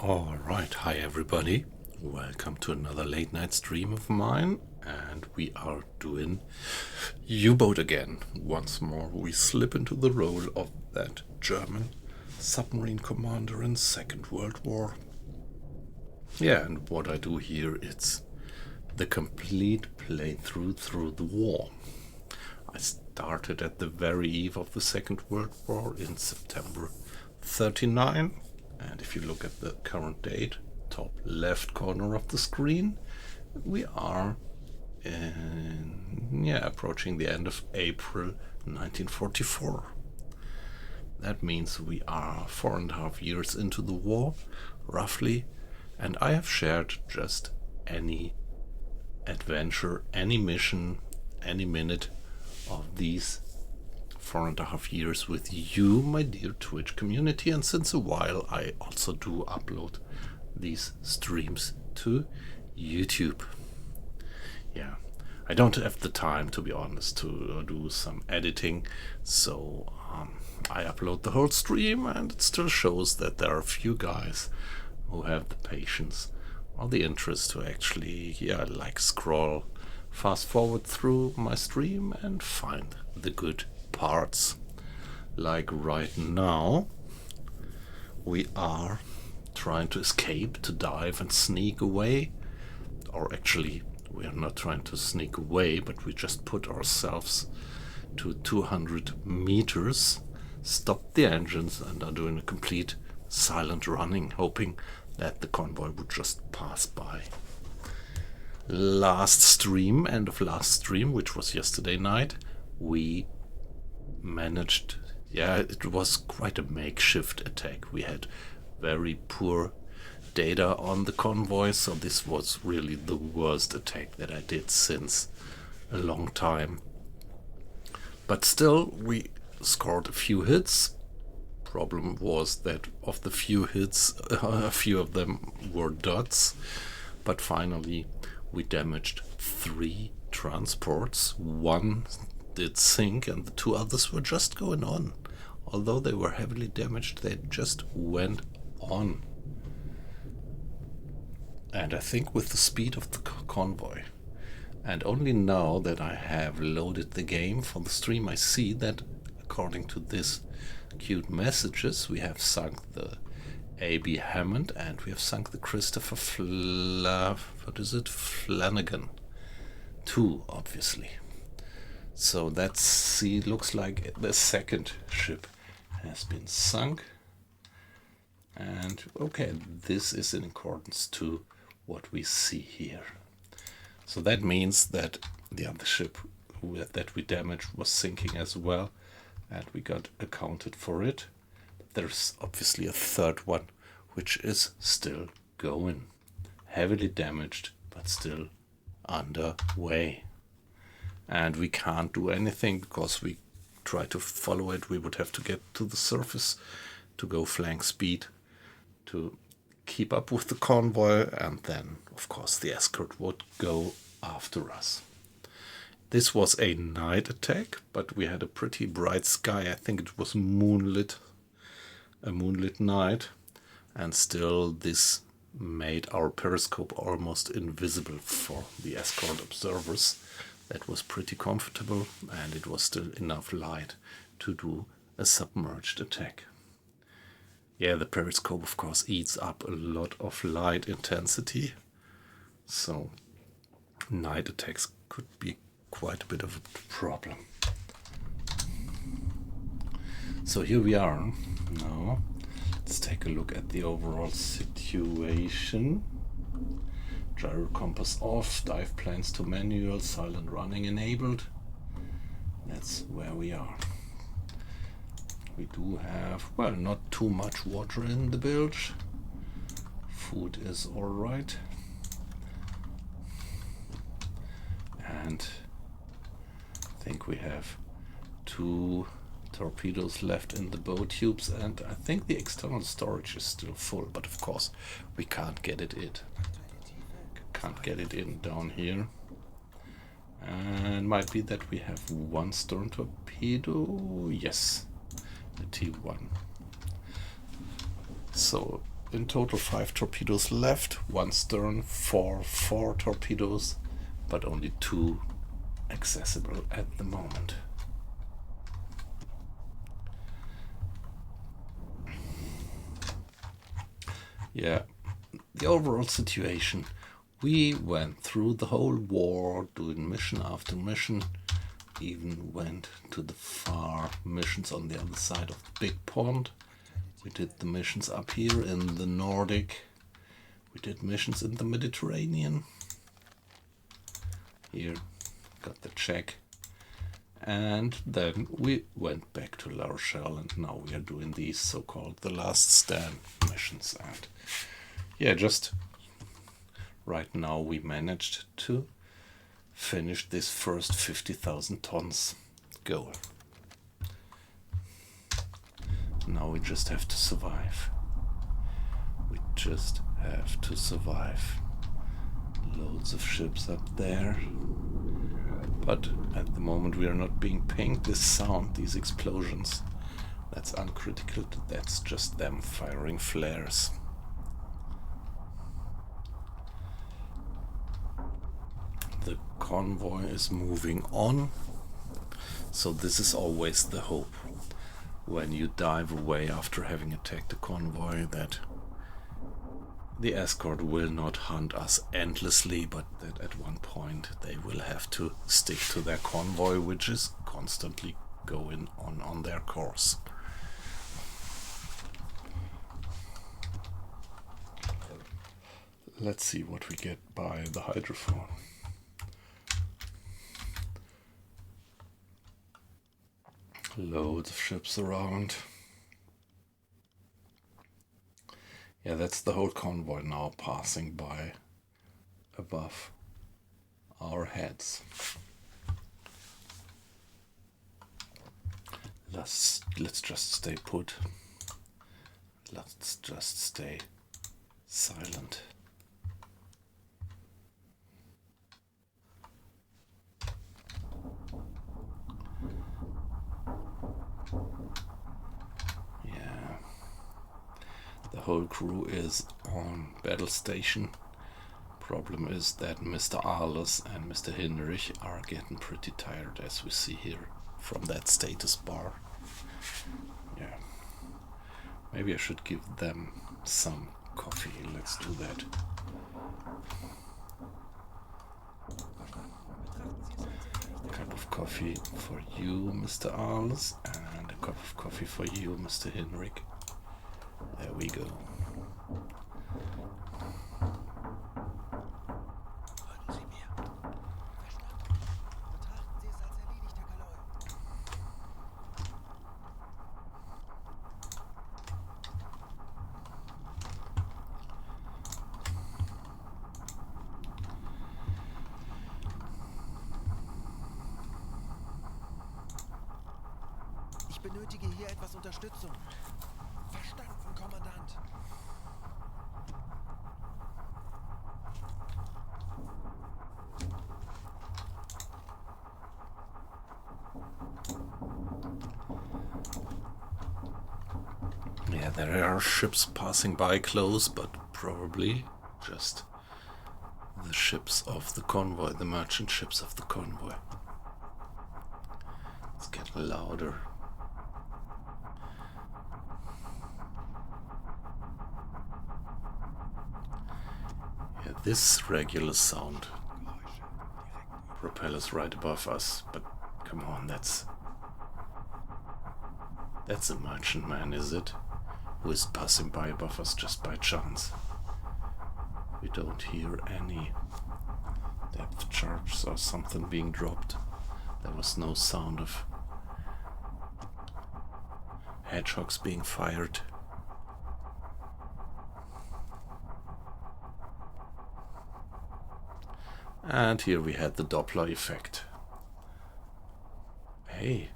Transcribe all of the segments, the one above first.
Alright, hi everybody. Welcome to another late night stream of mine. And we are doing U-boat again. Once more, we slip into the role of that German submarine commander in Second World War. Yeah, and what I do here, it's the complete playthrough through the war. I started at the very eve of the Second World War in September 39. And if you look at the current date, top left corner of the screen, we are approaching the end of April 1944. That means we are 4.5 years into the war, roughly, and I have shared just any adventure, any mission, any minute of these 4.5 years with you, my dear Twitch community, and since a while I also do upload these streams to YouTube. Yeah, I don't have the time, to be honest, to do some editing, so I upload the whole stream, and it still shows that there are a few guys who have the patience or the interest to actually, scroll fast forward through my stream and find the good parts. Like right now, we are trying to escape, to dive and sneak away. Or actually, we are not trying to sneak away, but we just put ourselves to 200 meters, stopped the engines, and are doing a complete silent running, hoping that the convoy would just pass by. End of last stream, which was yesterday night, we managed, it was quite a makeshift attack. We had very poor data on the convoy, so this was really the worst attack that I did since a long time. But still, we scored a few hits. Problem was that of the few hits, a few of them were dots, but finally we damaged 3 transports. One did sink and the 2 others were just going on. Although they were heavily damaged, they just went on. And I think with the speed of the convoy, and only now that I have loaded the game for the stream, I see that according to this cute messages, we have sunk the A.B. Hammond and we have sunk the Christopher Flanagan 2, obviously. So that looks like the second ship has been sunk. And okay, this is in accordance to what we see here. So that means that the other ship that we damaged was sinking as well, and we got accounted for it. But there's obviously a third one which is still going. Heavily damaged, but still underway. And we can't do anything because we try to follow it. We would have to get to the surface to go flank speed to keep up with the convoy, and then of course the escort would go after us. This was a night attack, but we had a pretty bright sky. I think it was a moonlit night, and still this made our periscope almost invisible for the escort observers. That was pretty comfortable, and it was still enough light to do a submerged attack. Yeah, the periscope of course eats up a lot of light intensity, so night attacks could be quite a bit of a problem. So here we are now. Let's take a look at the overall situation. Gyro compass off, dive planes to manual, silent running enabled. That's where we are. We do have, not too much water in the bilge. Food is alright. And I think we have 2 torpedoes left in the bow tubes, and I think the external storage is still full, but of course we can't get it in. Down here. And might be that we have 1 stern torpedo. Yes, the T1. So in total 5 torpedoes left, 1 stern for 4 torpedoes, but only 2 accessible at the moment. Yeah, the overall situation, we went through the whole war doing mission after mission, even went to the far missions on the other side of the big pond. We did the missions up here in the Nordic. We did missions in the Mediterranean. Here, got the check. And then we went back to La Rochelle, and now we are doing these so-called the last stand missions. And yeah, just right now we managed to finish this first 50,000 tons goal. Now we just have to survive. We just have to survive. Loads of ships up there. But at the moment we are not being pinged. This sound, these explosions, that's uncritical. That's just them firing flares. The convoy is moving on. So this is always the hope. When you dive away after having attacked a convoy, that the escort will not hunt us endlessly, but that at one point they will have to stick to their convoy, which is constantly going on their course. Let's see what we get by the hydrophone. Loads of ships around. Yeah, that's the whole convoy now passing by above our heads. Let's just stay put. Let's just stay silent. The whole crew is on battle station. Problem is that Mr. Arles and Mr. Hinrich are getting pretty tired, as we see here from that status bar. Yeah, maybe I should give them some coffee. Let's do that. A cup of coffee for you, Mr. Arles, and a cup of coffee for you, Mr. Hinrich. There we go. Ich benötige hier etwas Unterstützung. Verstanden, Kommandant. Yeah, there are ships passing by close, but probably just the ships of the convoy, the merchant ships of the convoy. It's getting louder. Yeah, this regular sound. Propellers right above us, but come on, that's a merchantman, is it? Who is passing by above us just by chance. We don't hear any depth charges or something being dropped. There was no sound of hedgehogs being fired. And here we had the Doppler effect. Hey,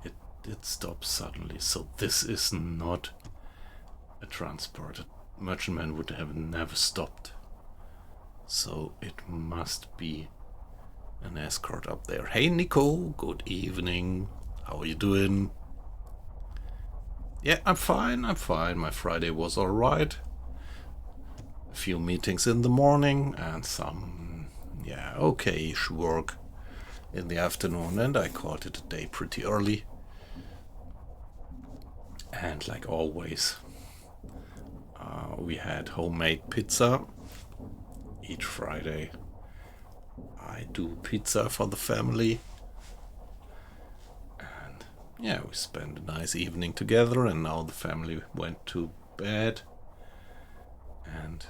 it did stop suddenly, so this is not a transport. A merchantman would have never stopped. So it must be an escort up there. Hey Nico, good evening. How are you doing? Yeah, I'm fine, I'm fine. My Friday was alright. A few meetings in the morning and some, yeah, okay-ish work in the afternoon, and I called it a day pretty early. And like always, we had homemade pizza. Each Friday I do pizza for the family. And yeah, we spent a nice evening together, and now the family went to bed. And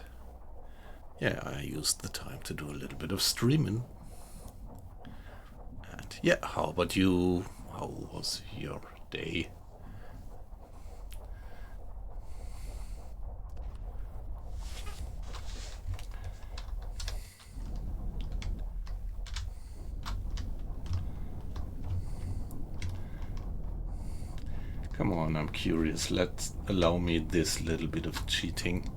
yeah, I used the time to do a little bit of streaming. And yeah, how about you? How was your day? Come on, I'm curious. Let's allow me this little bit of cheating.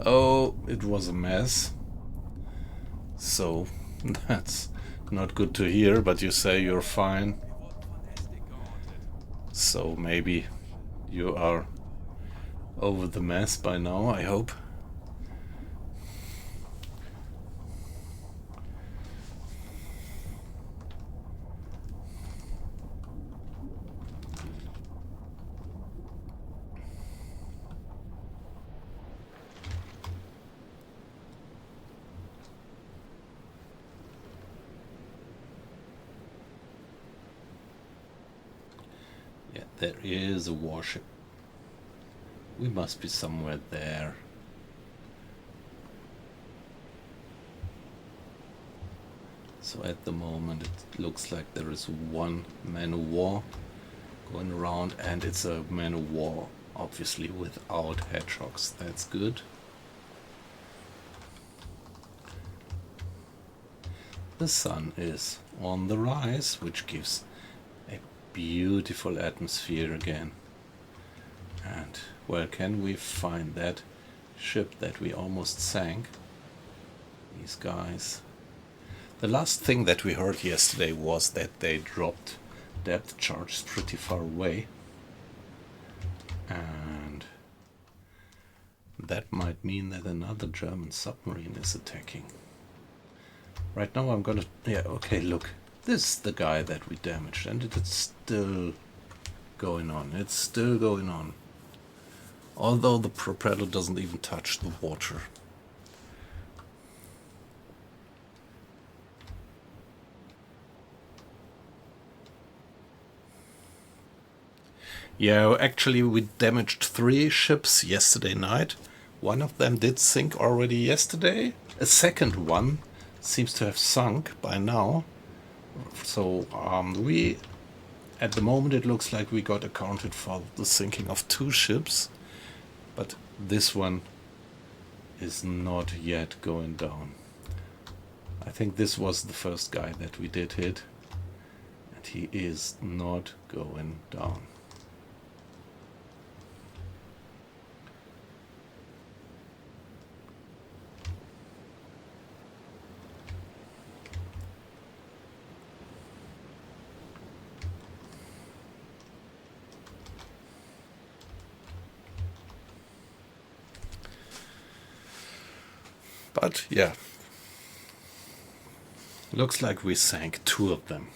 Oh, it was a mess. So, that's not good to hear, but you say you're fine. So maybe you are over the mess by now, I hope. Yeah, there is a warship. We must be somewhere there. So at the moment it looks like there is one man of war going around, and it's a man of war obviously without hedgehogs. That's good. The sun is on the rise, which gives a beautiful atmosphere again. And where can we find that ship that we almost sank? These guys. The last thing that we heard yesterday was that they dropped depth charges pretty far away. And that might mean that another German submarine is attacking. Right now I'm gonna... Yeah, okay, look. This is the guy that we damaged, and it's still going on. It's still going on. Although the propeller doesn't even touch the water. Yeah, actually we damaged 3 ships yesterday night. One of them did sink already yesterday. A second one seems to have sunk by now. So we, at the moment it looks like we got accounted for the sinking of 2 ships. But this one is not yet going down. I think this was the first guy that we did hit. And he is not going down. But yeah, looks like we sank 2 of them.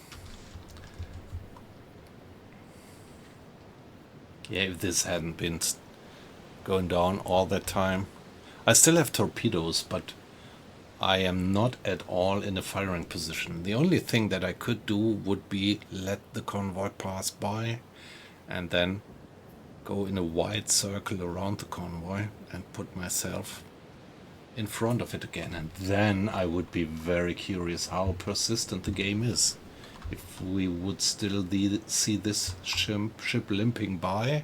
Yeah, if this hadn't been going down all that time. I still have torpedoes, but I am not at all in a firing position. The only thing that I could do would be let the convoy pass by and then go in a wide circle around the convoy and put myself in front of it again. And then I would be very curious how persistent the game is. If we would still see this ship limping by,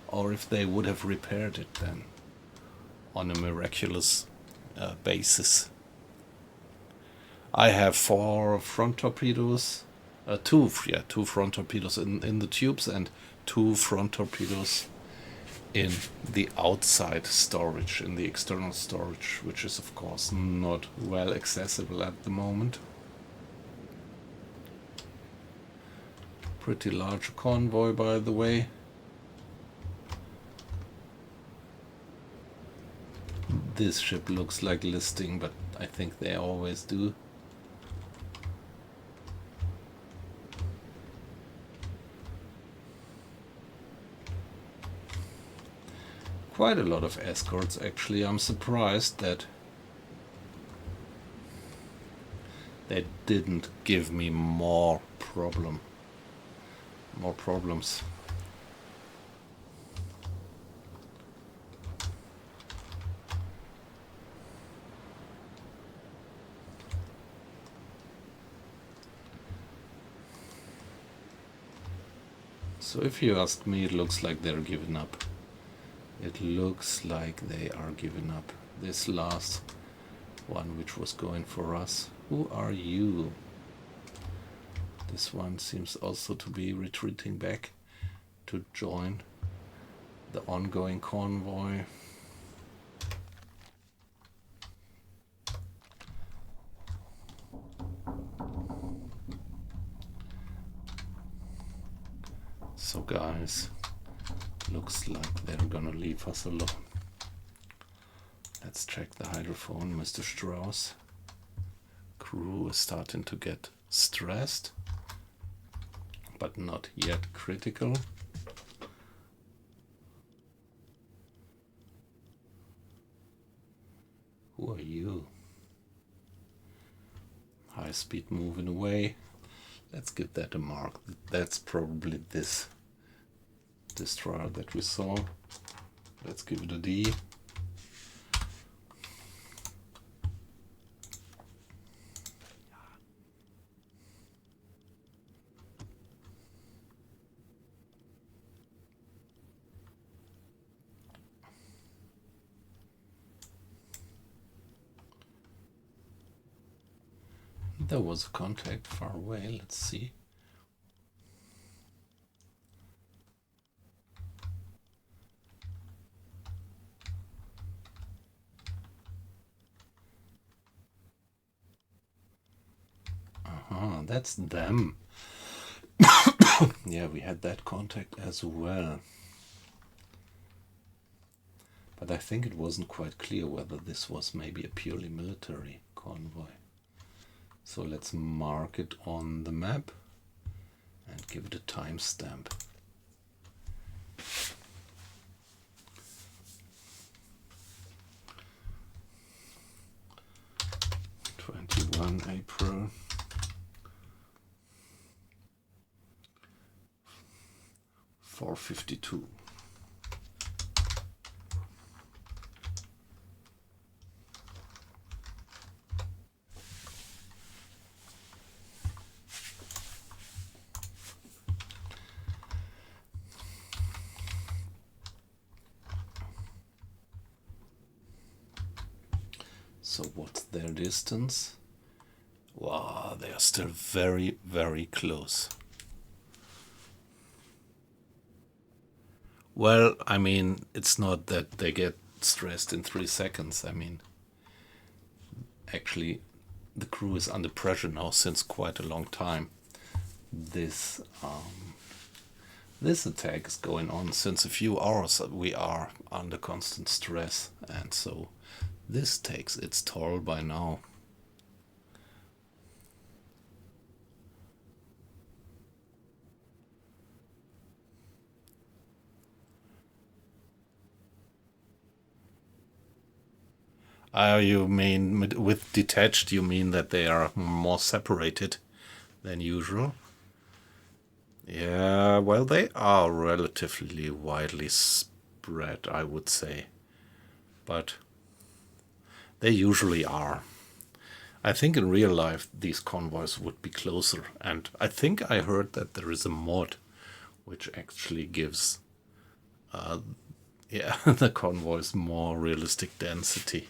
or if they would have repaired it then on a miraculous basis. I have 4 front torpedoes, two front torpedoes in the tubes, and 2 front torpedoes in the outside storage, in the external storage, which is of course not well accessible at the moment. Pretty large convoy, by the way. This ship looks like listing, but I think they always do. Quite a lot of escorts, actually. I'm surprised that they didn't give me more problems. So if you ask me, it looks like they're giving up. It looks like they are giving up. This last one, which was going for us. Who are you? This one seems also to be retreating back to join the ongoing convoy. So guys, looks like they're gonna leave us alone. Let's check the hydrophone, Mr. Strauss. Crew is starting to get stressed, but not yet critical. Who are you? High speed moving away. Let's give that a mark. That's probably this destroyer that we saw. Let's give it a D. There was a contact far away. Let's see. That's them. Yeah, we had that contact as well. But I think it wasn't quite clear whether this was maybe a purely military convoy. So let's mark it on the map and give it a timestamp. April 4:52. So what's their distance? Wow, they are still very, very close. Well, I mean, it's not that they get stressed in 3 seconds. I mean, actually, the crew is under pressure now since quite a long time. This attack is going on since a few hours. We are under constant stress, and so this takes its toll by now. You mean with detached, you mean that they are more separated than usual? Yeah, well, they are relatively widely spread, I would say. But they usually are. I think in real life these convoys would be closer. And I think I heard that there is a mod which actually gives the convoys more realistic density.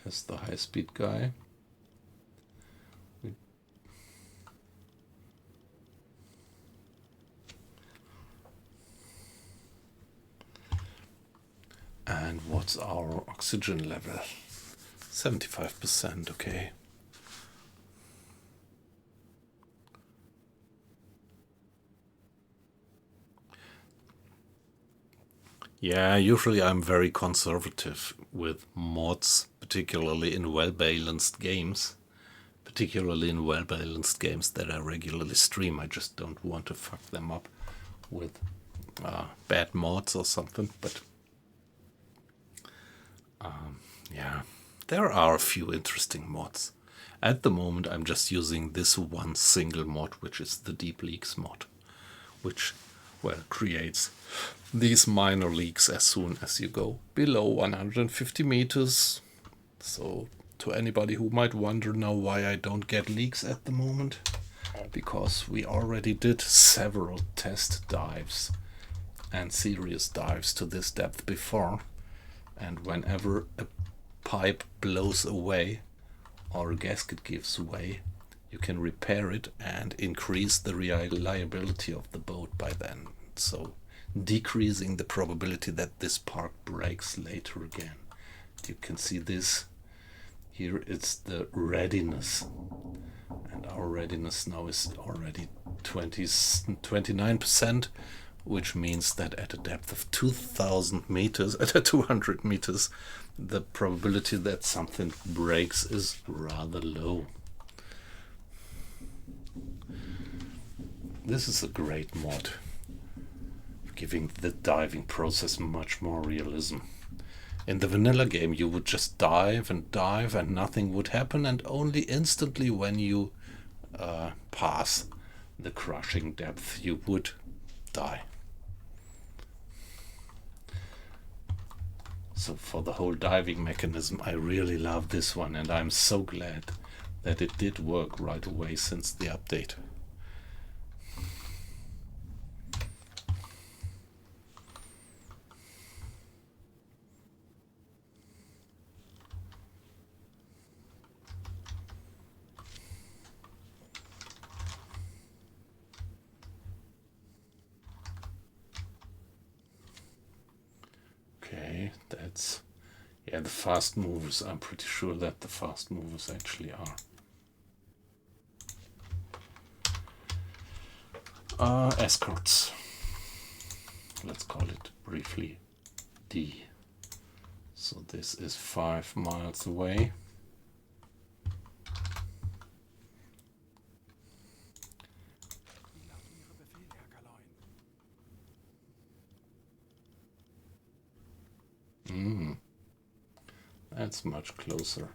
As the high-speed guy. And what's our oxygen level? 75%, okay. Yeah, usually I'm very conservative with mods, particularly in well-balanced games. Particularly in well-balanced games that I regularly stream. I just don't want to fuck them up with bad mods or something. But yeah, there are a few interesting mods. At the moment, I'm just using this one single mod, which is the Deep Leaks mod, which, well, creates these minor leaks as soon as you go below 150 meters. So to anybody who might wonder now why I don't get leaks at the moment, because we already did several test dives and serious dives to this depth before, and whenever a pipe blows away or a gasket gives way, you can repair it and increase the reliability of the boat by then, so decreasing the probability that this part breaks later again. You can see this here. It's the readiness, and our readiness now is already 29%, which means that at a depth of 2,000 meters, at 200 meters, the probability that something breaks is rather low. This is a great mod, giving the diving process much more realism. In the vanilla game, you would just dive and nothing would happen, and only instantly when you pass the crushing depth, you would die. So for the whole diving mechanism, I really love this one, and I'm so glad that it did work right away since the update. Okay, that's, yeah, the fast movers. I'm pretty sure that the fast movers actually are escorts. Let's call it briefly D. So this is 5 miles away. That's much closer.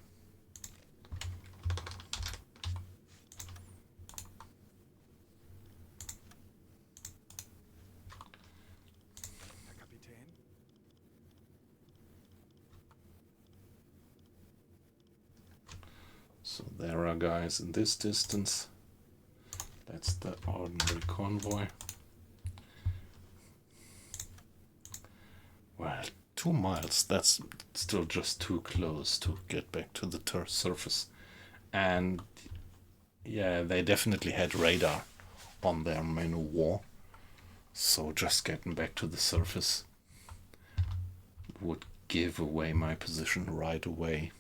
So there are guys in this distance. That's the ordinary convoy. Well, 2 miles, that's still just too close to get back to the surface. And yeah, they definitely had radar on their man of war. So just getting back to the surface would give away my position right away.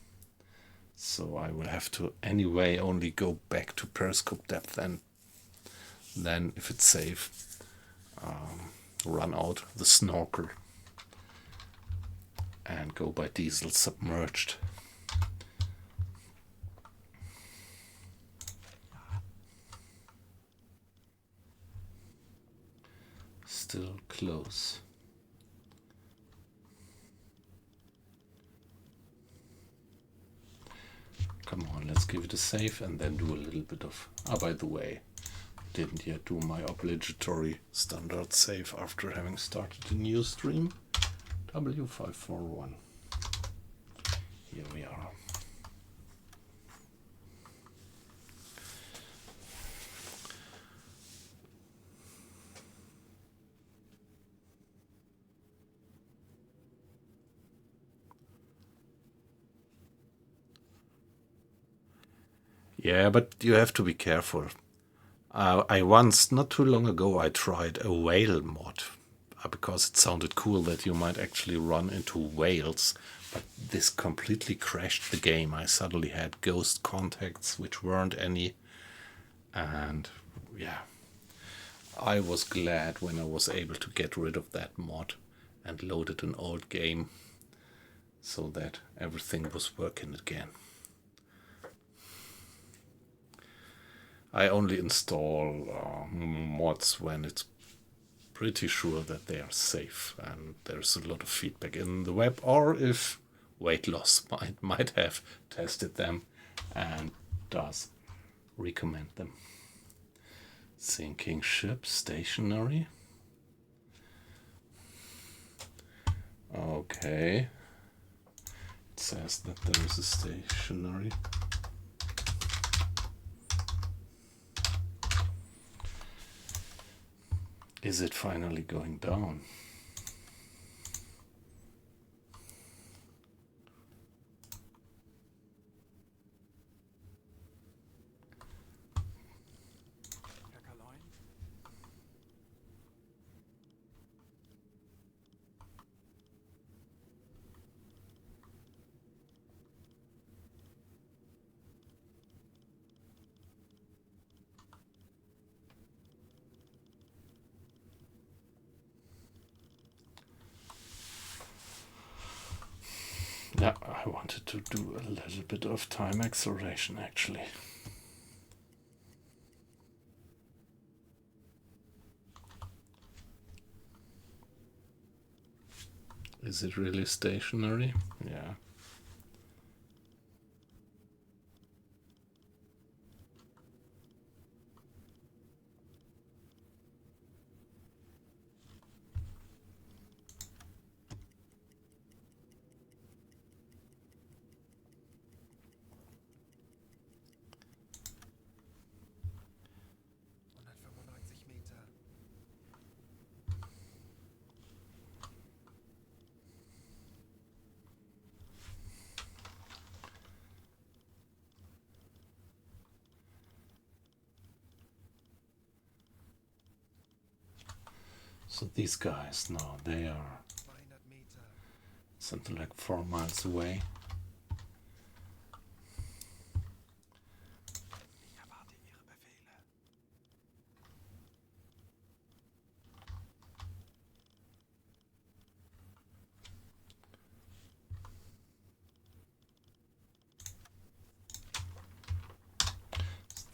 So I will have to anyway only go back to periscope depth, and then if it's safe, run out the snorkel and go by diesel submerged. Still close. Come on, let's give it a save and then do a little bit of... by the way, didn't yet do my obligatory standard save after having started a new stream. W541. Here we are. Yeah, but you have to be careful. I once, not too long ago, I tried a whale mod because it sounded cool that you might actually run into whales, but this completely crashed the game. I suddenly had ghost contacts, which weren't any, and yeah, I was glad when I was able to get rid of that mod and loaded an old game so that everything was working again. I only install mods when it's pretty sure that they are safe and there's a lot of feedback in the web, or if weight loss might have tested them and does recommend them. Sinking ship, stationary. Okay. It says that there is a stationary. Is it finally going down? Yeah, I wanted to do a little bit of time acceleration actually. Is it really stationary? Yeah. So these guys now, they are something like 4 miles away.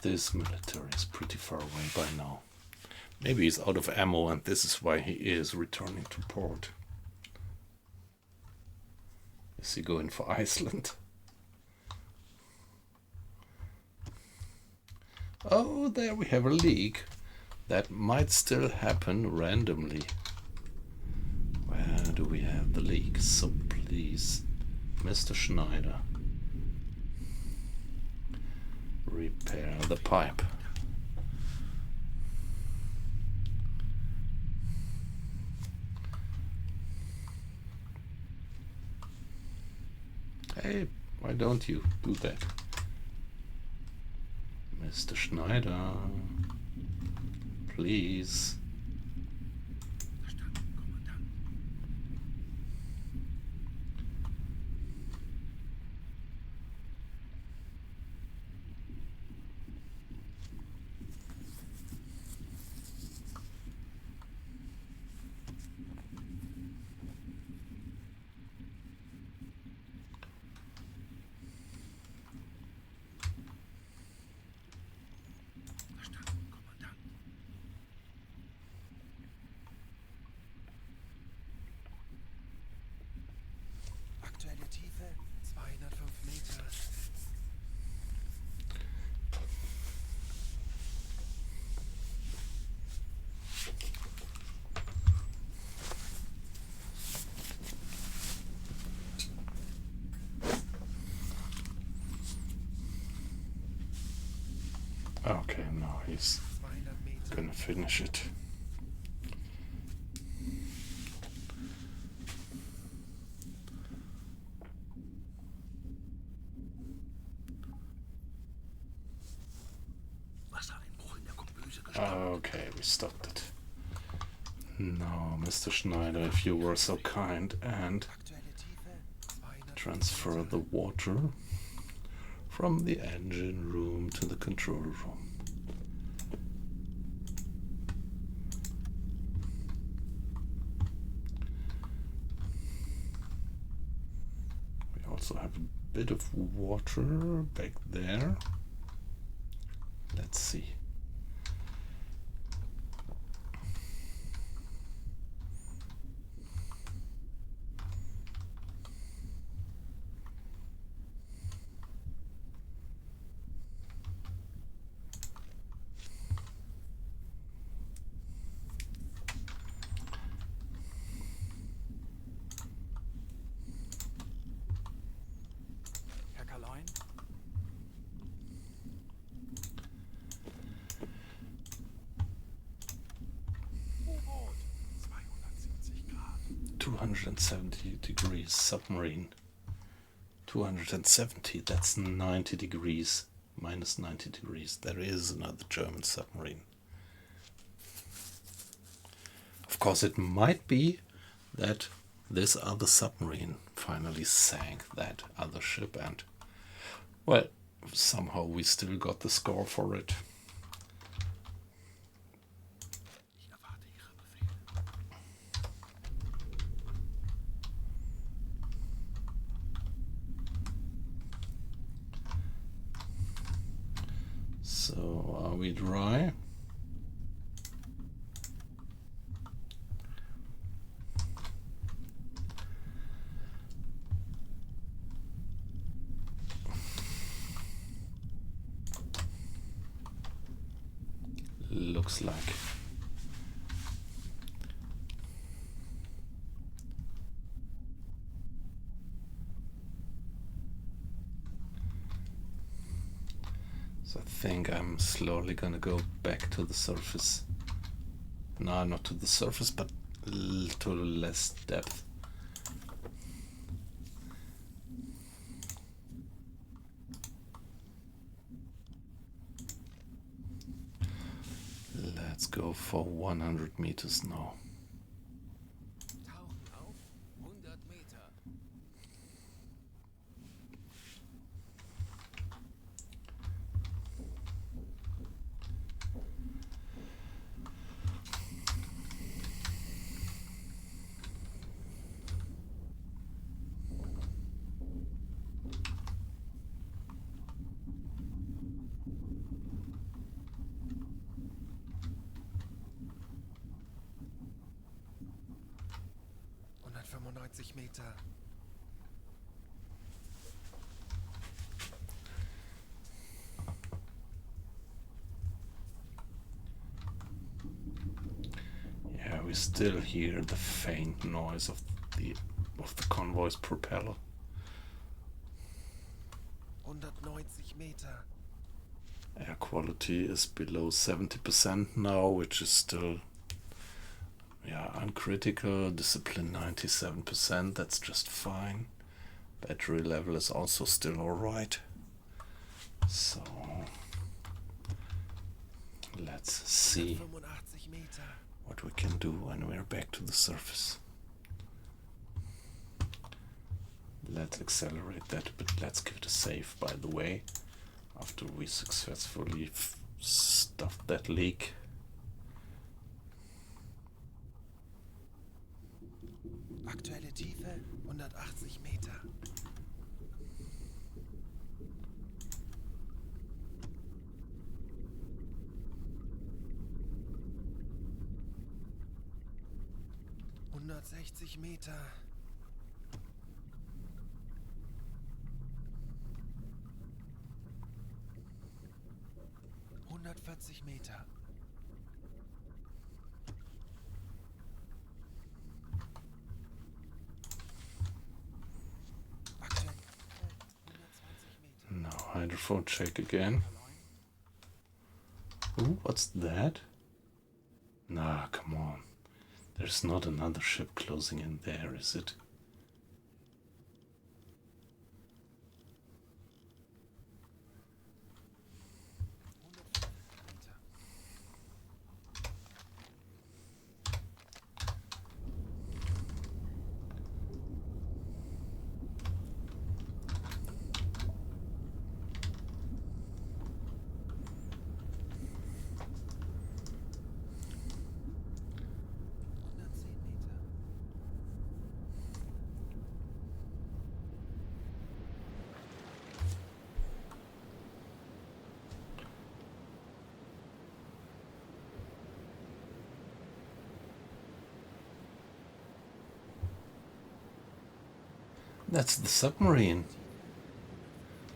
This military is pretty far away by now. Maybe he's out of ammo and this is why he is returning to port. Is he going for Iceland? Oh, there we have a leak. That might still happen randomly. Where do we have the leak? So please, Mr. Schneider, repair the pipe. Hey, why don't you do that? Mr. Schneider, please. Aktuelle Tiefe 205 Meter. Okay, now he's gonna finish it. Okay, we stopped it. Now, Mr. Schneider, if you were so kind and Aktuelle Tiefe 205 transfer Meter. the water from the engine room to the control room. We also have a bit of water back there. Let's see. Herr Kalein? U-Boot 270 Grad. 270 degrees submarine. 270, that's 90 degrees. Minus 90 degrees. There is another German submarine. Of course, it might be that this other submarine finally sank that other ship, and, well, somehow we still got the score for it. Ich erwarte Ihre Befehle. So, are we dry? Looks like. So I think I'm slowly gonna go back to the surface. No, not to the surface, but to less depth. Let's go for 100 meters now. Tauchen auf 100 Meter. Meter. Yeah, we still hear the faint noise of the convoy's propeller. 190 Meter. Air quality is below 70% now, which is still, yeah, uncritical. Discipline 97%, that's just fine. Battery level is also still alright. So, let's see 185 Meter. what we can do when we're back to the surface. Let's accelerate that a bit. Let's give it a save, by the way, after we successfully stuffed that leak. Aktuelle Tiefe 180 Meter. ...160 Meter. ...140 Meter. Aktuell 120 Meter. Now hydrophone check again. Ooh, what's that? Nah, come on. There's not another ship closing in there, is it? That's the submarine.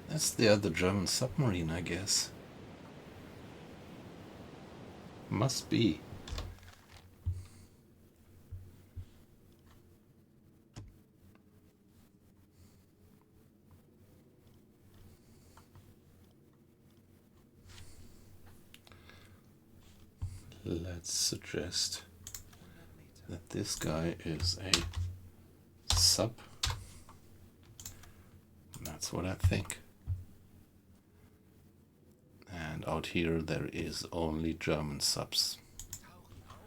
That's the other German submarine, I guess. Must be. Let's suggest 100 Meter. that this guy is a sub. That's what I think. And out here there is only German subs. Tauchen auf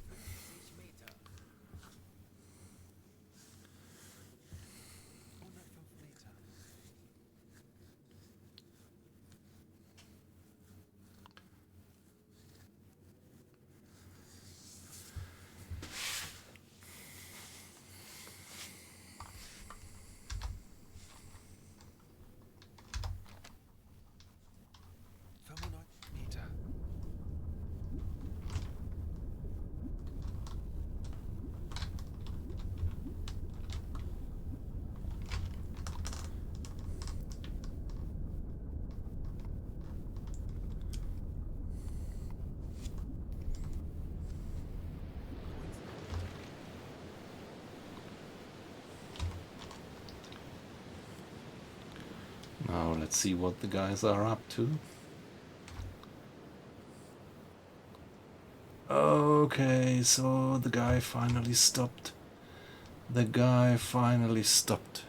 50 Meter. 105 Meter. Meter. Now let's see what the guys are up to. Okay, so the guy finally stopped. The guy finally stopped.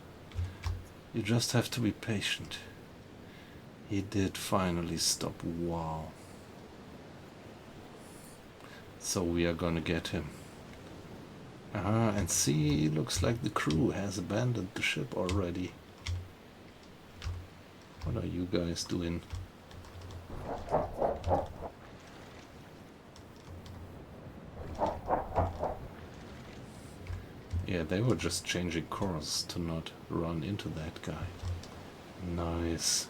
You just have to be patient. He did finally stop. Wow. So we are gonna get him. And see, looks like the crew has abandoned the ship already. What are you guys doing? Yeah, they were just changing course to not run into that guy. Nice.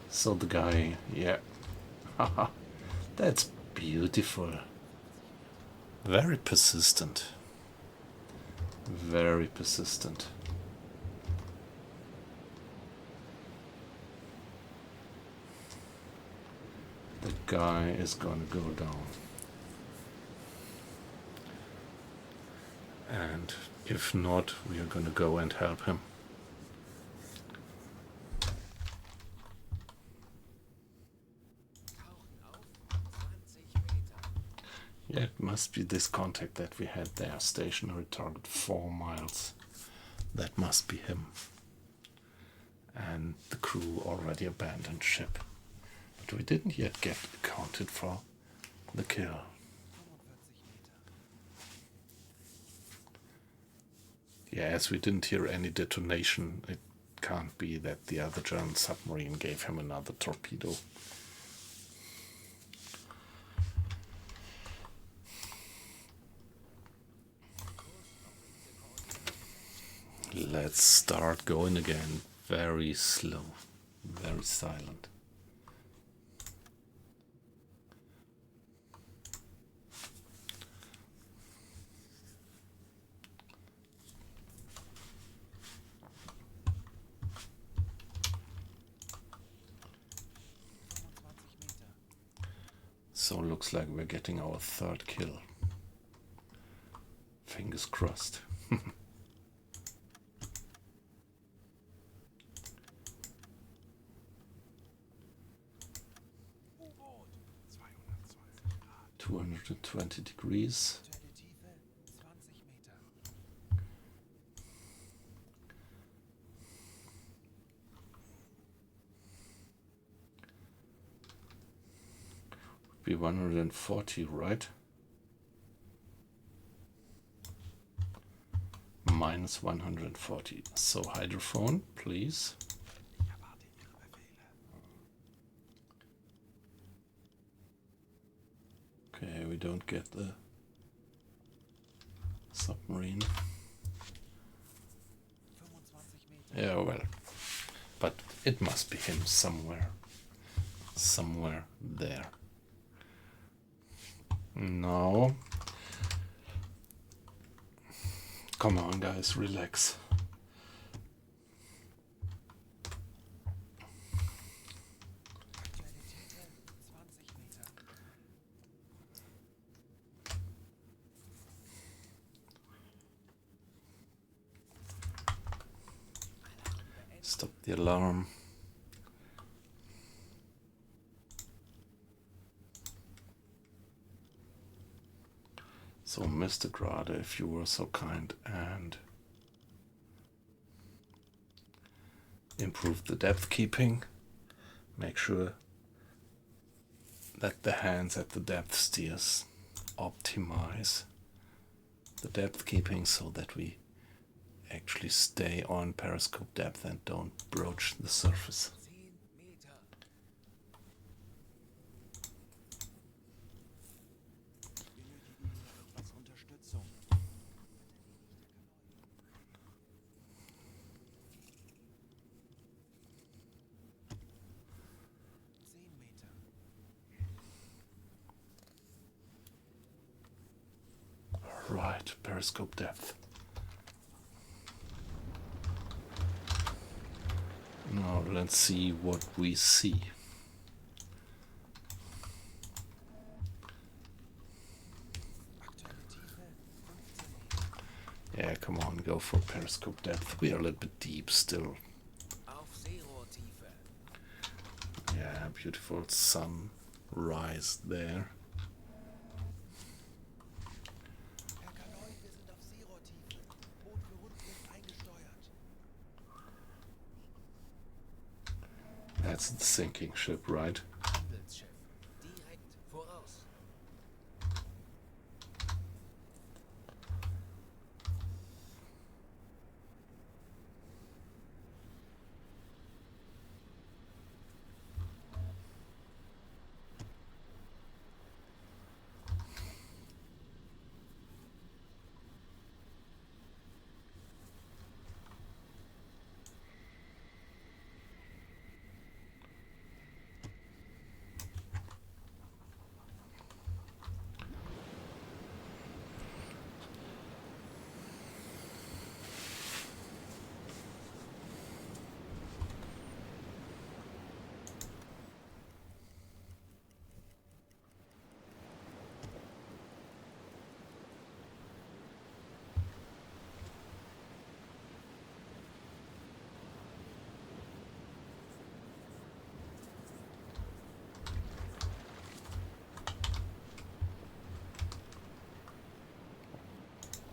So the guy, yeah. Haha, that's beautiful. Very persistent. Very persistent. The guy is gonna go down. And if not, we are gonna go and help him. Tauchen auf 20 Meter. Yeah, it must be this contact that we had there. Stationary target 4 miles. That must be him. And the crew already abandoned ship. But we didn't yet get accounted for the kill. 45 Meter. Yeah, as we didn't hear any detonation, it can't be that the other German submarine gave him another torpedo. Let's start going again. Very slow, very silent. So looks like we're getting our third kill. Fingers crossed. UBOAT 220 degrees. Aktuelle Tiefe 20 Meter. Be 140, right? Minus 140. So hydrophone, please. Ich erwarte Ihre Befehle. Okay, we don't get the submarine. 25 Meter. Yeah, well, but it must be him somewhere. Somewhere there. No. Come on, guys, relax. Aktuelle Tiefe 20 Meter. Stop the alarm. So, Mr. Grade, if you were so kind and improve the depth keeping, make sure that the hands at the depth steers optimize the depth keeping so that we actually stay on periscope depth and don't broach the surface. 10 Meter. Benötigen wir noch etwas Unterstützung? 10 Meter. Right, periscope depth. Now let's see what we see. Aktuelle Tiefe 15 Meter. Yeah, come on, go for periscope depth. We are a little bit deep still. Auf Seerohrtiefe. Yeah, beautiful sunrise there. Herr Kanoi, wir sind auf Seerohrtiefe. Boot für Rundflug eingesteuert. That's the sinking ship, right? Handelsschiff. Direkt voraus.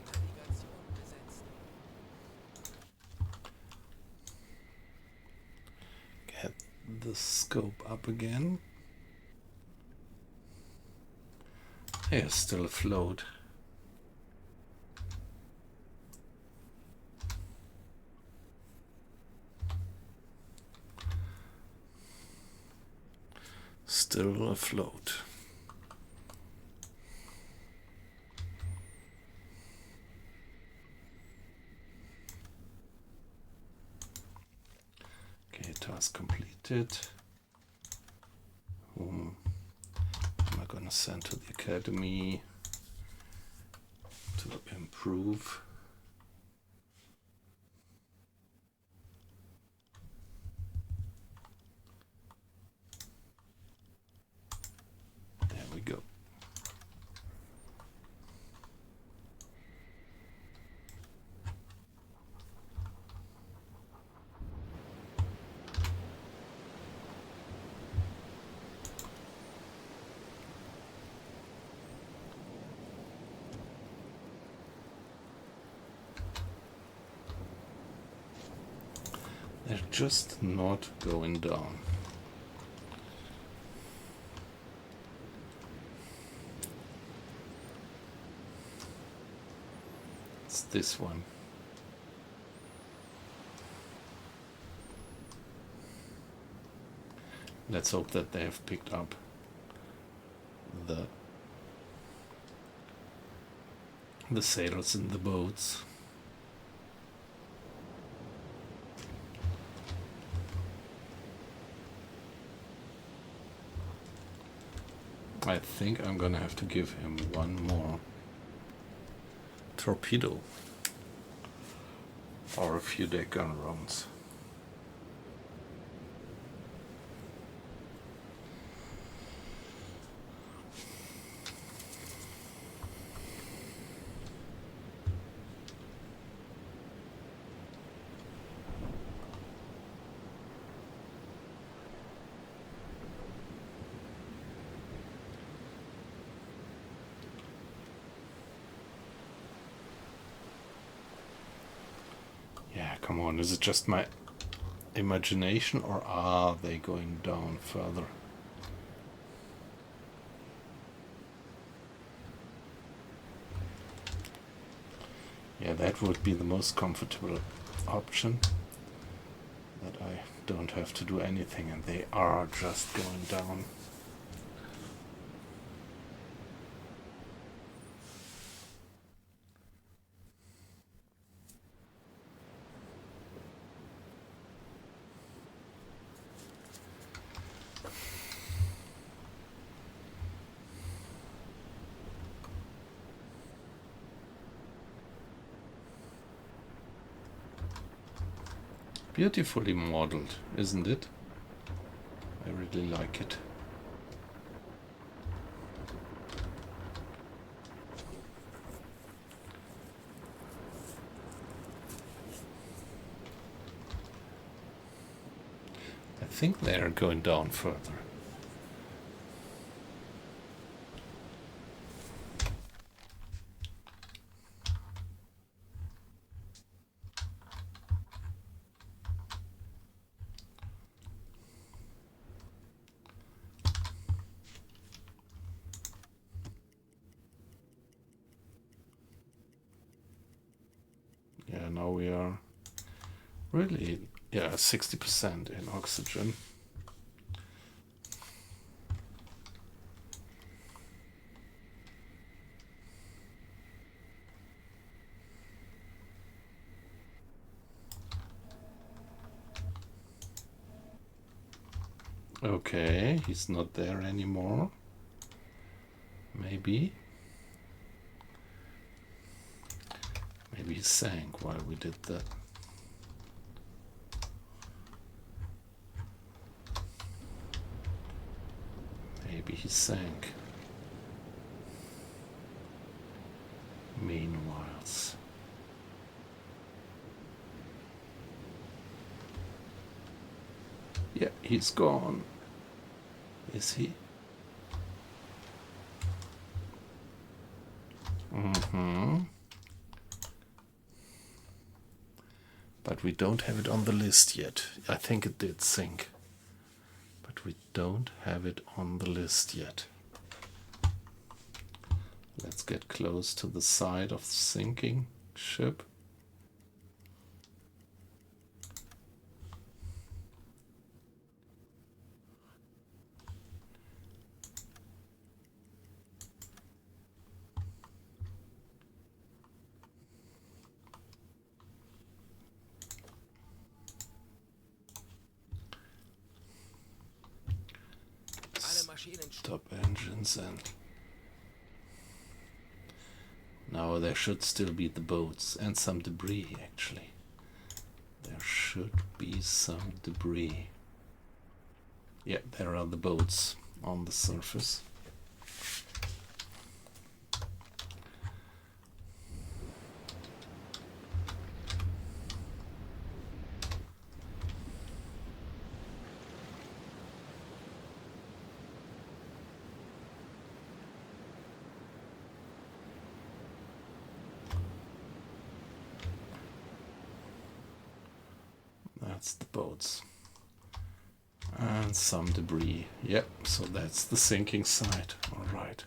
Navigation besetzt. Get the scope up again. Yeah, still afloat. Still afloat. Okay, task completed. Whom am I gonna send to the academy to improve? There we go. They're just not going down. It's this one. Let's hope that they have picked up the sailors in the boats. I think I'm gonna have to give him one more torpedo. or a few deck gun rounds. Yeah, come on, is it just my imagination or are they going down further? Yeah, that would be the most comfortable option, that I don't have to do anything and they are just going down. Beautifully modeled, isn't it? I really like it. I think they are going down further. Yeah, now we are really, 60% in oxygen. Okay, he's not there anymore. Maybe he sank while we did that. Maybe he sank. Meanwhile. Yeah, he's gone. Is he? But we don't have it on the list yet. I think it did sink. But we don't have it on the list yet. Let's get close to the side of the sinking ship. Stop engines and now there should still be the boats and some debris actually. There should be some debris. Yeah, there are the boats on the surface. That's the boats. And some debris. Yep, so that's the sinking side. All right.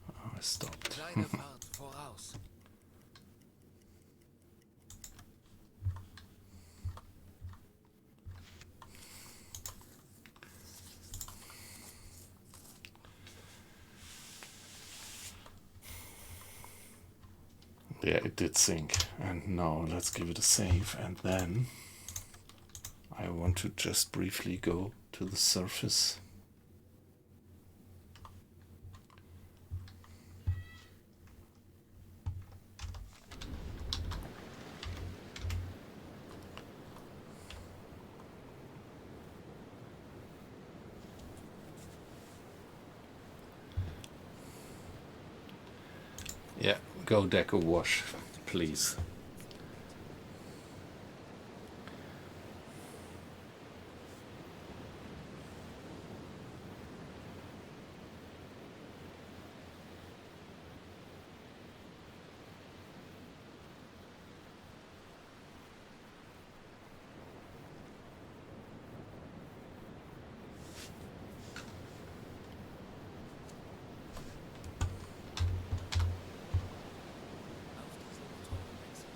Oh, I stopped. Yeah, it did sink. And now let's give it a save. And then I want to just briefly go to the surface. Yeah, go deck a wash, please. Auf diese Motoren wechseln.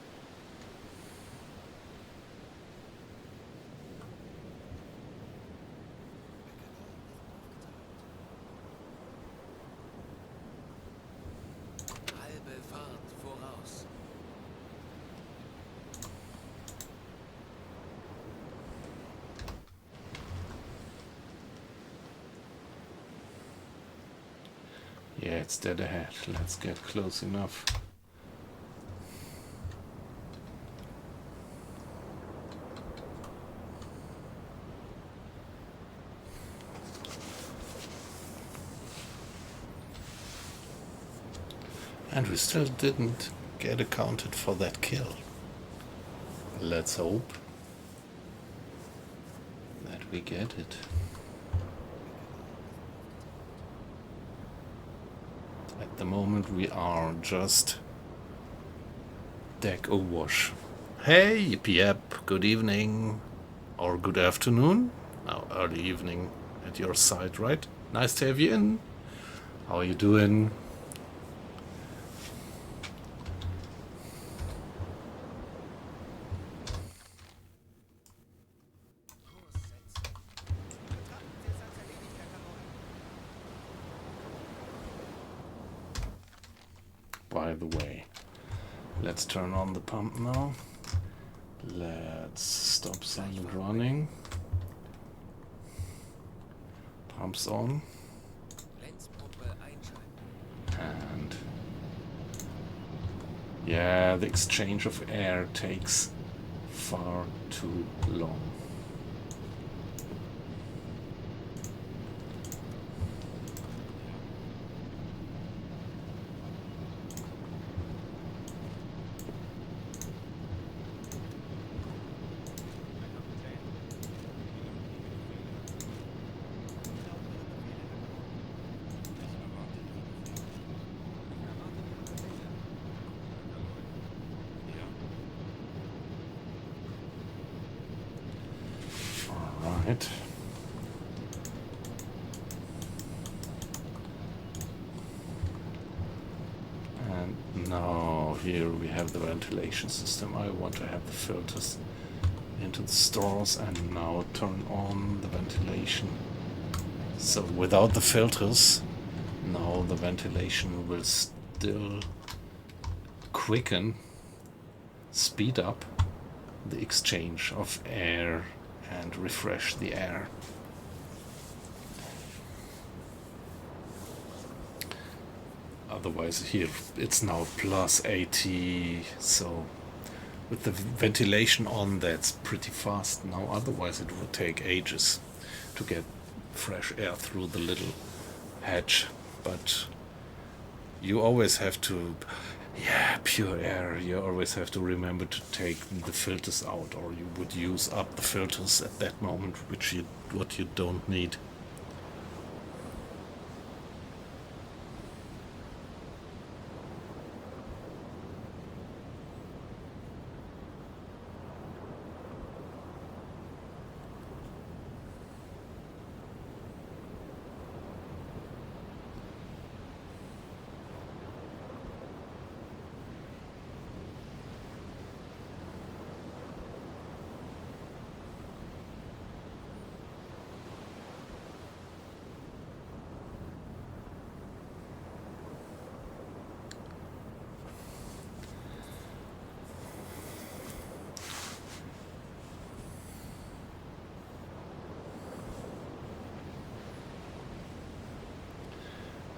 Bäckereien sind aufgetaucht. Halbe Fahrt voraus. Yeah, it's dead ahead. Let's get close enough. And we still didn't get accounted for that kill. Let's hope that we get it. At the moment we are just deck a wash. Hey, yep, yep, good evening or good afternoon. Now early evening at your side, right? Nice to have you in. How are you doing? Kurs setzen. Betrachten Sie es als erledigt, Herr Kanone. By the way, let's turn on the pump now. Let's stop silent running. Pumps on. Lenzpumpe einschalten. And yeah, the exchange of air takes far too long. Right. And now here we have the ventilation system. I want to have the filters into the stores and now turn on the ventilation. So without the filters, now the ventilation will still quicken, speed up the exchange of air and refresh the air. Otherwise here it's now plus 80, so with the ventilation on that's pretty fast now. Otherwise it would take ages to get fresh air through the little hatch, but you always have to, yeah, pure air, you always have to remember to take the filters out, or you would use up the filters at that moment, what you don't need.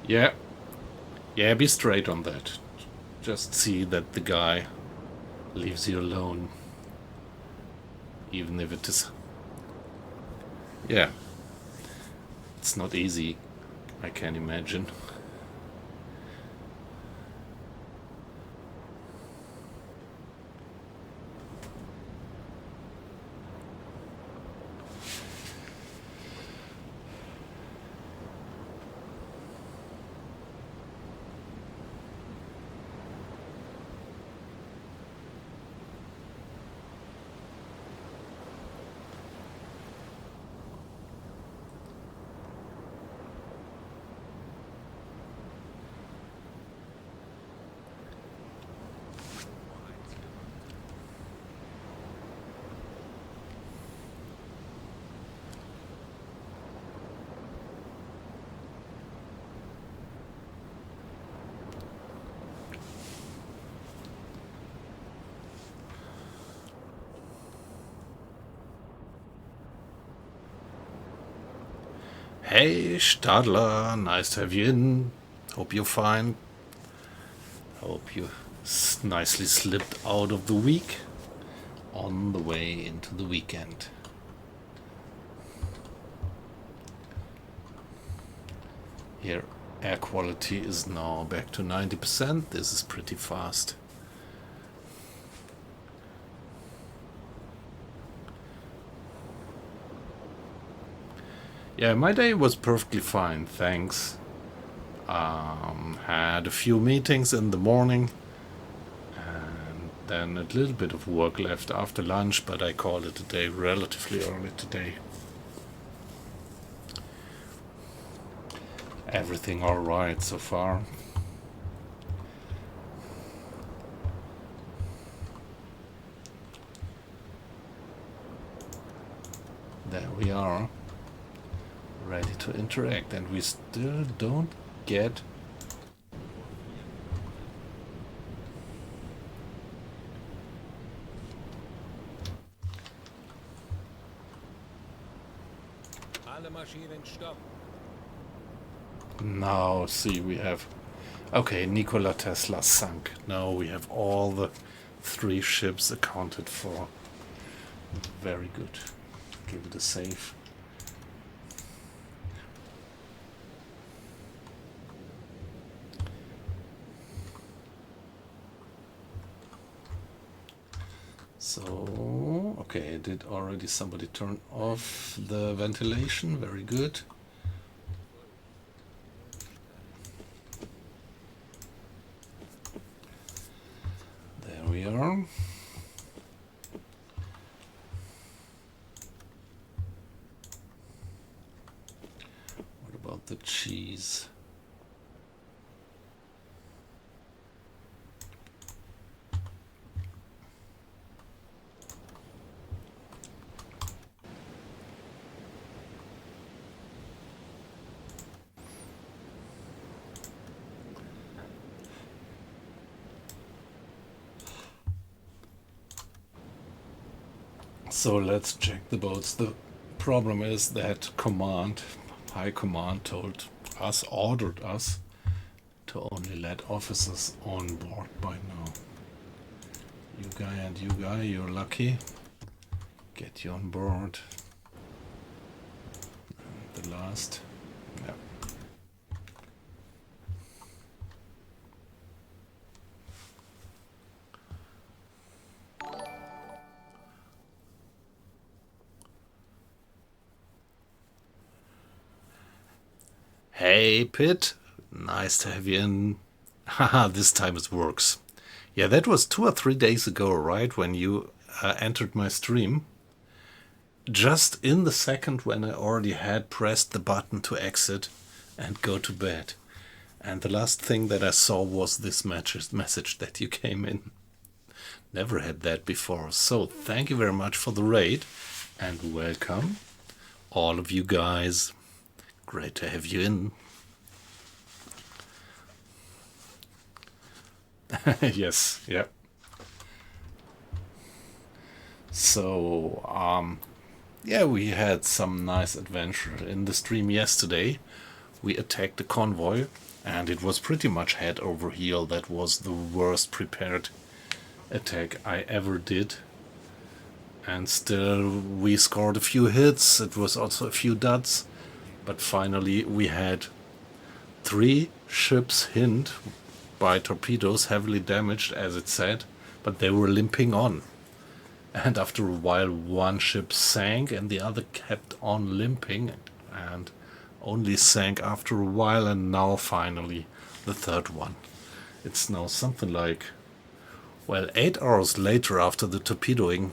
Yeah, yeah, be straight on that. Just see that the guy leaves you alone, even if it is. Yeah, it's not easy, I can imagine. Hey Stadler, nice to have you in. Hope you're fine. Hope you nicely slipped out of the week on the way into the weekend. Here, air quality is now back to 90%. This is pretty fast. Yeah, my day was perfectly fine, thanks. Had a few meetings in the morning and then a little bit of work left after lunch, but I called it a day relatively early today. Everything alright so far. There we are, ready to interact, and we still don't get Alle Maschinen stopp. now. See, we have okay, Nikola Tesla sunk. Now we have all the 3 ships accounted for. Very good. Give it a save. So, okay, did already somebody turn off the ventilation? Very good. There we are. What about the cheese? So let's check the boats. The problem is that high command told us, ordered us to only let officers on board by now. You guy and you guy, you're lucky. Get you on board. And the last, yeah. Hey, Pit. Nice to have you in. Haha, this time it works. Yeah, that was 2 or 3 days ago, right? When you entered my stream. Just in the second when I already had pressed the button to exit and go to bed. And the last thing that I saw was this message that you came in. Never had that before. So thank you very much for the raid and welcome, all of you guys. Great to have you in. Yes, yeah. So, yeah, we had some nice adventure in the stream yesterday. We attacked the convoy, and it was pretty much head over heel. That was the worst prepared attack I ever did. And still, we scored a few hits. It was also a few duds. But finally, we had 3 ships hit by torpedoes, heavily damaged, as it said, but they were limping on. And after a while, one ship sank and the other kept on limping and only sank after a while, and now finally the third one. It's now something like, well, 8 hours later after the torpedoing,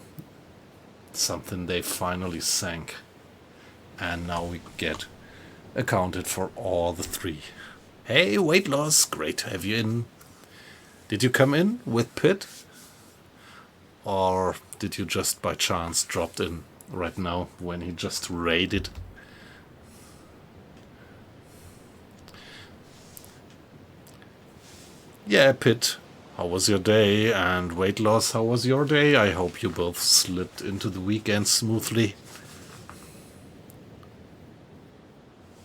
they finally sank. And now we get accounted for all the 3. Hey, weight loss, great to have you in. Did you come in with Pit? Or did you just by chance dropped in right now when he just raided? Yeah, Pit, how was your day? And weight loss, how was your day? I hope you both slipped into the weekend smoothly.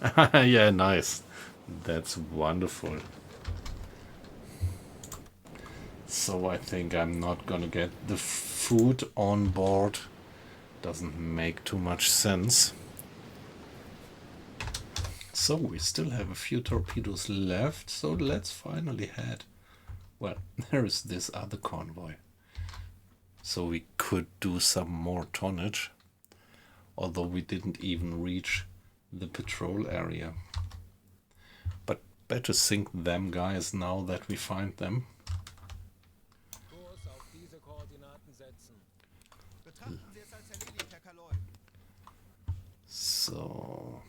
Yeah, nice. That's wonderful. So I think I'm not gonna get the food on board. Doesn't make too much sense. So we still have a few torpedoes left, so let's finally head. Well, there is this other convoy. So we could do some more tonnage, although we didn't even reach the patrol area. But better sink them guys now that we find them. Kurs auf diese Koordinaten setzen. Betrachten Sie es als erledigt, Herr Kaloi. So,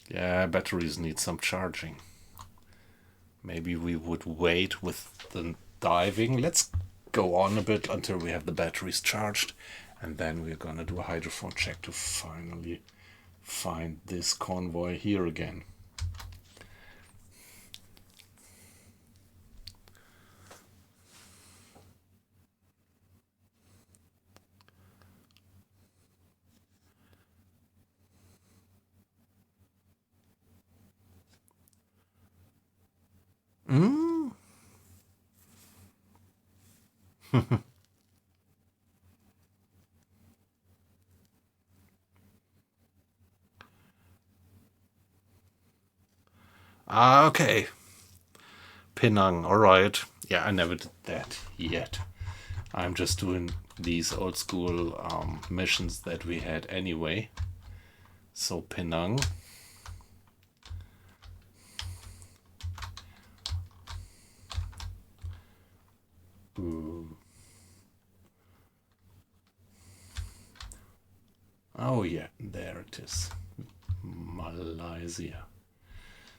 yeah, batteries need some charging. Maybe we would wait with the diving. Let's go on a bit until we have the batteries charged, and then we're gonna do a hydrophone check to finally find this convoy here again. Okay. Penang, alright. Yeah, I never did that yet. I'm just doing these old school missions that we had anyway. So Penang. Ooh. Oh yeah, there it is. Malaysia.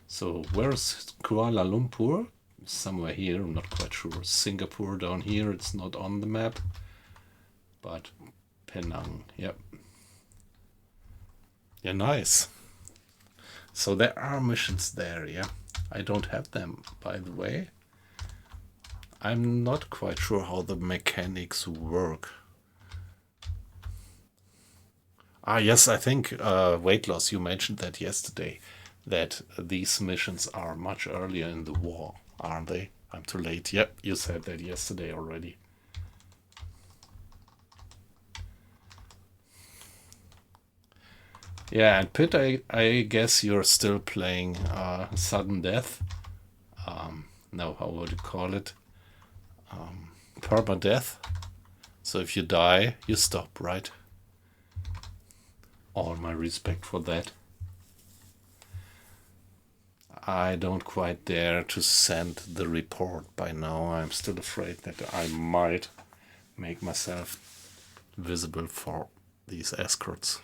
So where's Kuala Lumpur? Somewhere here, I'm not quite sure. Singapore down here, it's not on the map. But Penang, yep. Yeah, nice. So there are missions there, yeah. I don't have them, by the way. I'm not quite sure how the mechanics work. Ah, yes, I think weight loss, you mentioned that yesterday, that these missions are much earlier in the war, aren't they? I'm too late. Yep, you said that yesterday already. Yeah, and Pitt, I guess you're still playing Sudden Death. No, how would you call it? Permadeath. So if you die, you stop, right? All my respect for that. I don't quite dare to send the report by now. I'm still afraid that I might make myself visible for these escorts.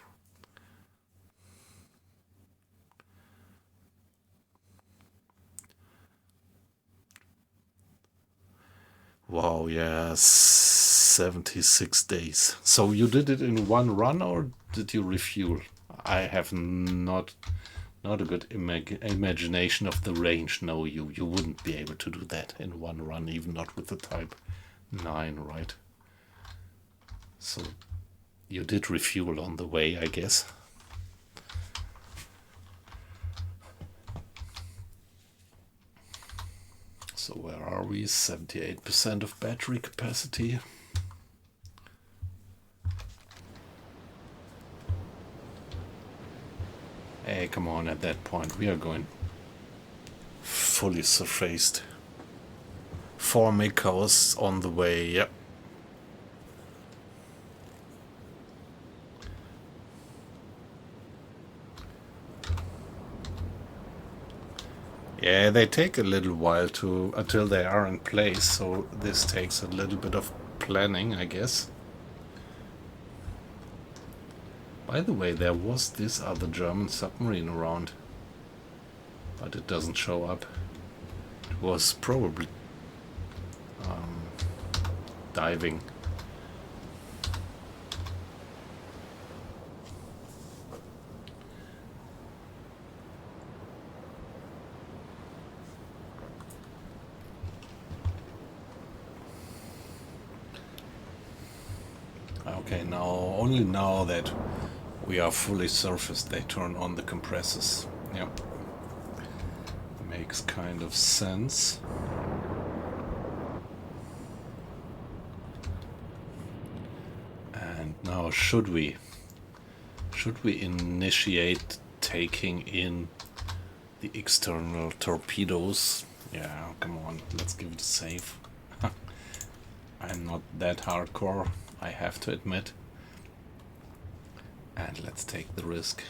Wow, yeah, 76 days. So you did it in one run or did you refuel? I have not a good imagination of the range. No, you wouldn't be able to do that in one run, even not with the Type 9, right? So you did refuel on the way, I guess. So where are we? 78% of battery capacity. Hey, come on, at that point we are going fully surfaced. 4 Mikos on the way, yep. Yeah, they take a little while until they are in place, so this takes a little bit of planning, I guess. By the way, there was this other German submarine around, but it doesn't show up. It was probably diving. Okay, now only now that we are fully surfaced, they turn on the compressors. Yep. Makes kind of sense. And now should we initiate taking in the external torpedoes? Yeah, come on, let's give it a save. I'm not that hardcore, I have to admit. And let's take the risk.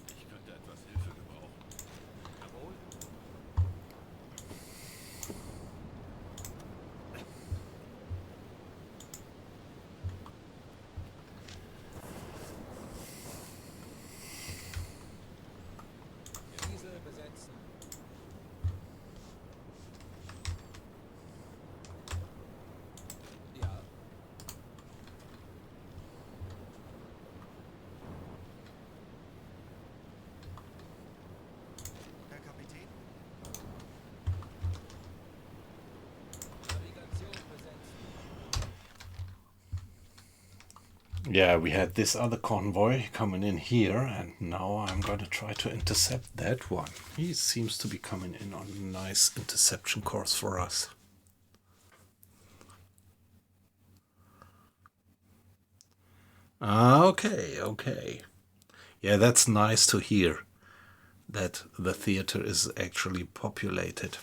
Ich könnte etwas Hilfe gebrauchen. Jawohl. Diesel besetzen. Ja. Herr Kapitän, Navigation besetzen. Yeah, we had this other convoy coming in here, and now I'm going to try to intercept that one. He seems to be coming in on a nice interception course for us. Okay, okay. Yeah, that's nice to hear that the theater is actually populated.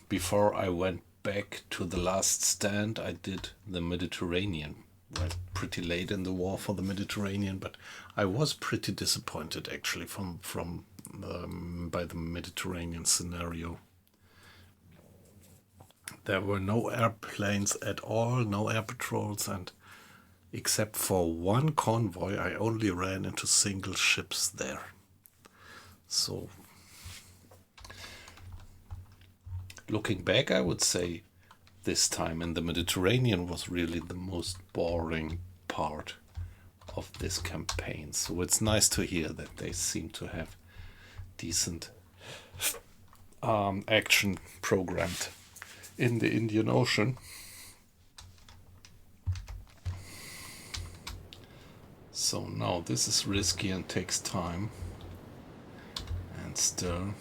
Before I went back to the last stand, I did the Mediterranean. Well, pretty late in the war for the Mediterranean, but I was pretty disappointed actually by the Mediterranean scenario. There were no airplanes at all, no air patrols, and except for one convoy, I only ran into single ships there. So, looking back, I would say this time in the Mediterranean was really the most boring part of this campaign. So it's nice to hear that they seem to have decent action programmed in the Indian Ocean. So now this is risky and takes time, and still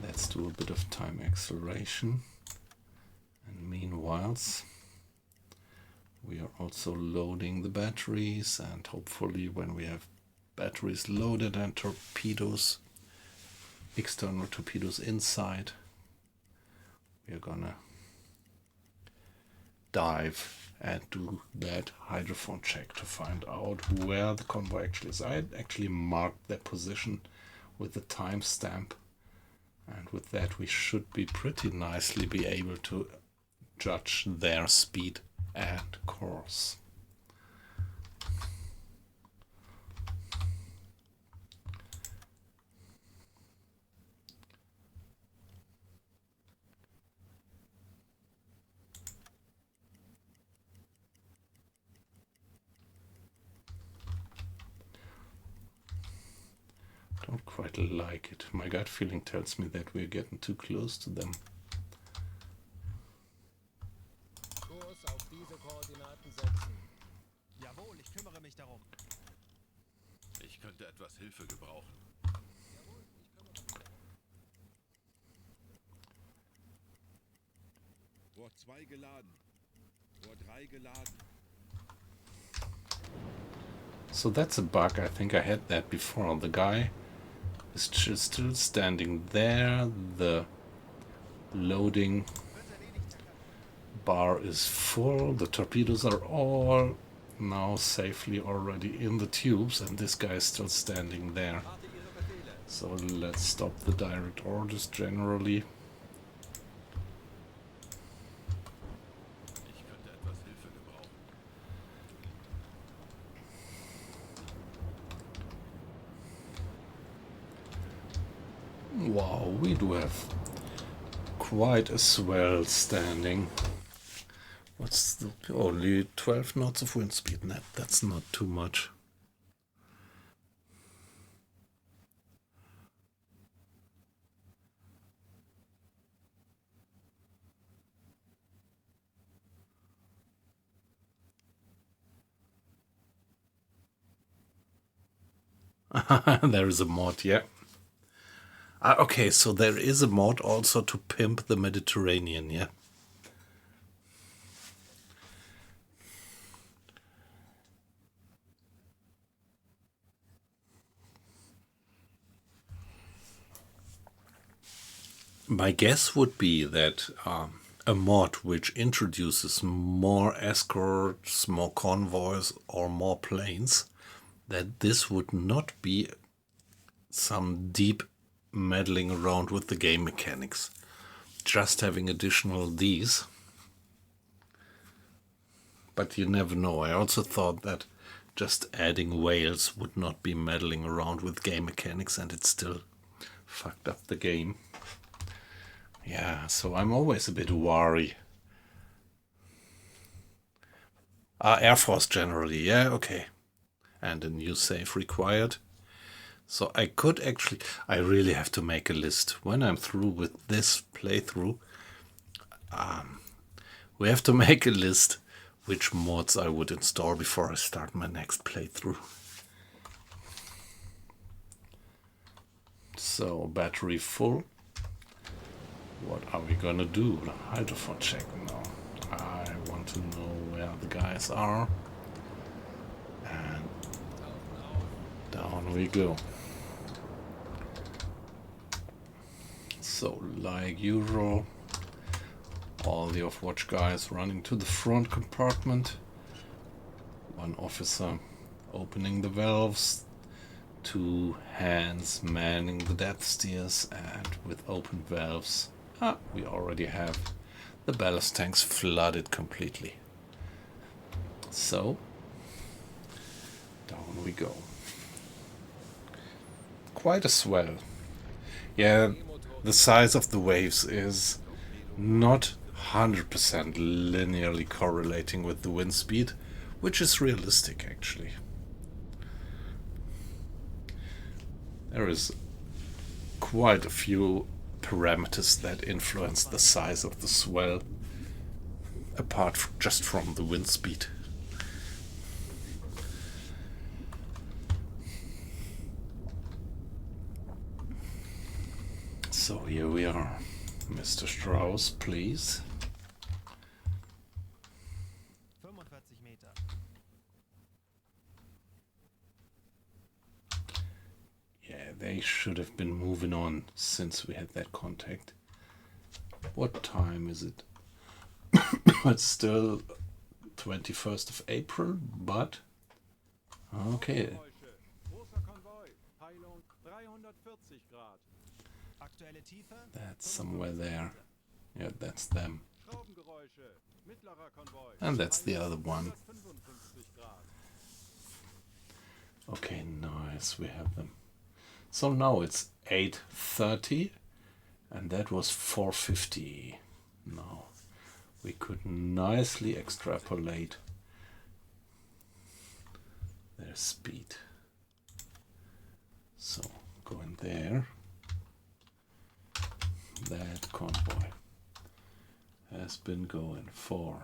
let's do a bit of time acceleration. And meanwhile we are also loading the batteries, and hopefully when we have batteries loaded and torpedoes, external torpedoes inside, we are gonna dive and do that hydrophone check to find out where the convoy actually is. I had actually marked their position with the timestamp, and with that we should be pretty nicely be able to judge their speed and course. Don't quite like it. My gut feeling tells me that we're getting too close to them. Kurs auf diese Koordinaten setzen. jawohl, ich kümmere mich darum. Ich könnte etwas Hilfe gebrauchen. Jawohl, ich kümmere mich darum. Rohr 2 geladen. Rohr 3 geladen. So that's a bug. I think I had that before. The guy is still standing there. The loading bar is full. The torpedoes are all now safely already in the tubes, and this guy is still standing there. Warte Ihre Befehle. So let's stop the direct orders generally. Ich könnte etwas Hilfe gebrauchen. Wow, we do have quite a swell standing What's the only 12 knots of wind speed? That's not too much. There is a mod, yeah. Okay, so there is a mod also to pimp the Mediterranean, yeah. My guess would be that a mod which introduces more escorts, more convoys, or more planes, that this would not be some deep meddling around with the game mechanics. Just having additional these. But you never know. I also thought that just adding whales would not be meddling around with game mechanics, and it still fucked up the game. Yeah, so I'm always a bit wary. Air Force generally, yeah, okay. And a new save required. So I could actually, I really have to make a list. When I'm through with this playthrough, we have to make a list which mods I would install before I start my next playthrough. So, battery full. What are we gonna do? The hydrophone check now. I want to know where the guys are. And down we go. So, like usual, all the Overwatch guys running to the front compartment. One officer opening the valves. 2 hands manning the depth steers, and with open valves, we already have the ballast tanks flooded completely. So, down we go. Quite a swell. Yeah, the size of the waves is not 100% linearly correlating with the wind speed, which is realistic actually. There is quite a few parameters that influence the size of the swell, apart just from the wind speed. So here we are. Mr. Strauss, please. 45 Meter. Yeah, they should have been moving on since we had that contact. What time is it? It's still 21st of April, but okay. Großer Konvoi. Peilung 340 Grad. Aktuelle Tiefe. That's somewhere there. Yeah, that's them. Schraubengeräusche. Mittlerer Konvoi. And that's the other one. 155 Grad. Okay, nice, we have them. So now it's 8:30, and that was 4:50. Now we could nicely extrapolate their speed. So go in there. That convoy has been going for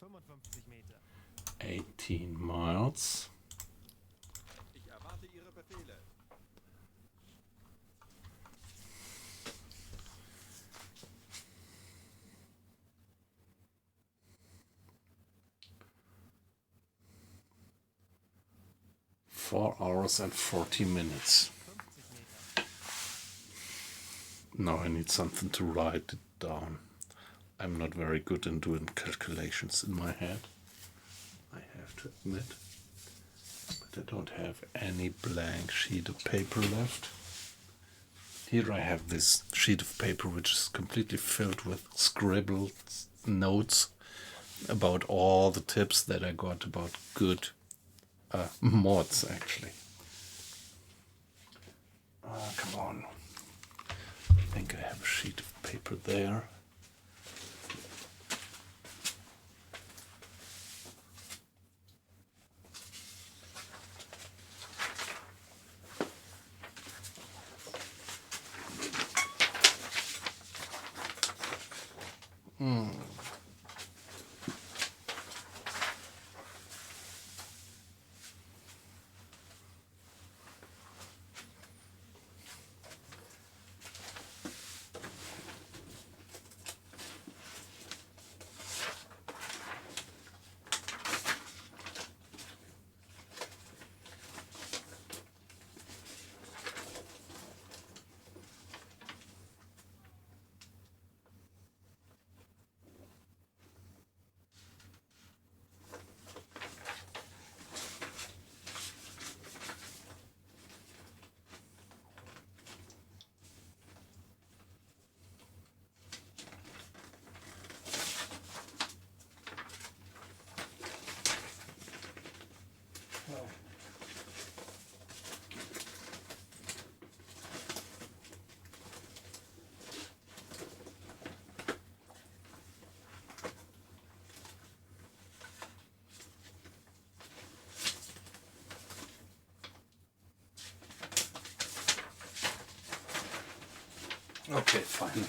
55 Meter. 18 miles. Ich erwarte Ihre Befehle. Four hours and 40 minutes. 50 Meter. Now I need something to write it down. I'm not very good in doing calculations in my head, I have to admit. But I don't have any blank sheet of paper left. Here I have this sheet of paper which is completely filled with scribbled notes about all the tips that I got about good mods actually. Come on. think I have a sheet of paper there. Okay, finally.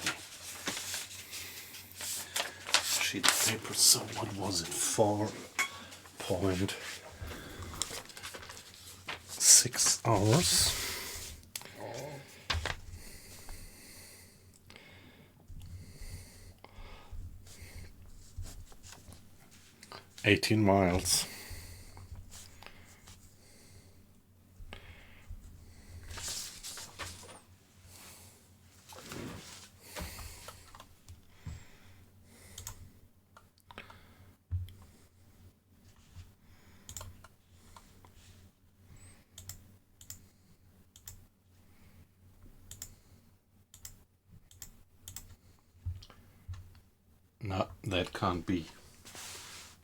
Sheet of paper, so what was it? 4.6 hours. $18 miles. No, that can't be.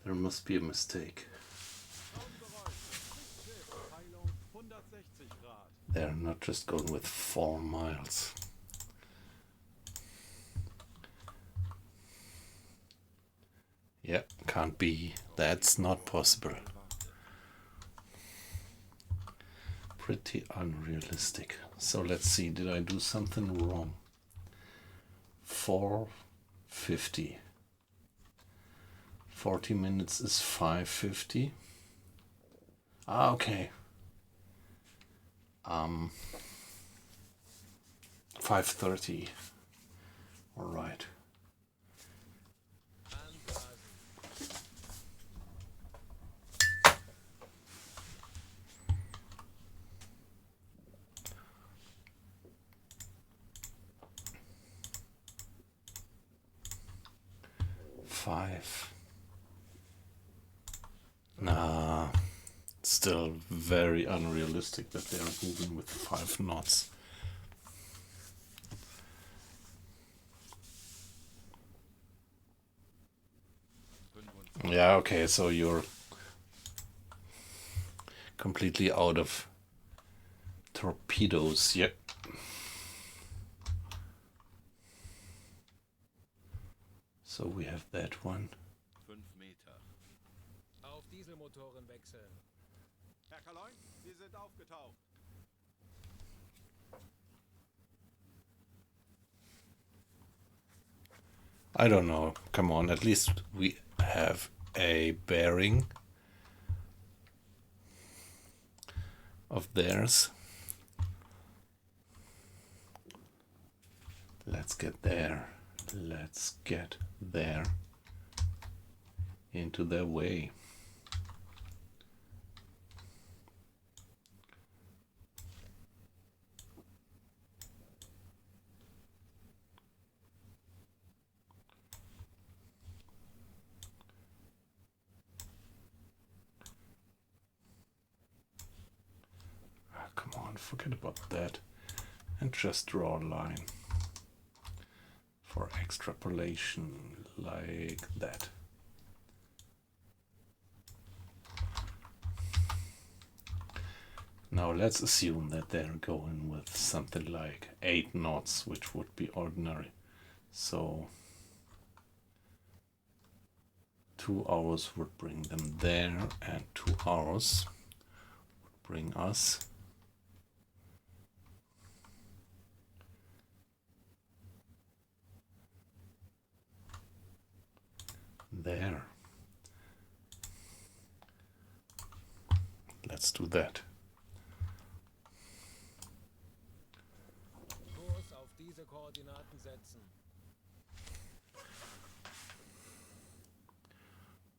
There must be a mistake. Peilung 160 Grad. They're not just going with 4 miles. Yeah, can't be. That's not possible. Pretty unrealistic. So let's see, did I do something wrong? 4:50. 40 minutes is 5:50. Ah, okay. 5:30. All right. Five. Nah, still very unrealistic that they are moving with 5 knots. Yeah, okay, so you're completely out of torpedoes. Yep. So we have that one. 5 Meter. Auf Dieselmotoren wechseln. Herr Kaloin, Sie sind aufgetaucht. I don't know. Come on, at least we have a bearing of theirs. Let's get there. Let's get there. Into their way. Come on, forget about that and just draw a line for extrapolation like that. Now let's assume that they're going with something like 8 knots, which would be ordinary. So 2 hours would bring them there, and 2 hours would bring us there. Let's do that. Kurs auf diese Koordinaten setzen.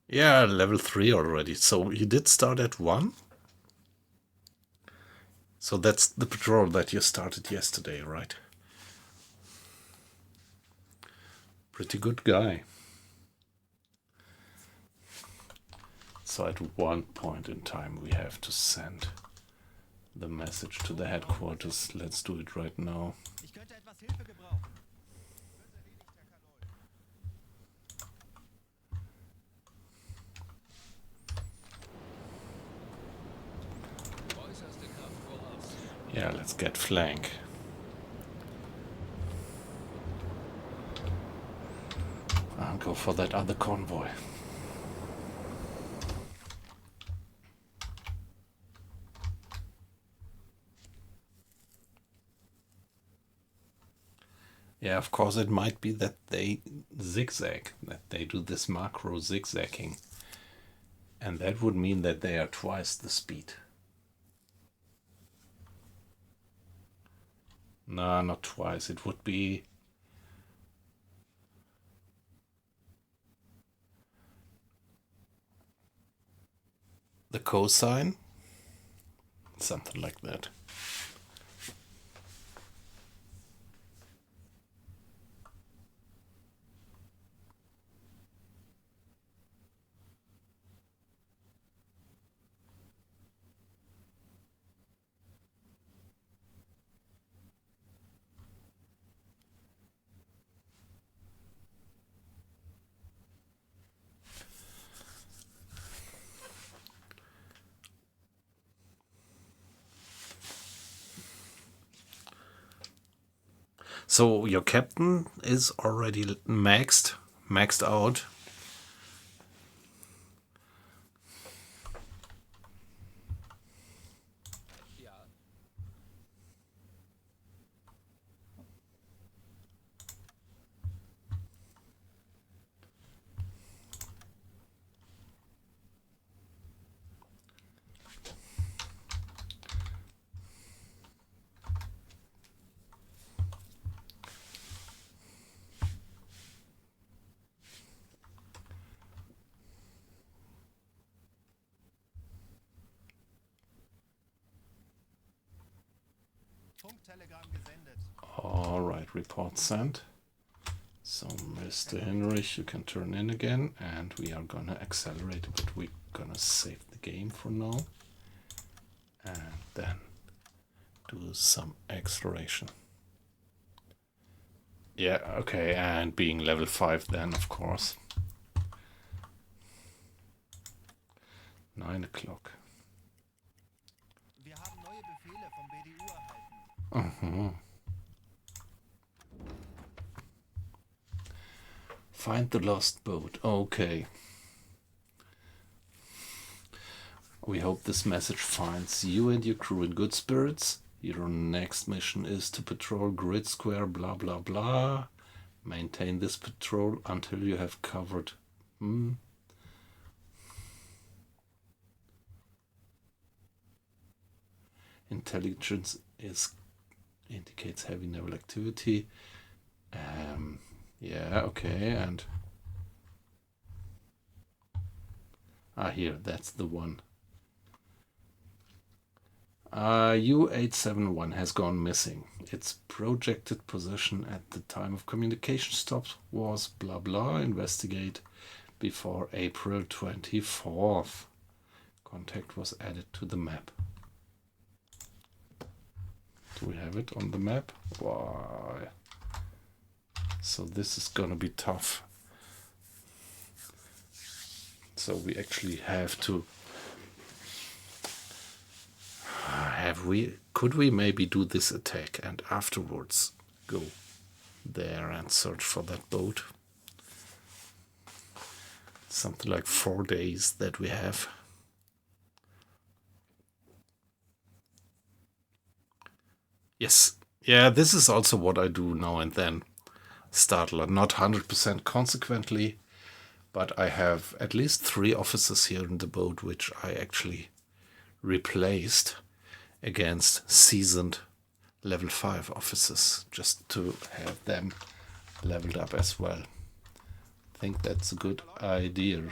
Yeah, level 3 already. So you did start at 1? So that's the patrol that you started yesterday, right? Pretty good guy. So at one point in time we have to send the message to the headquarters. Let's do it right now. Ich könnte etwas Hilfe gebrauchen. Äußerste Kraft voraus. Yeah, let's get flank. I'll go for that other convoy. Yeah, of course it might be that they zigzag, that they do this macro zigzagging. And that would mean that they are twice the speed. No, not twice. It would be the cosine, something like that. So your captain is already maxed out. Ja. Funktelegramm gesendet. All right, report sent. So Mr. Hinrich, you can turn in again, and we are gonna accelerate a bit. We're gonna save the game for now, and then do some acceleration. Yeah, okay, and being level 5 then, of course. 9 o'clock. Wir haben neue Befehle vom BDU erhalten. Uh-huh. Find the lost boat. Okay. We hope this message finds you and your crew in good spirits. Your next mission is to patrol grid square blah blah blah. Maintain this patrol until you have covered. Intelligence indicates heavy naval activity. Yeah, okay, and here, that's the one. U871 has gone missing. Its projected position at the time of communication stops was blah blah. Investigate before April 24th. Contact was added to the map. Do we have it on the map? Why? So this is gonna be tough. So we actually have Could we maybe do this attack and afterwards go there and search for that boat? Something like 4 days that we have. Yes. Yeah, this is also what I do now and then. Startler, not 100% consequently, but I have at least 3 officers here in the boat which I actually replaced against seasoned level 5 officers, just to have them leveled up as well. I think that's a good idea.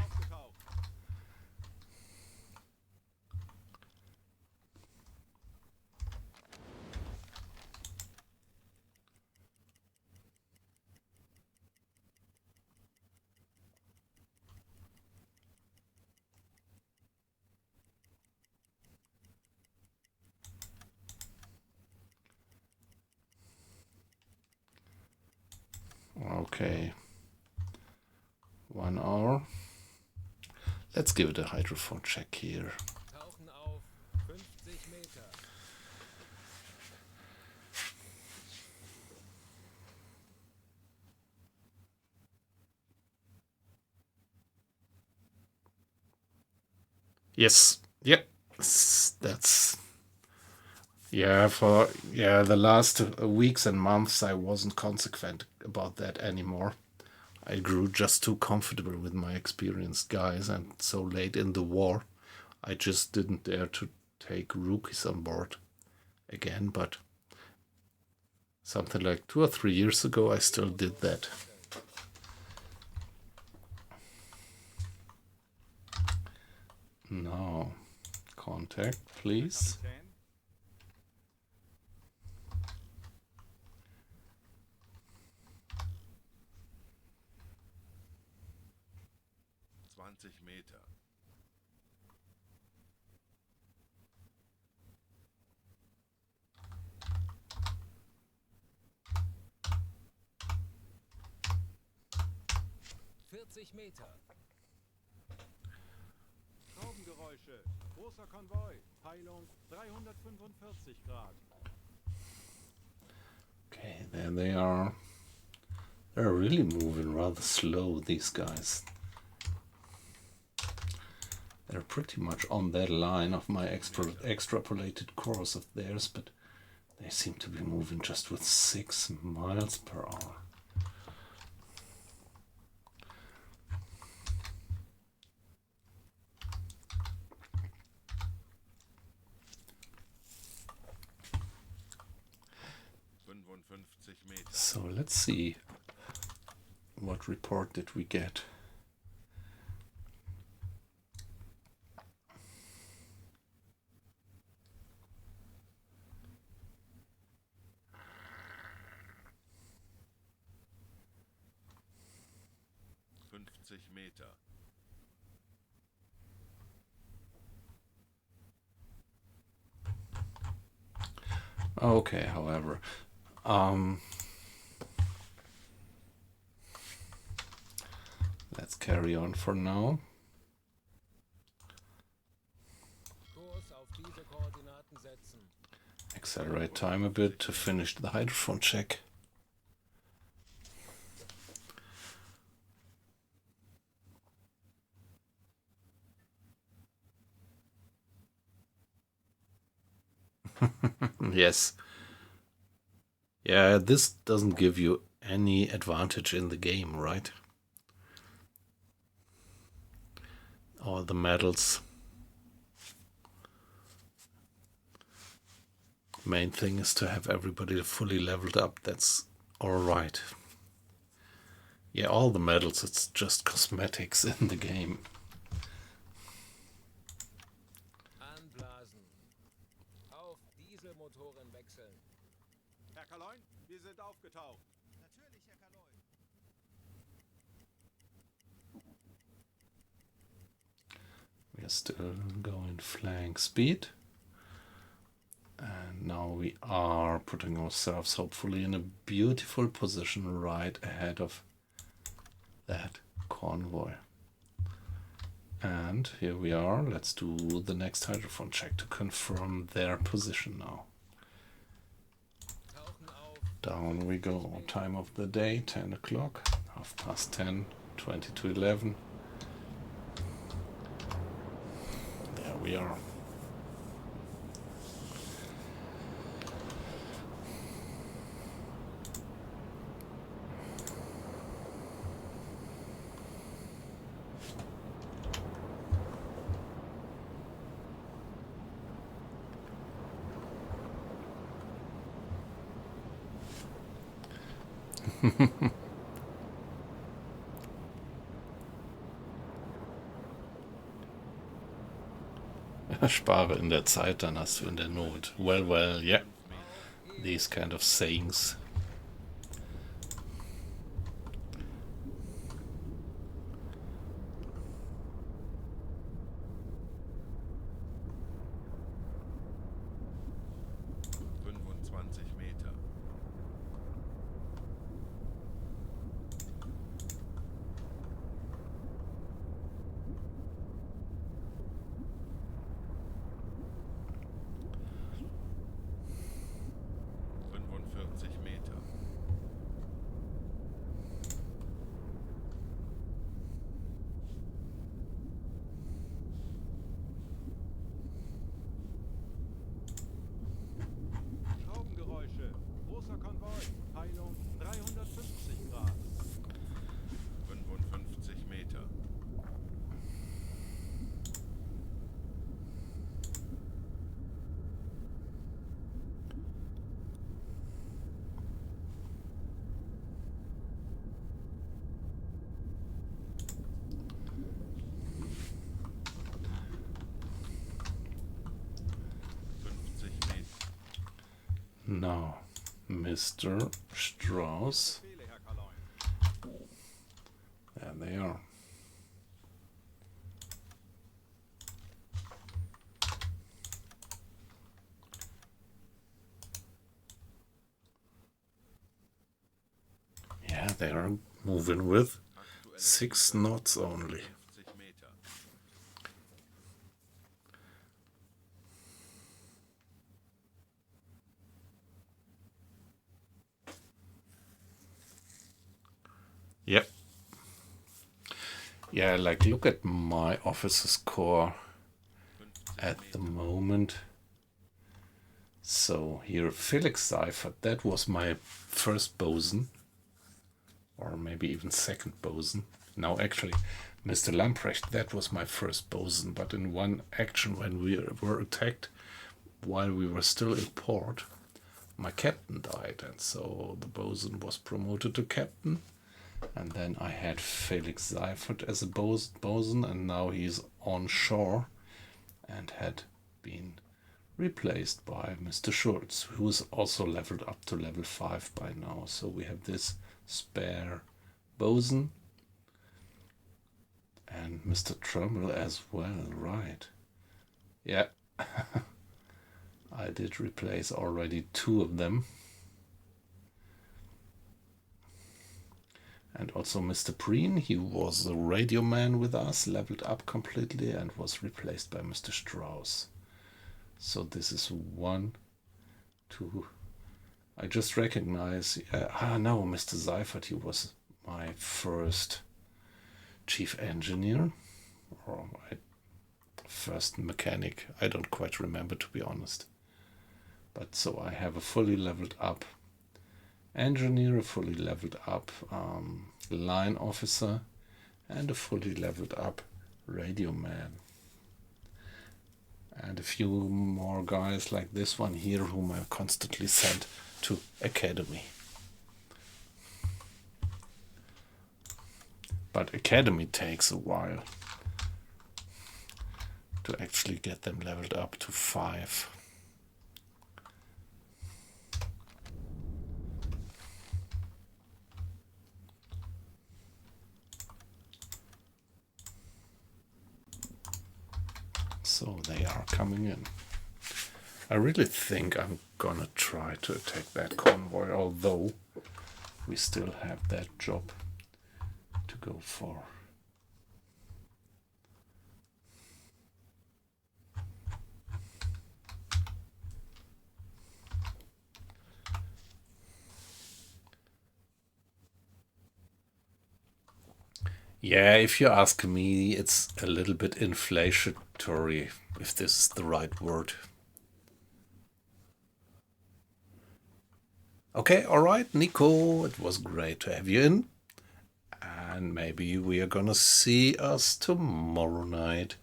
Okay. 1 hour. Let's give it a hydrophone check here. Tauchen auf 50 Meter. Yes. Yep. That's for the last weeks and months I wasn't consequent about that anymore. I grew just too comfortable with my experienced guys, and so late in the war I just didn't dare to take rookies on board again, but something like 2 or 3 years ago I still did that. Now, contact, please. 20 Meter. Meter. Schraubengeräusche. Großer Konvoi. Peilung 345 Grad. Okay, there they are. They're really moving rather slow, these guys. They're pretty much on that line of my extrapolated course of theirs, but they seem to be moving just with 6 miles per hour. So let's see, what report did we get? Meter. Okay, however, let's carry on for now. Accelerate time a bit to finish the hydrophone check. Yes. Yeah, this doesn't give you any advantage in the game, right? All the medals. Main thing is to have everybody fully leveled up. That's alright. Yeah, all the medals, it's just cosmetics in the game. Anblasen. Auf Dieselmotoren wechseln. Herr Kaloin, wir sind aufgetaucht. Natürlich, Herr Kaloy. We are still going flank speed. And now we are putting ourselves hopefully in a beautiful position right ahead of that convoy. And here we are. Let's do the next hydrophone check to confirm their position now. Tauchen auf. Down we go. Time of the day, 10 o'clock, 10:30, 20 to 11. There we are. Spare in der Zeit, dann hast du in der Not. Well, yeah. These kind of sayings. Meter. 45 Meter. 'Schraubengeräusche. Großer Konvoi. Peilung 350 Grad. 55 Meter. 50 Meter. Now, Mr. Strauss. Befehle, Herr Kaloin. There they are. Yeah, they are moving with 6 knots only. 50 Meter. Yep. Yeah, like look at my officer score 50 at the Meter. moment. So here, Felix Seifert, that was my first bosun, or maybe even second bosun. Now actually, Mr. Lamprecht, that was my first bosun, but in one action when we were attacked while we were still in port, my captain died, and so the bosun was promoted to captain. And then I had Felix Seifert as a bosun, and now he's on shore and had been replaced by Mr. Schultz, who is also leveled up to level 5 by now. So we have this spare bosun and Mr. Trumbull as well, right? Yeah, I did replace already 2 of them. And also Mr. Preen, he was the radio man with us, leveled up completely and was replaced by Mr. Strauss. So this is 1, 2. I just recognize, no, Mr. Seifert, he was my first chief engineer, or my first mechanic. I don't quite remember, to be honest. But so I have a fully leveled up engineer, a fully leveled up line officer, and a fully leveled up radio man. And a few more guys like this one here whom I constantly send to academy. But academy takes a while to actually get them leveled up to 5. So they are coming in. I really think I'm gonna try to attack that convoy, although we still have that job to go for. Yeah, if you ask me, it's a little bit inflationary, if this is the right word. Okay, alright, Nico, it was great to have you in. And maybe we are gonna see us tomorrow night.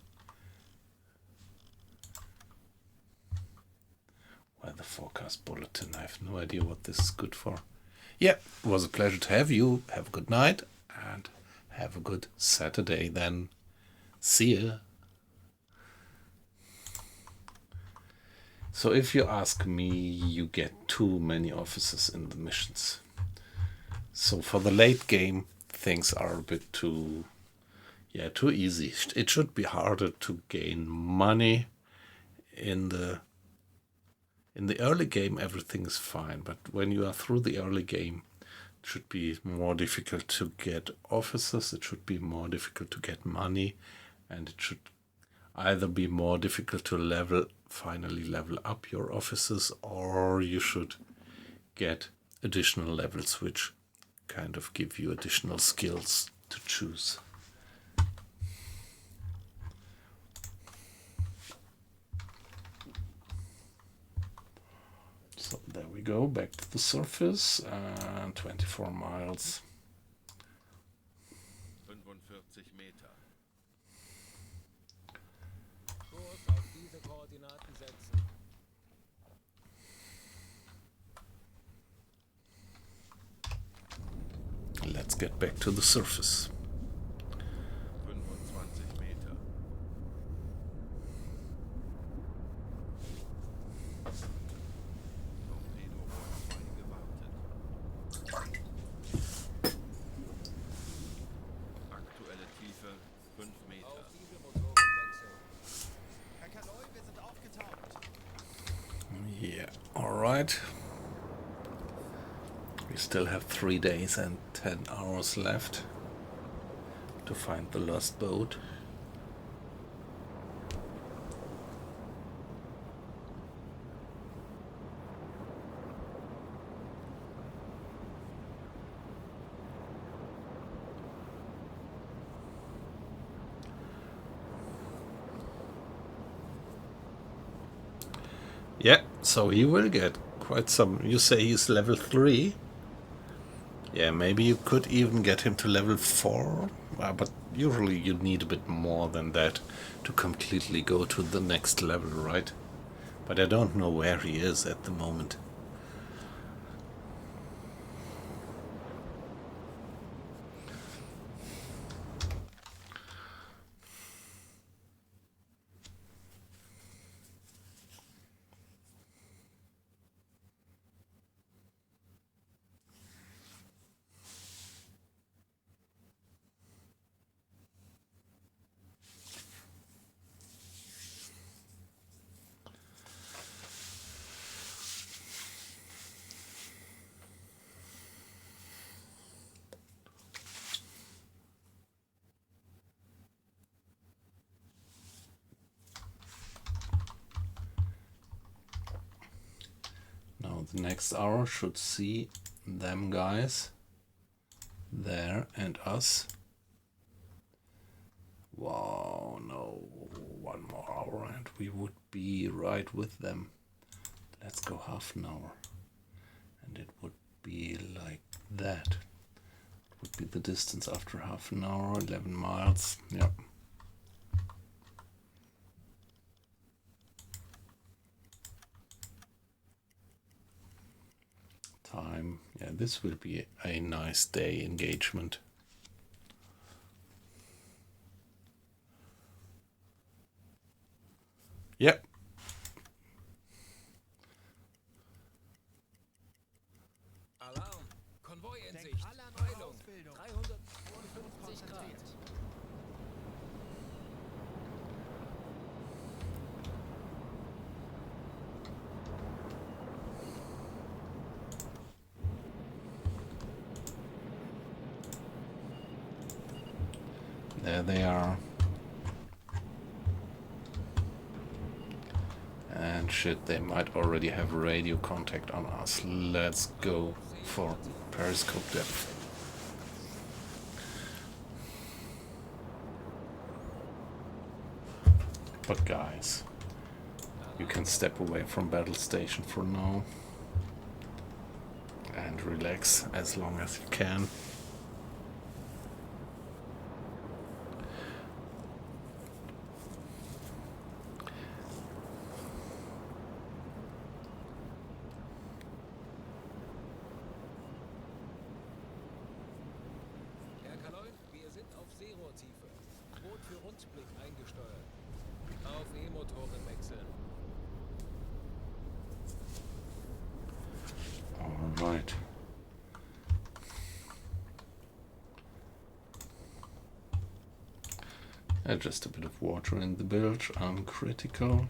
Weather forecast bulletin, I have no idea what this is good for. Yeah, it was a pleasure to have you. Have a good night and have a good Saturday then. See ya. So if you ask me, you get too many officers in the missions. So for the late game, things are a bit too easy. It should be harder to gain money. In the early game, everything is fine, but when you are through the early game, it should be more difficult to get officers, it should be more difficult to get money, and it should either be more difficult to finally level up your officers, or you should get additional levels which kind of give you additional skills to choose. So there we go, back to the surface, and 24 miles. 45 Meter. Kurs auf diese Koordinaten setzen. Let's get back to the surface. 25 Meter. Torpedoboot frei gewartet. Aktuelle Tiefe 5 Meter. Auf Dieselmotoren wechseln. Herr Kanoy, wir sind aufgetaucht. Yeah, alright. We still have 3 days and 10 hours left to find the lost boat. Yeah, so he will get quite some. You say he's level 3? Yeah, maybe you could even get him to level 4, but usually you need a bit more than that to completely go to the next level, right? But I don't know where he is at the moment. Now the next hour should see them guys there and us. Wow, no, 1 more hour and we would be right with them. Let's go half an hour and it would be like that. It would be the distance after half an hour, 11 miles. Yep. Time. Yeah, this will be a nice day engagement. Yep. Alarm! Konvoi in Denkt Sicht. alle an eure Heilung. Ausbildung. 350 Grad. Konzentriert. There they are. And shit, they might already have radio contact on us. Let's go for periscope depth. But guys, you can step away from battle station for now and relax as long as you can. Herr Kaloin, wir sind auf Seerohrtiefe. Boot für Rundblick eingesteuert. Auf E-Motoren wechseln. All right. Just a bit of water in the bilge, uncritical.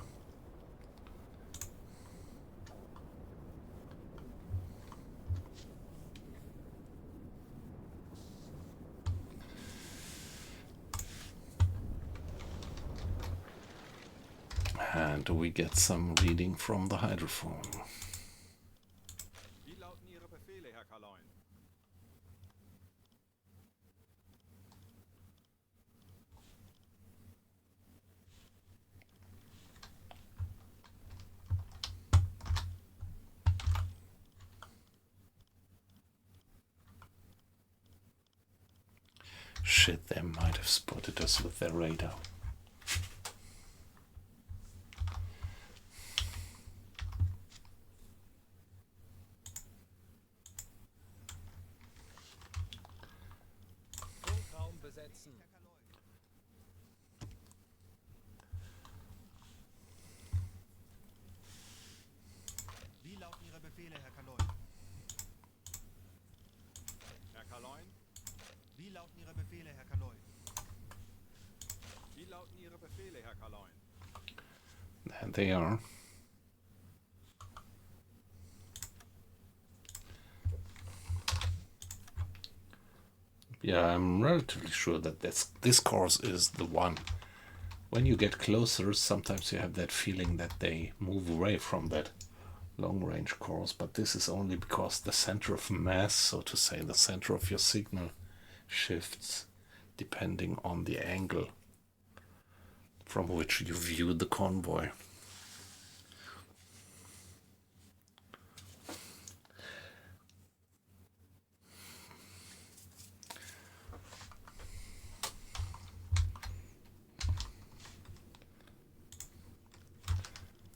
And we get some reading from the hydrophone. Wie lauten Ihre Befehle, Herr Kaloin? Shit, they might have spotted us with their radar. Funkraum besetzen. Wie lauten Ihre Befehle, Herr Kaloin? Herr Kaloin? Wie lauten Ihre Befehle, Herr Kaloin? Wie lauten Ihre Befehle, Herr Kaloin? And they are. Yeah, I'm relatively sure that this course is the one. When you get closer, sometimes you have that feeling that they move away from that long-range course, but this is only because the center of mass, so to say, the center of your signal shifts depending on the angle from which you view the convoy.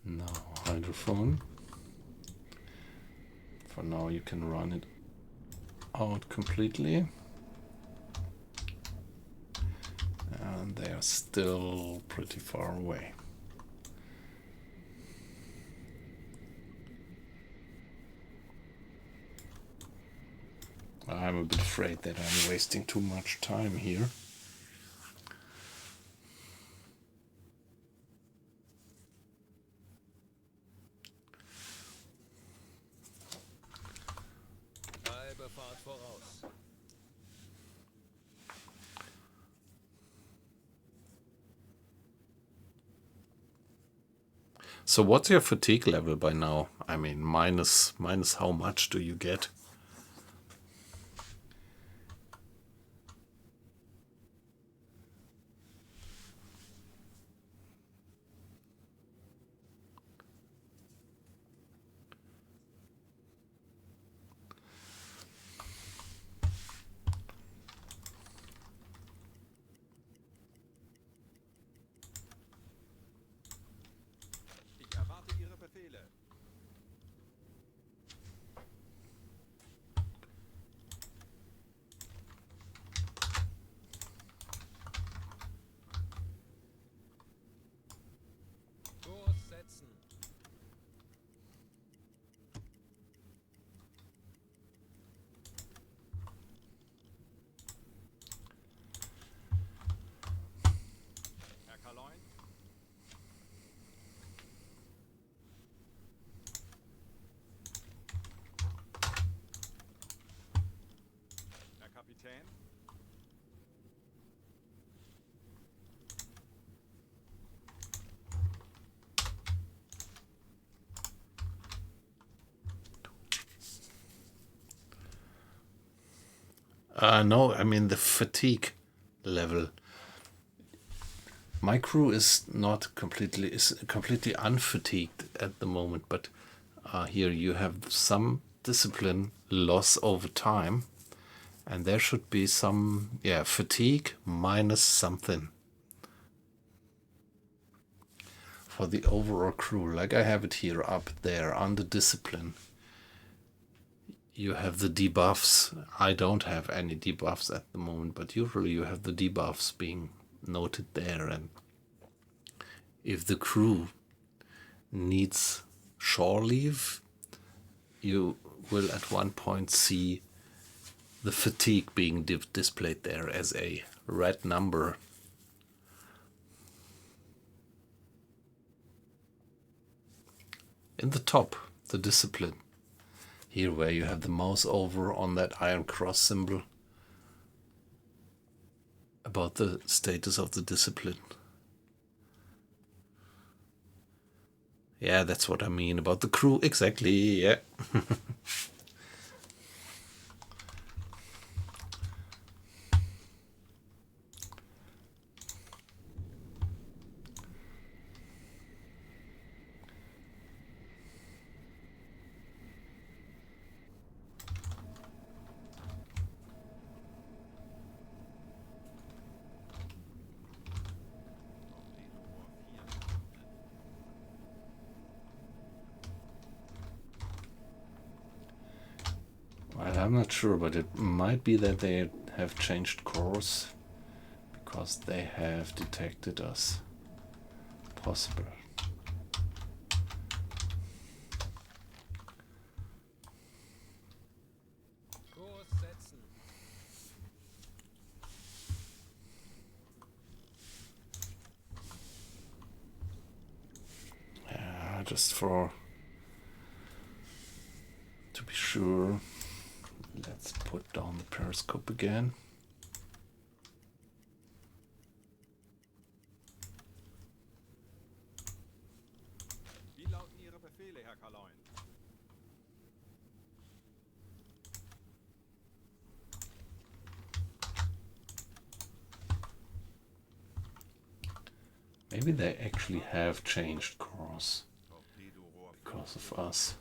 Now hydrophone. For now you can run it out completely. And they are still pretty far away. I'm a bit afraid that I'm wasting too much time here. Halbe Fahrt voraus. So what's your fatigue level by now? I mean, minus how much do you get? Ich erwarte Ihre Befehle. Kurs setzen. Herr Kaloin? Herr Kapitän? No, I mean the fatigue level. My crew is completely unfatigued at the moment, but here you have some discipline loss over time, and there should be some fatigue minus something for the overall crew. Like I have it here up there under discipline. You have the debuffs. I don't have any debuffs at the moment, but usually you have the debuffs being noted there, and if the crew needs shore leave, you will at one point see the fatigue being displayed there as a red number. In the top, the discipline. Here where you have the mouse over on that iron cross symbol about the status of the discipline. Yeah, that's what I mean about the crew. Exactly, yeah. Well, I'm not sure, but it might be that they have changed course because they have detected us. Possible. Kurs setzen. Yeah, just to be sure, let's put down the periscope again. Wie lauten Ihre Befehle, Herr Kaloin? Maybe they actually have changed course Torpedorohr because of us.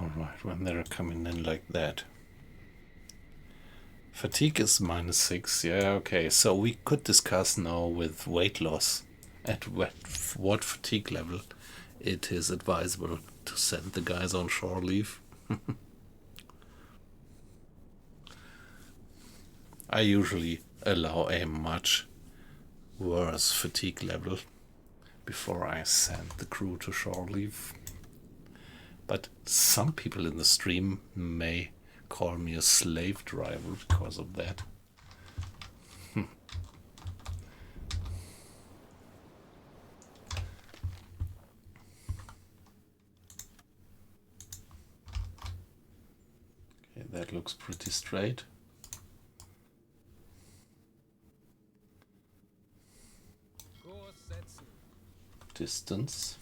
Alright, when they're coming in like that. Fatigue is -6, yeah, okay. So we could discuss now with weight loss at what fatigue level it is advisable to send the guys on shore leave. I usually allow a much worse fatigue level before I send the crew to shore leave. But some people in the stream may call me a slave driver because of that. Okay, that looks pretty straight. Kurs setzen. Distance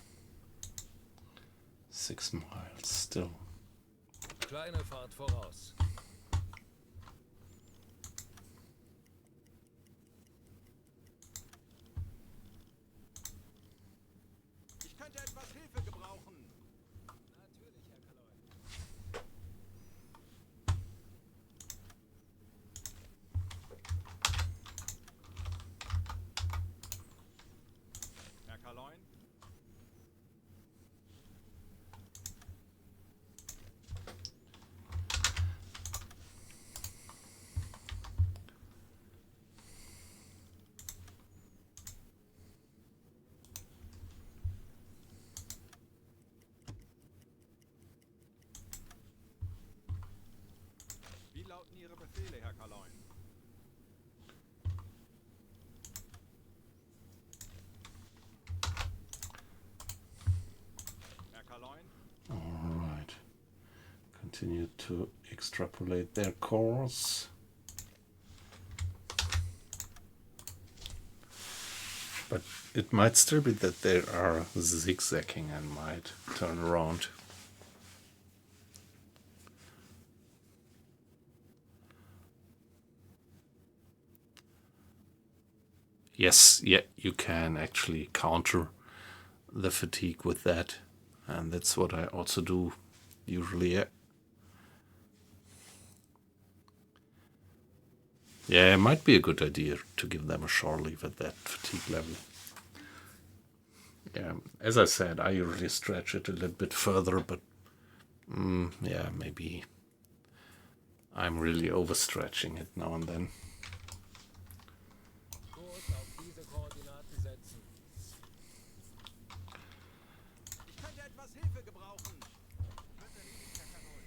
6 miles still. Kleine Fahrt voraus. Ich könnte etwas Hilfe gebrauchen. Natürlich, Herr Kaloin. Herr Kaloin? Ihre Befehle, Herr Kaloin? Herr Kaloin? Alright. Continue to extrapolate their course. But it might still be that they are zigzagging and might turn around. Yes, yeah, you can actually counter the fatigue with that. And that's what I also do usually. Yeah. Yeah, it might be a good idea to give them a shore leave at that fatigue level. Yeah, as I said, I usually stretch it a little bit further, but yeah, maybe I'm really overstretching it now and then. Kurs auf diese Koordinaten setzen. Ich könnte etwas Hilfe gebrauchen. Wird erledigt, Herr Kaloin.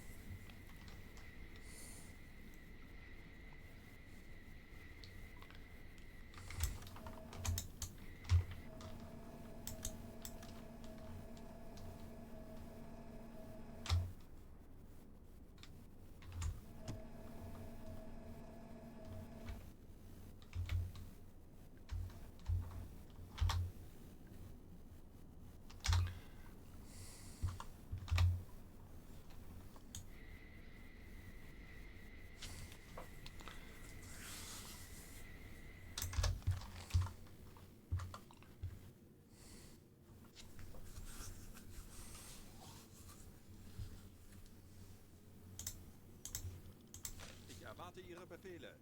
Ich erwarte Ihre Befehle.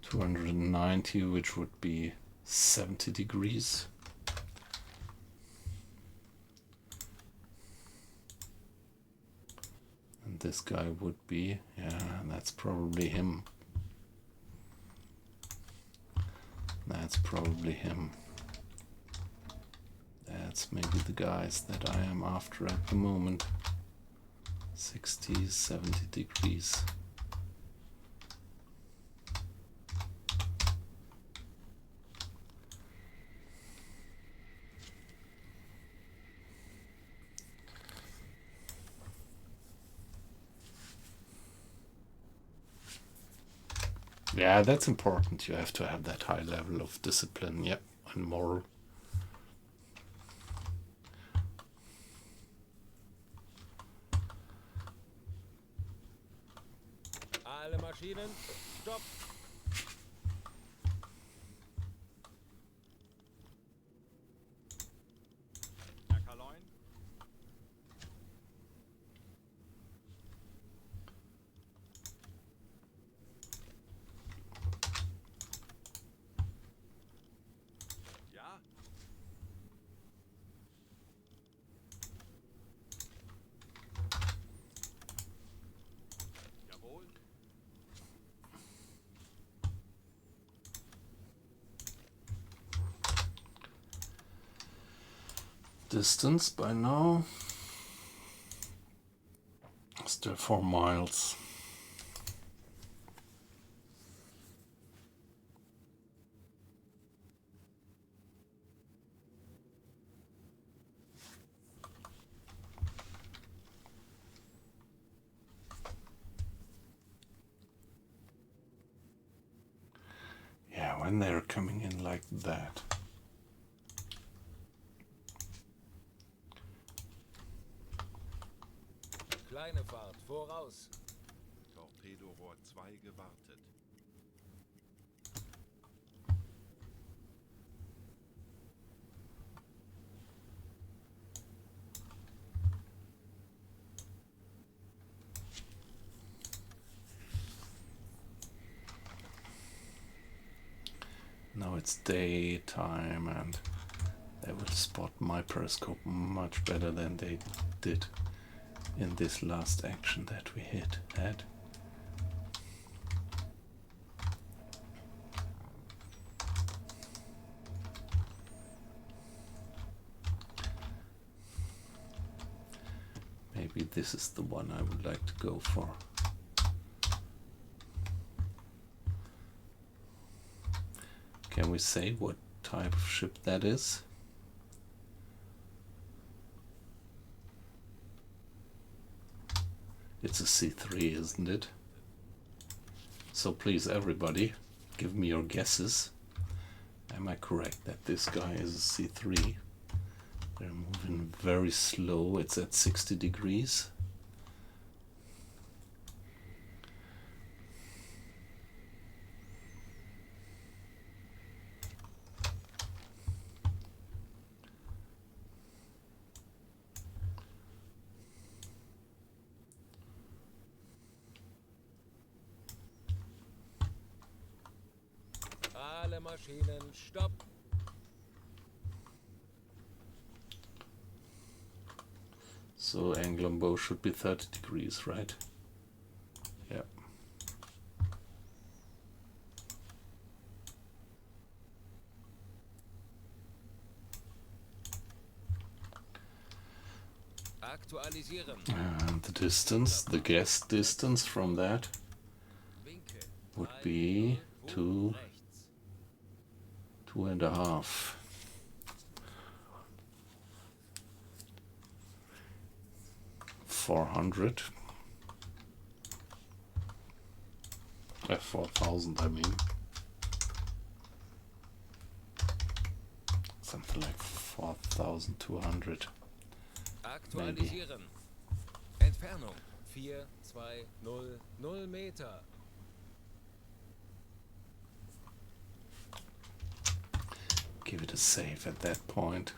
$290, which would be 70 degrees. And this guy would be, yeah, that's probably him. That's probably him. That's maybe the guys that I am after at the moment. 60, 70 degrees. Yeah, that's important. You have to have that high level of discipline, yep, and moral. Alle Maschinen, stopp! Herr Kaloin? Ja? Jawohl. Distance by now, still 4 miles. Yeah, when they're coming in like that. Kleine Fahrt, voraus. Torpedorohr 2 gewartet. Now it's daytime and they will spot my periscope much better than they did in this last action that we had. Maybe this is the one I would like to go for. Can we say what type of ship that is? It's a C3, isn't it? So please, everybody, give me your guesses. Am I correct that this guy is a C3? They're moving very slow. It's at 60 degrees. Alle Maschinen, stopp! So angle on bow should be 30 degrees, right? Yeah. Aktualisieren. And the distance, the guess distance from that Winkel. would be 2, Rechts. 2.5. 400. 4,000, I mean. Something like 4,200. Aktualisieren. Entfernung 4, 2, 0, 0 Meter. Give it a save at that point.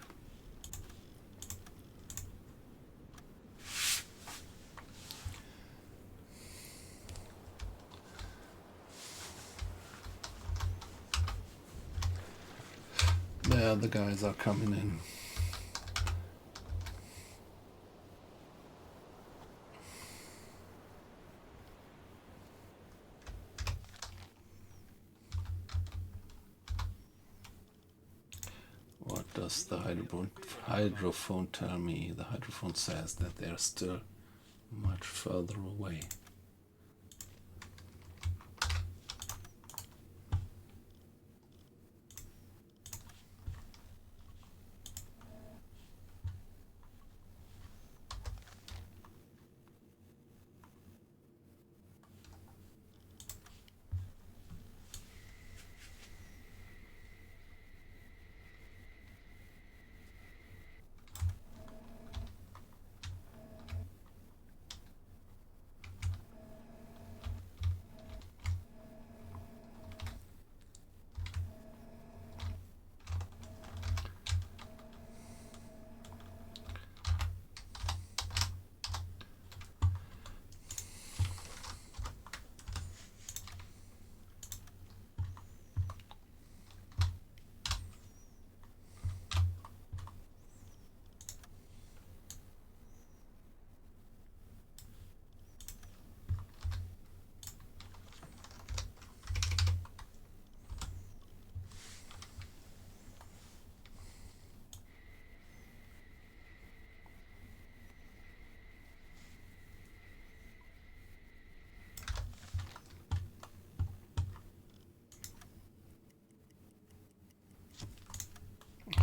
There, the guys are coming in. What does the hydrophone tell me? The hydrophone says that they're still much further away.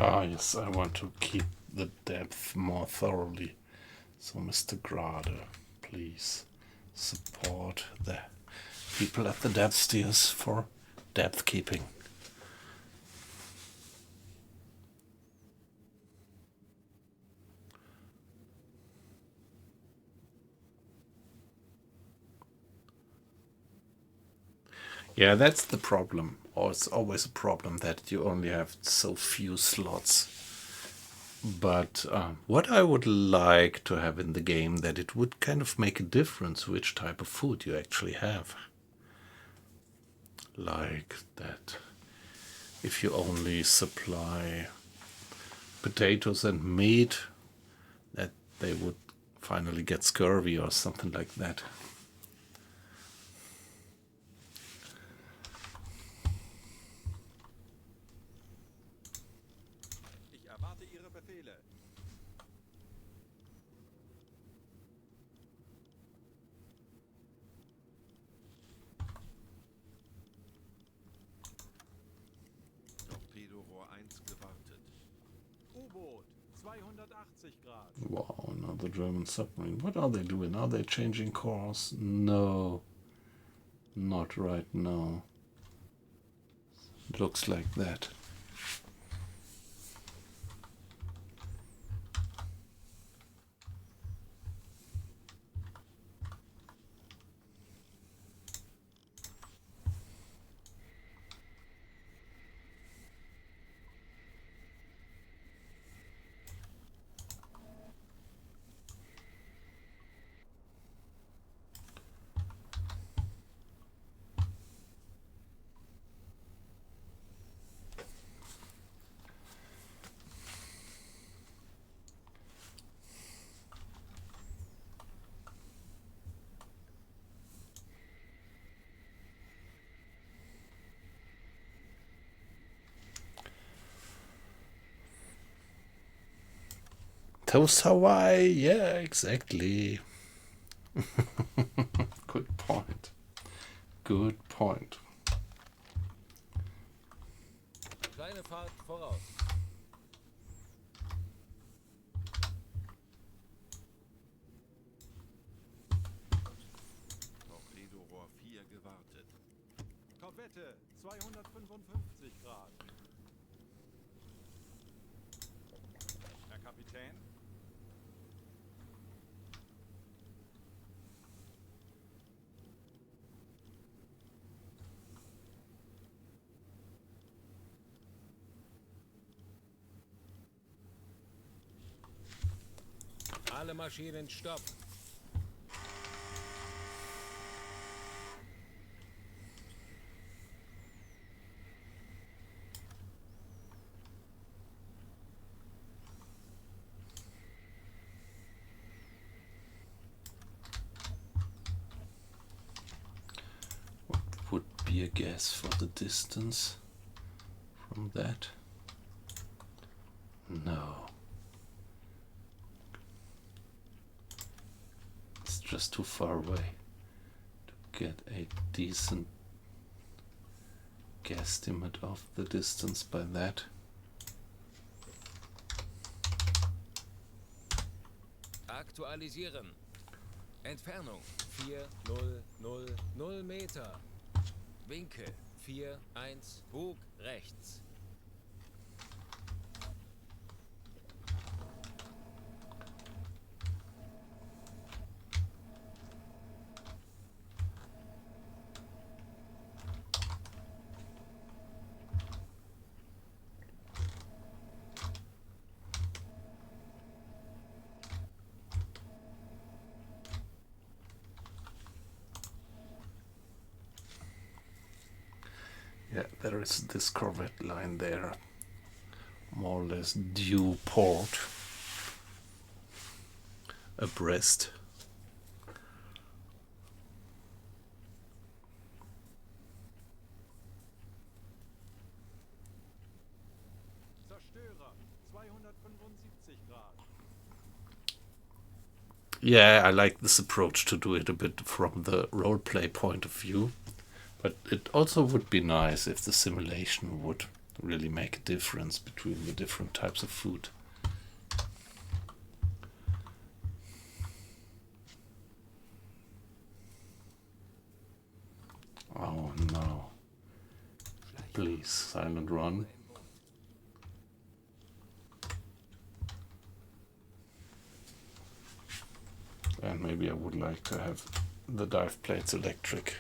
Ah, yes, I want to keep the depth more thoroughly. So, Mr. Grader, please support the people at the depth steers for depth keeping. Yeah, that's the problem. Or it's always a problem that you only have so few slots. But what I would like to have in the game, that it would kind of make a difference which type of food you actually have. Like that if you only supply potatoes and meat, that they would finally get scurvy or something like that. Ich erwarte Ihre Befehle. Torpedorohr 1 gewartet. U-Boot, 280 Grad. Wow, another German submarine. What are they doing? Are they changing course? No, not right now. Looks like that. Toast Hawaii, yeah, exactly. Good point. Good point. Kleine Fahrt voraus. Torpedorohr 4 gewartet. Korvette, 255 Grad. Herr Kapitän? Alle Maschinen stopp. What would be a guess for the distance from that? No. It's just too far away to get a decent guesstimate of the distance by that. Aktualisieren. Entfernung 4000 Meter. Winkel 41 Bug rechts. Yeah, there is this corvette line there, more or less due port abreast. Zerstörer, 275 Grad. Yeah, I like this approach to do it a bit from the roleplay point of view. But it also would be nice if the simulation would really make a difference between the different types of food. Oh no. Please, silent run. And maybe I would like to have the dive plates electric.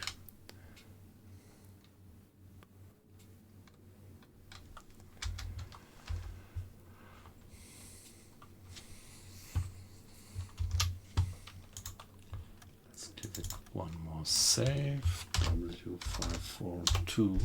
Give it one more save. W542.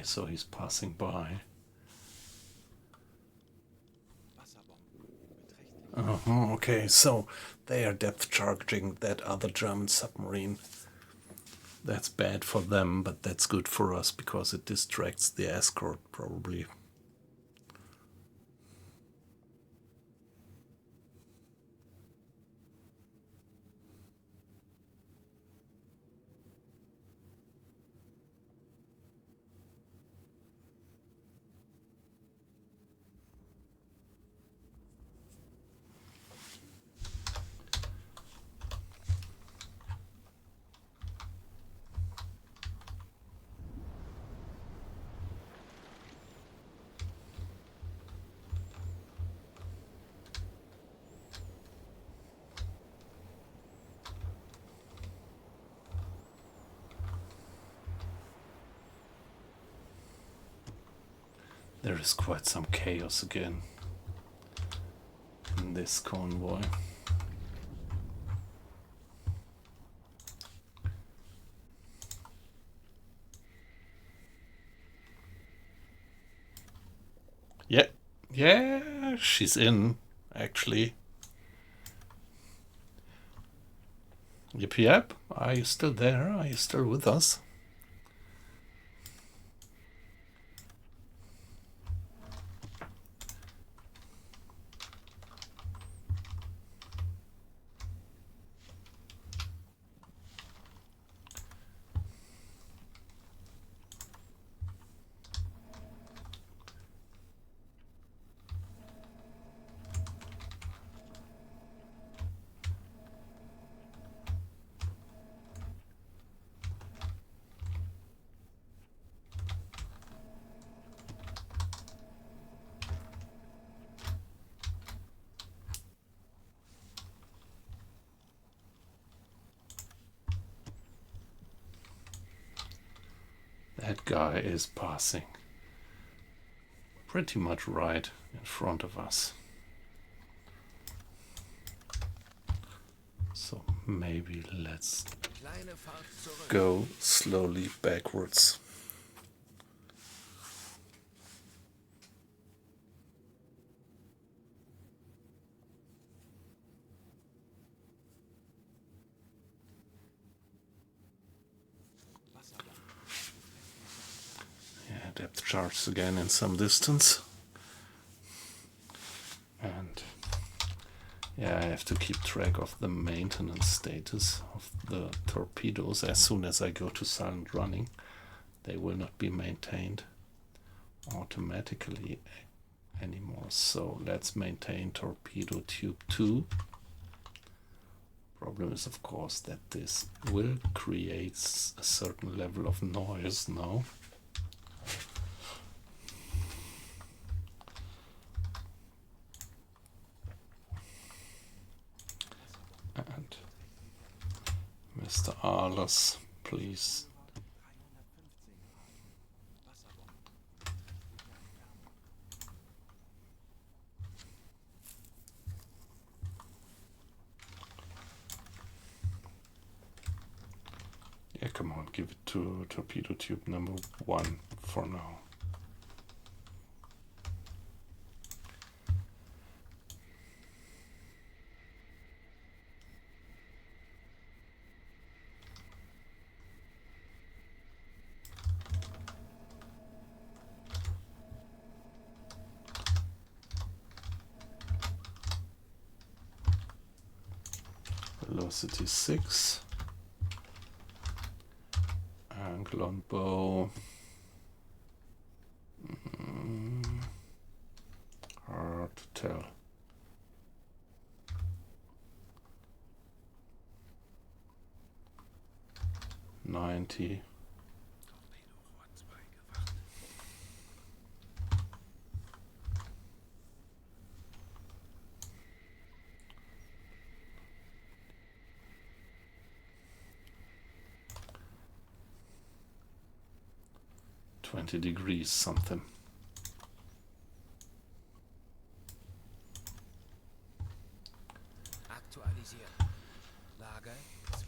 so he's passing by. Okay, so they are depth charging that other German submarine. That's bad for them, but that's good for us because it distracts the escort, probably. There is quite some chaos again in this convoy. Yeah, she's in, actually. Yep. Are you still there? Are you still with us? That guy is passing pretty much right in front of us. So maybe let's go slowly backwards. Yeah, depth charges again in some distance. And yeah, I have to keep track of the maintenance status of the torpedoes. As soon as I go to silent running, they will not be maintained automatically anymore. So let's maintain torpedo tube 2. Problem is, of course, that this will create a certain level of noise now. And Mr. Ahlers, please. Yeah, come on, give it to torpedo tube number 1 for now. Velocity 6. Angle on bow. Hard to tell. $90. $20 something. Aktualisieren. Lage 3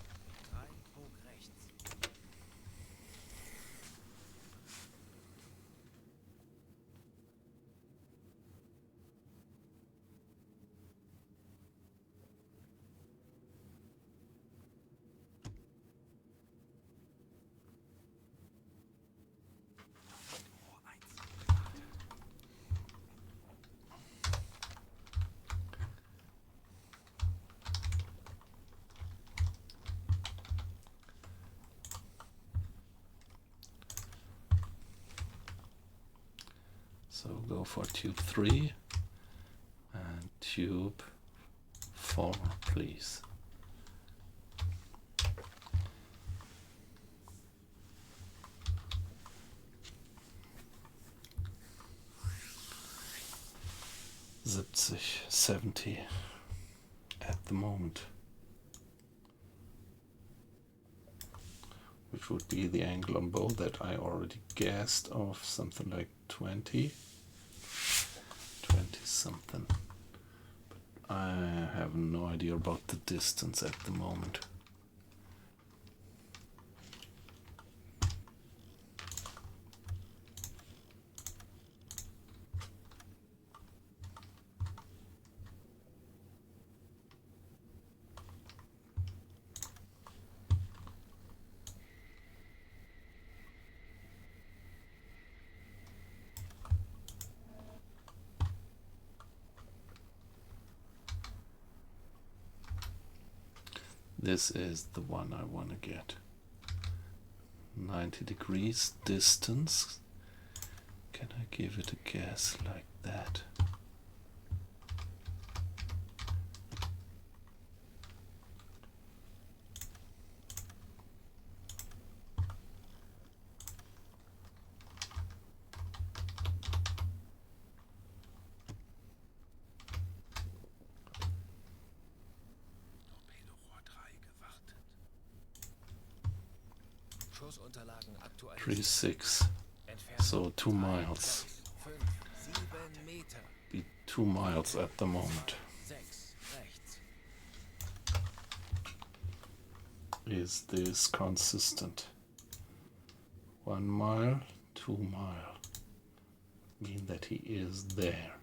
Bug rechts. So go for tube 3 and tube 4, please. $70 at the moment, which would be the angle on bow that I already guessed of something like 20 something, but I have no idea about the distance at the moment. This is the one I want to get. 90 degrees distance. Can I give it a guess like that? Torpedorohr 3 gewartet. Schussunterlagen aktualisiert. 3.6. So 2 miles. 5, 7 Meter. Be 2 miles at the moment. 6 rechts. Is this consistent? 1 mile, 2 mile. Mean that he is there.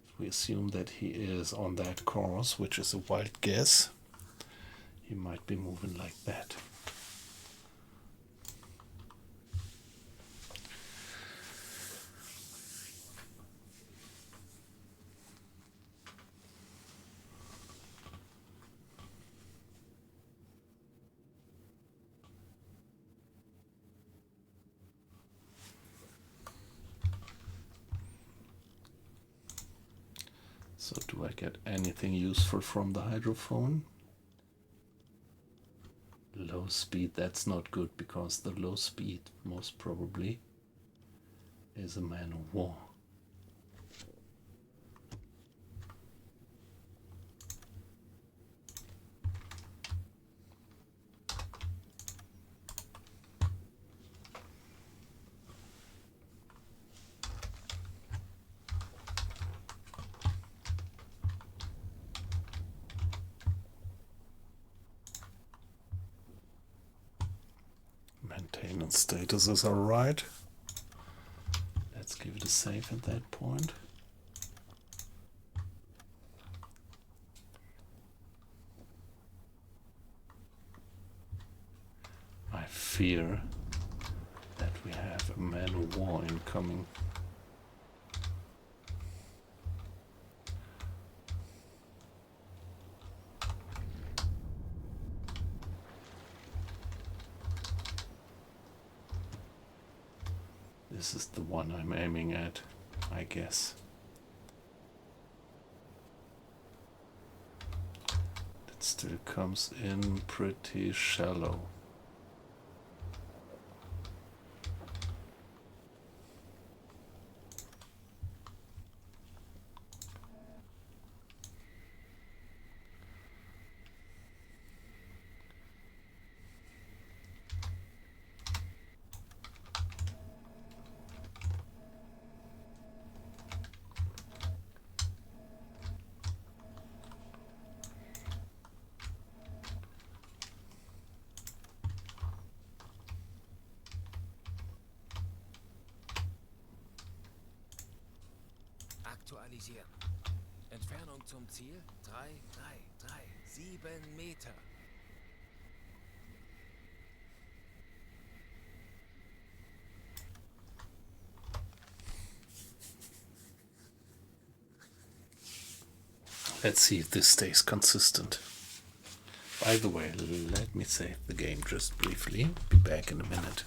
If we assume that he is on that course, which is a wild guess, he might be moving like that. So do I get anything useful from the hydrophone? Low speed, that's not good, because the low speed most probably is a man of war. Maintenance status is alright. Let's give it a save at that point. I fear that we have a man of war incoming. This is the one I'm aiming at, I guess. It still comes in pretty shallow. Aktualisieren. Entfernung zum Ziel 7 Meter. Let's see if this stays consistent. By the way, let me save the game just briefly. Be back in a minute.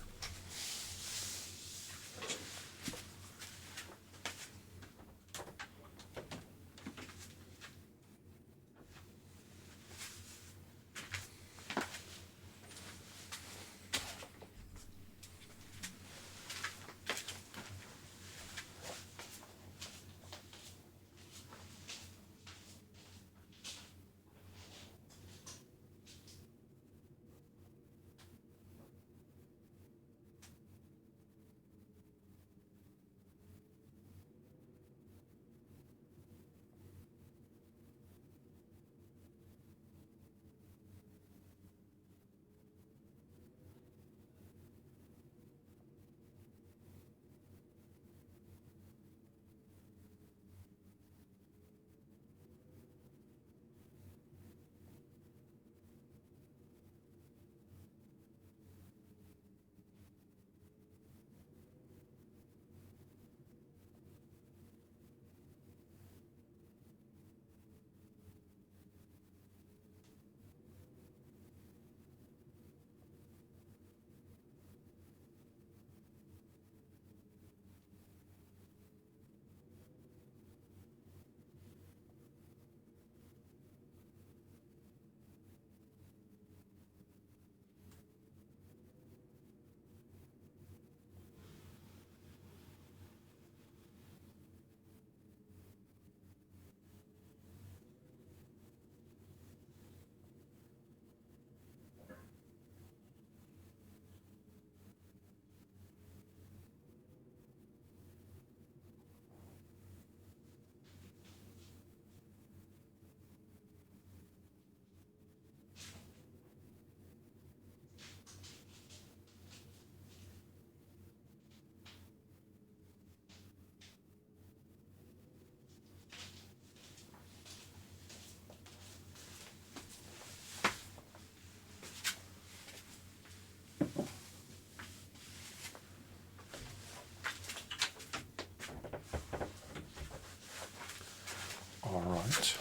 Right.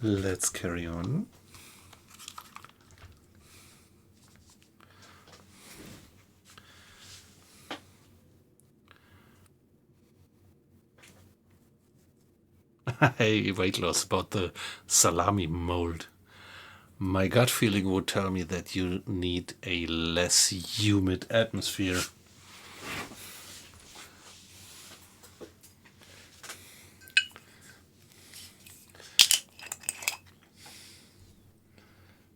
Let's carry on. Hey, weight loss about the salami mold. My gut feeling would tell me that you need a less humid atmosphere.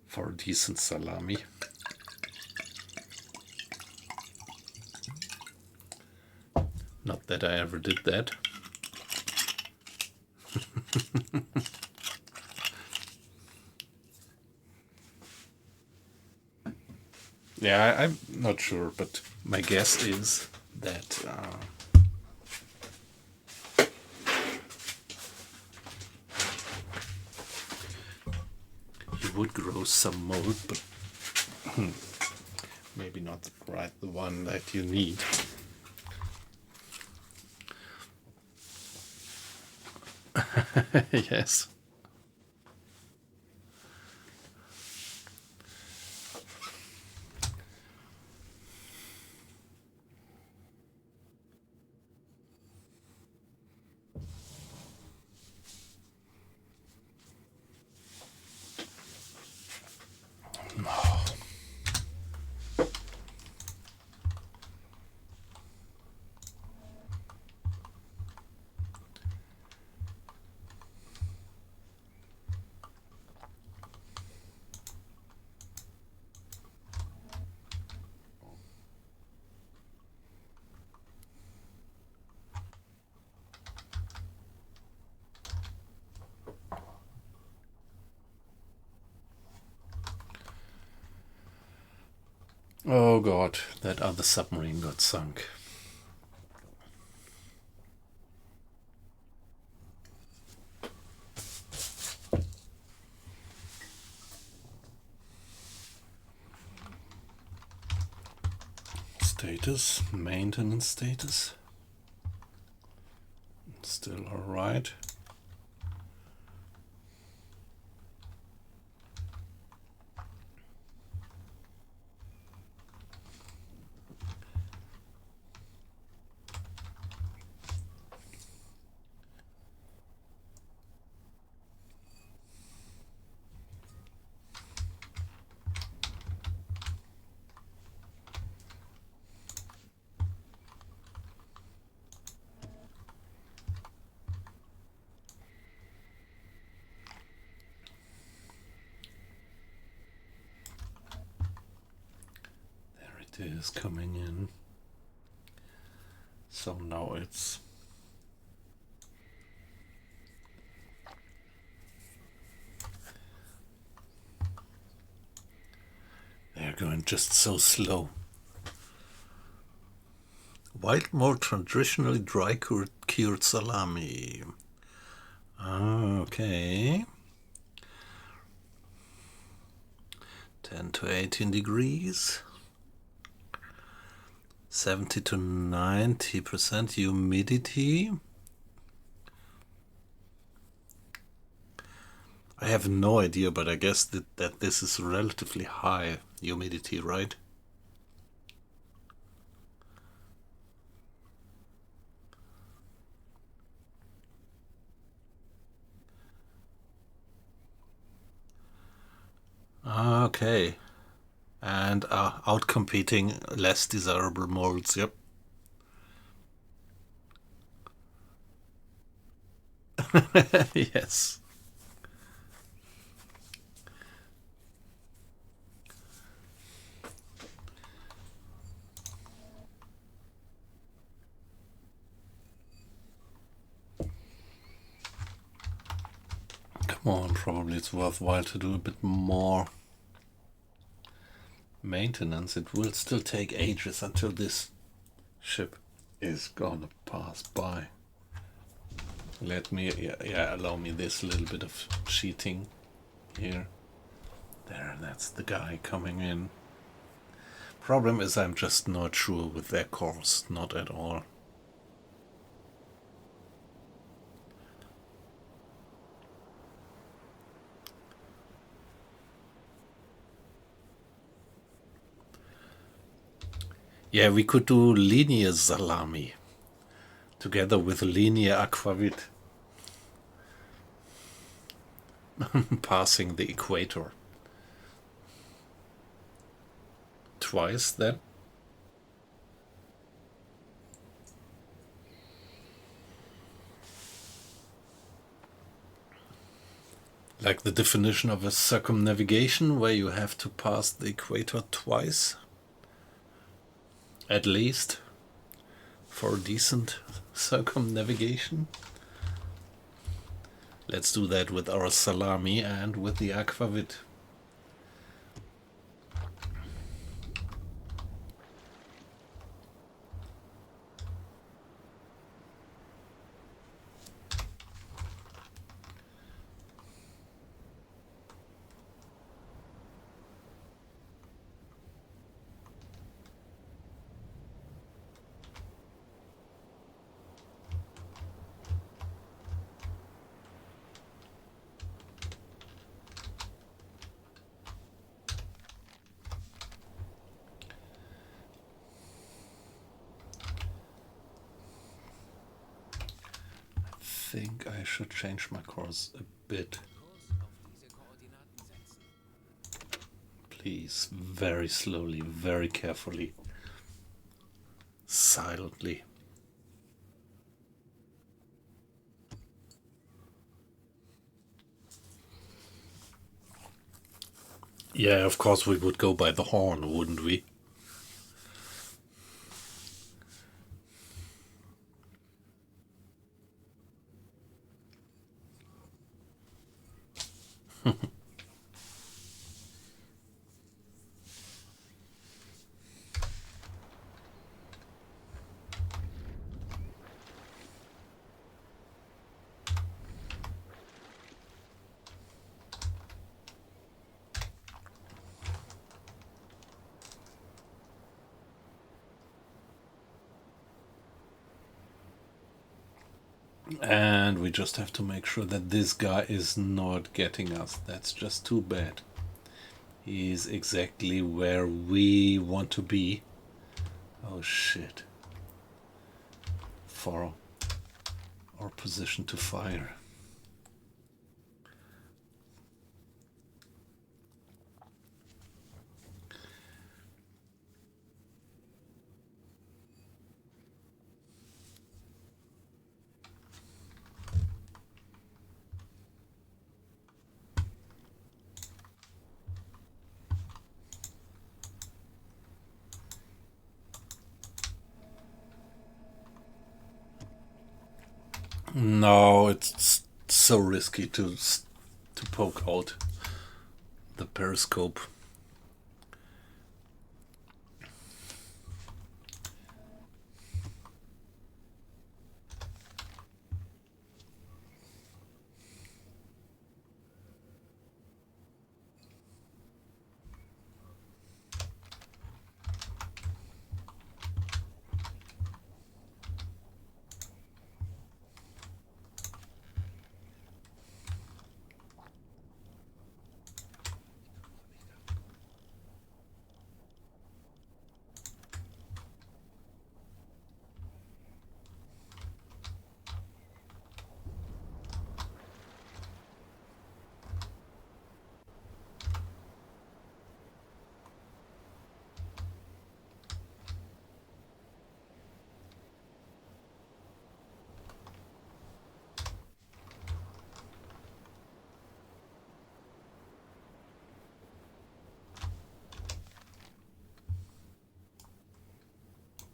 For a decent salami. Not that I ever did that. Yeah, I'm not sure, but my guess is that you would grow some mold, but maybe not the one that you need. Yes. Oh god, that other submarine got sunk. Status, maintenance status. Still alright. It is coming in. So now it's they're going just so slow. Wild mold traditionally dry cured salami. Okay. 10 to 18 degrees. 70 to 90% humidity. I have no idea, but I guess that this is relatively high humidity, right? Okay. And outcompeting less desirable molds, yep. Yes. Come on, probably it's worthwhile to do a bit more maintenance. It will still take ages until this ship is gonna pass by. Let me, allow me this little bit of cheating here. There, that's the guy coming in. Problem is I'm just not sure with their course, not at all. Yeah, we could do linear salami together with linear aquavit. Passing the equator. Twice then? Like the definition of a circumnavigation, where you have to pass the equator twice, at least, for a decent circumnavigation. Let's do that with our salami and with the aquavit. I think I should change my course a bit. Kurs auf diese Koordinaten setzen. Please, very slowly, very carefully, silently. Yeah, of course we would go by the horn, wouldn't we? And we just have to make sure that this guy is not getting us. That's just too bad. He's exactly where we want to be. Oh shit. For our position to fire. No, it's so risky to poke out the periscope.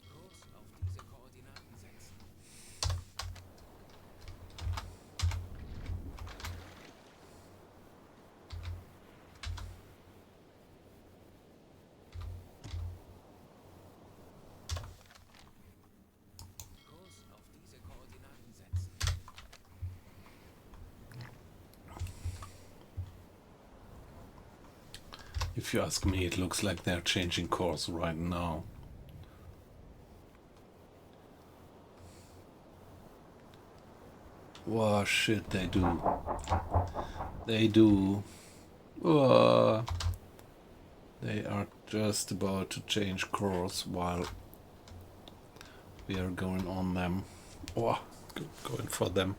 Kurs auf diese Koordinaten setzen. Kurs auf diese Koordinaten setzen. If you ask me, it looks like they're changing course right now. Wow, shit, they do. They do. They are just about to change course while We are going on them. Oh, going for them.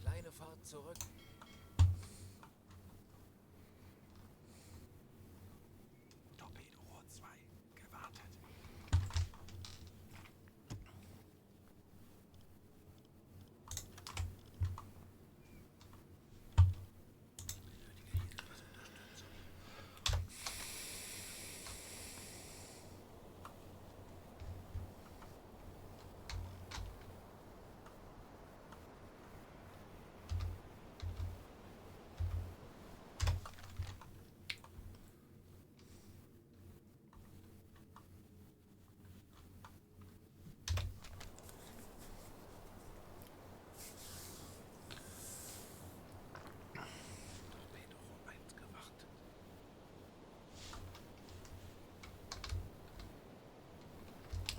Kleine Fahrt zurück. Torpedorohr 2 gewartet. Torpedorohr 1 gewartet.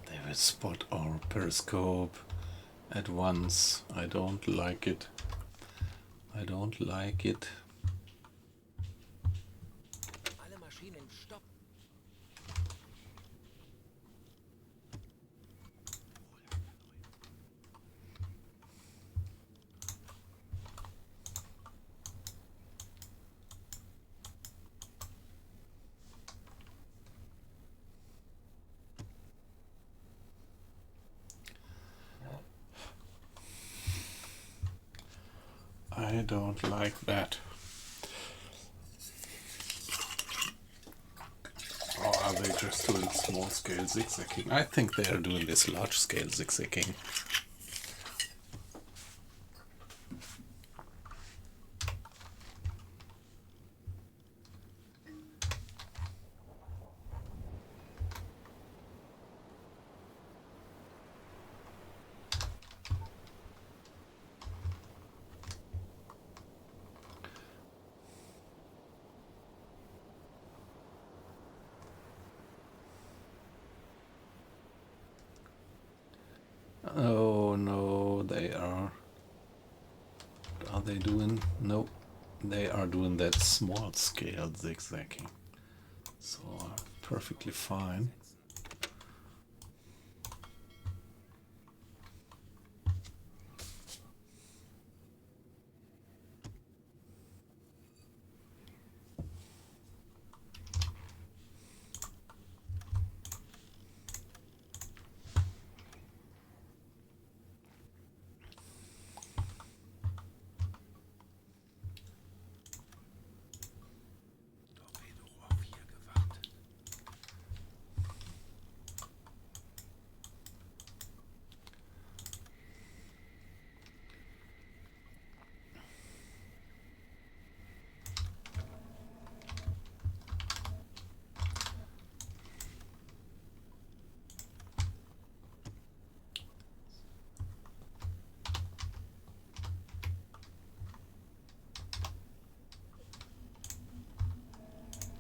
They will spot our periscope at once. I don't like it. I don't like it. Alle Maschinen stopp. I don't like that. Or are they just doing small scale zigzagging? I think they are doing this large scale zigzagging. Oh no, they are. Are they doing? No, they are doing that small scale zigzagging. So perfectly fine. Torpedorohr 4 gewartet.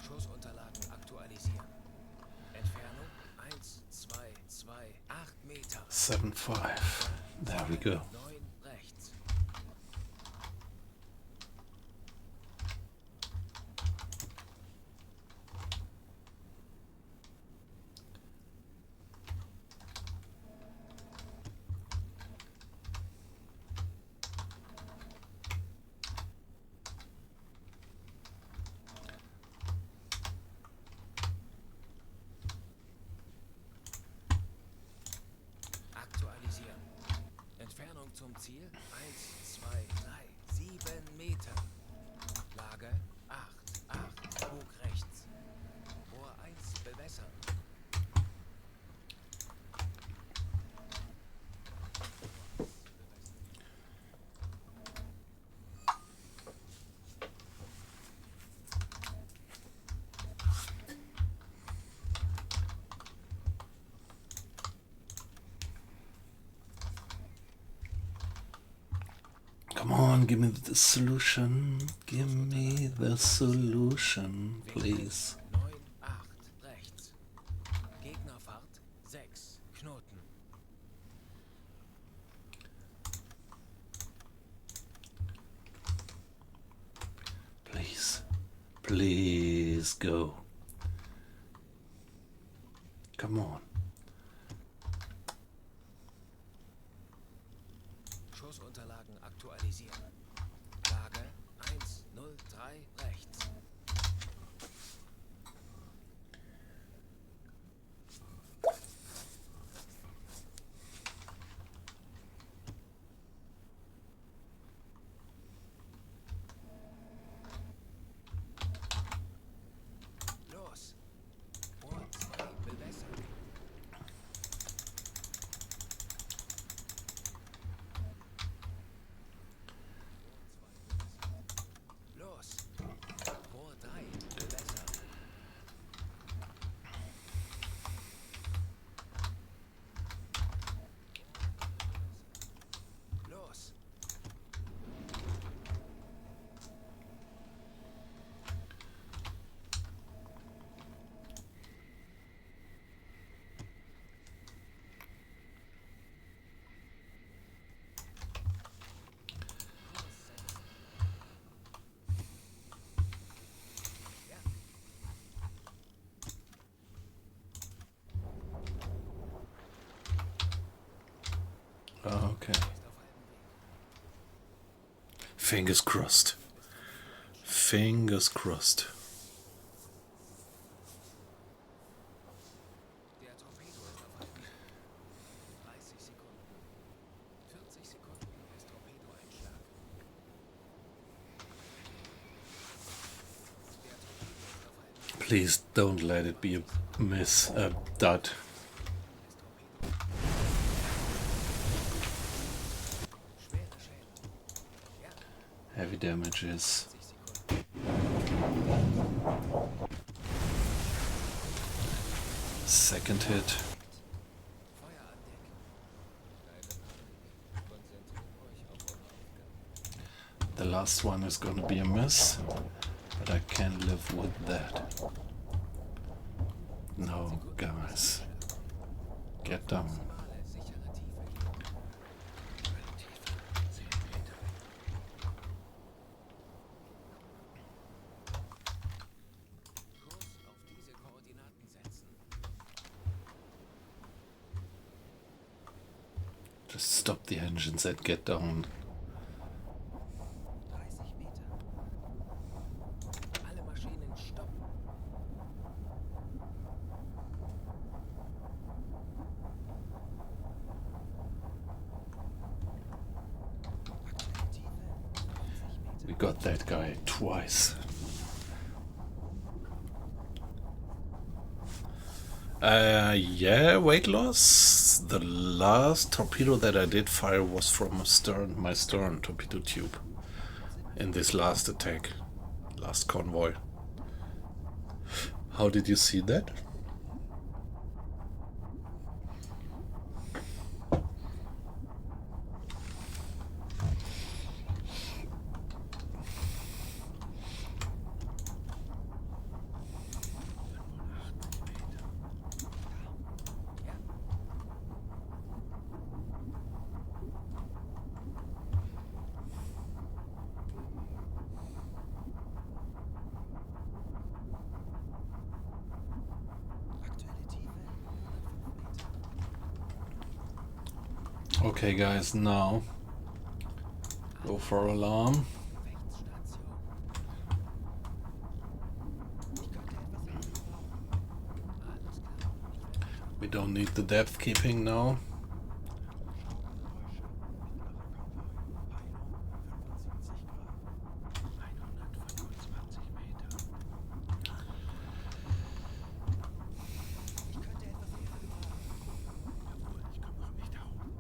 Schussunterlagen aktualisieren. Entfernung 1,228 Meter. 7.5. There we go. 9 rechts. Aktualisieren. Entfernung zum Ziel 1,237 Meter. Lage 8,8. Bug rechts. Rohr 1 bewässern. Come on, give me the solution. Give me the solution, please. 9,8 rechts. Gegnerfahrt 6 Knoten. Please go. Come on. Schussunterlagen aktualisieren. Lage 103 rechts. Los. Bohr 2 bewässern. Los. Bohr 3 bewässern. Los. Okay. Fingers crossed. Fingers crossed. Der Torpedo ist auf halbem Weg. 30 Sekunden. 40 Sekunden bis Torpedoeinschlag. Der Torpedo ist auf halbem Weg. Please don't let it be a miss, a dud. Bis Torpedo. Schwere Schäden. Ja, Heavy damages. 40 Sekunden. Second hit. Feuer an Deck. Keine Panik. Konzentriert euch auf eure Aufgabe. The last one is gonna be a miss, but I can live with that. No, guys. Get down. Maximale sichere Tiefe geben. Kurs auf diese Koordinaten setzen. Just stop the engines and get down. 30 Meter. Alle Maschinen stoppen. Aktuelle Tiefe 50 Meter. We got that guy twice. Yeah, weight loss. The last torpedo that I did fire was from my stern torpedo tube in this last attack, last convoy. How did you see that? Aktuelle Tiefe 105 Meter. Okay, guys, now go for alarm. Gefechtsstation. Ich könnte etwas Hilfe gebrauchen. Alles klar. Ich werde We don't need the depth keeping now. Schaukelgeräusche. Mittlerer Konvoi. Peilung 75 Grad. 125 Meter. Ich könnte etwas Hilfe gebrauchen. Jawohl, ich kümmere mich darum.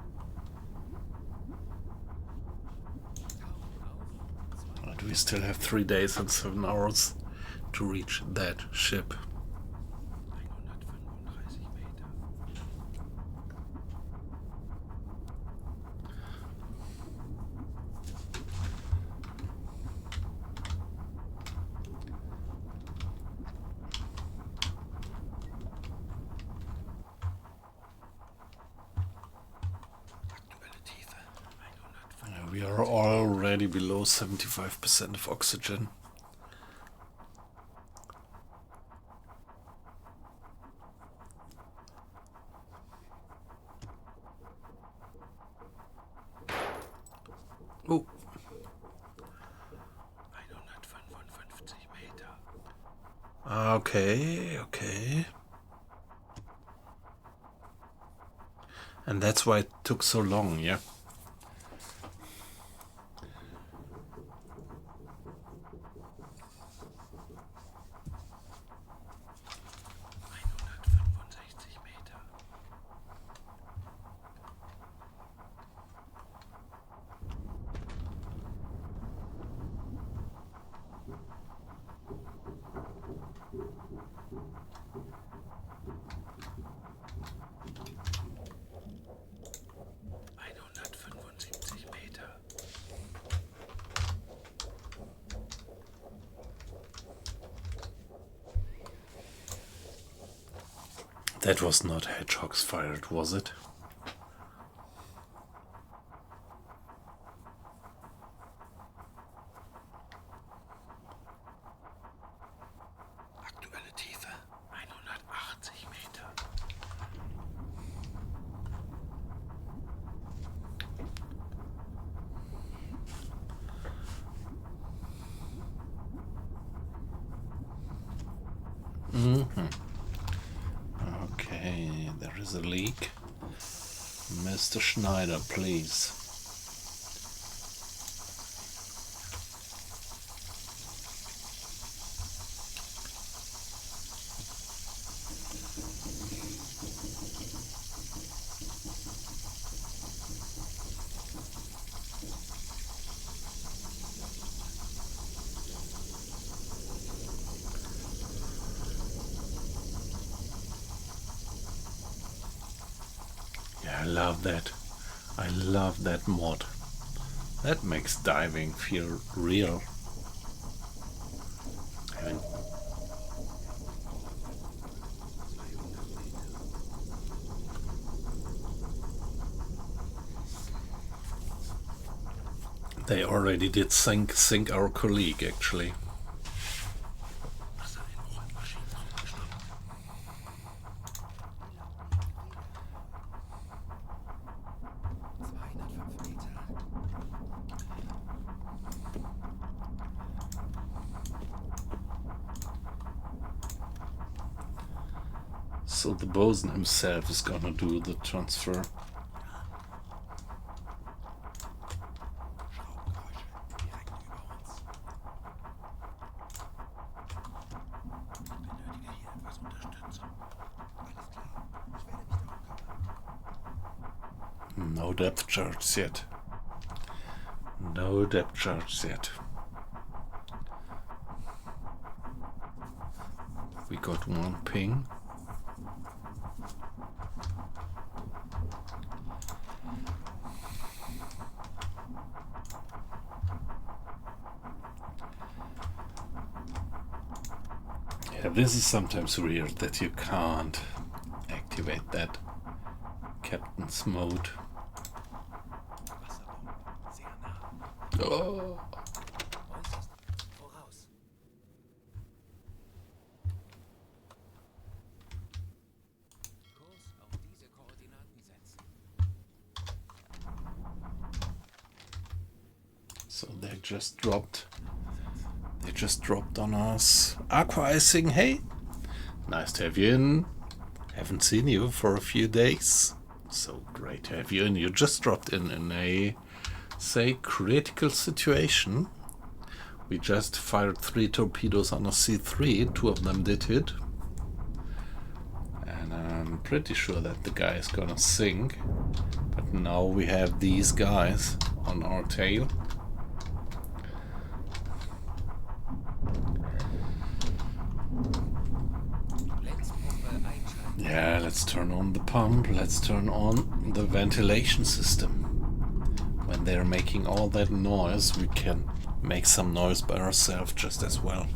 Tauchen auf. And we still have 3 days and 7 hours to reach that ship. 135 Meter. Aktuelle Tiefe. 105. We are already below 75% of oxygen. Okay, okay. And that's why it took so long, yeah? That was not hedgehogs fired, was it? Aktuelle Tiefe 180 Meter. Okay, there is a leak. Mr. Schneider, please. Yeah, I love that. I love that mod. That makes diving feel real. I mean, they already did sink our colleague, actually. So the bosun himself is gonna do the transfer. Schraubengeräusche direkt über uns. Benötige hier etwas Unterstützung. Alles klar. Ich werde mich darum kümmern. No depth charges yet. No depth charges yet. We got one ping. Yeah, this is sometimes weird that you can't activate that captain's mode. Wasserbomben. Sehr nah. Oh. Äußerst. Voraus. Kurs auf diese Koordinaten setzen. So they just dropped. They just dropped on us. Aqua icing, hey! Nice to have you in. Haven't seen you for a few days. So great to have you in. You just dropped in a, say, critical situation. We just fired 3 torpedoes on a C3. 2 of them did hit. And I'm pretty sure that the guy is gonna sink. But now we have these guys on our tail. Lenzpumpe einschalten. Yeah, let's turn on the pump. Let's turn on the ventilation system. When they're making all that noise, we can make some noise by ourselves just as well.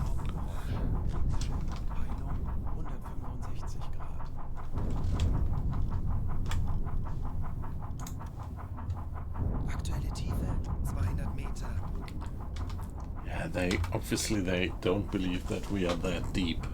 Peilung 165 Grad. Aktuelle Tiefe 200 Meter. Yeah, they don't believe that we are that deep.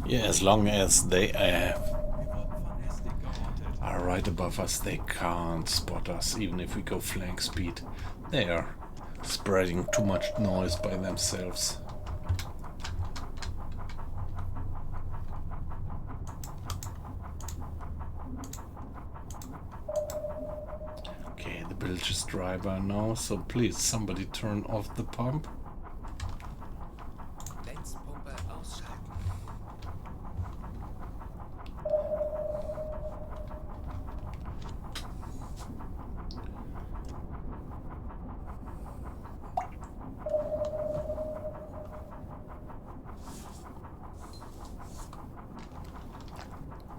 Yeah, as long as they Wir wurden von Estik geortet. are right above us, they can't spot us, even if we go flank speed. They are spreading too much noise by themselves. Okay, the bilge is dry by now, so please somebody turn off the pump. Lenzpumpe ausschalten.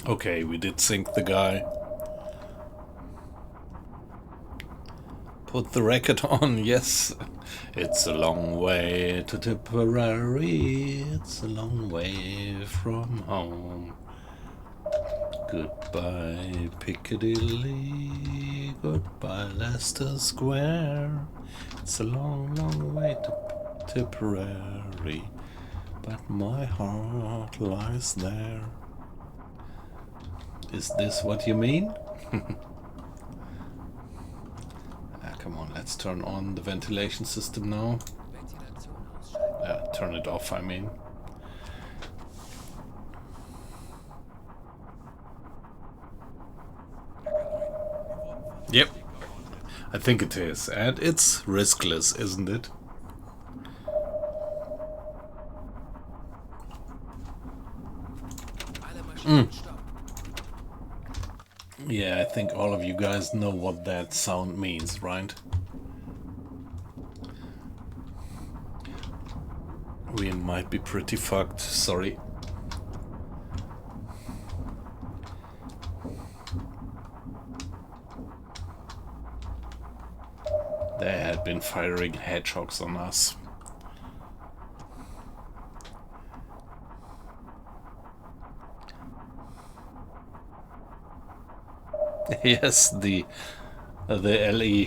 Okay, we did sink the guy. Put the racket on, yes. It's a long way to Tipperary. It's a long way from home. Goodbye, Piccadilly. Goodbye, Leicester Square. It's a long, long way to Tipperary, but my heart lies there. Is this what you mean? Come on, let's turn on the ventilation system now. Ventilation ausschalten. Turn it off, I mean. Yep, I think it is. And it's riskless, isn't it? Alle Maschinen stopp. Yeah, I think all of you guys know what that sound means, right? We might be pretty fucked, sorry. They had been firing hedgehogs on us. Yes, the LE.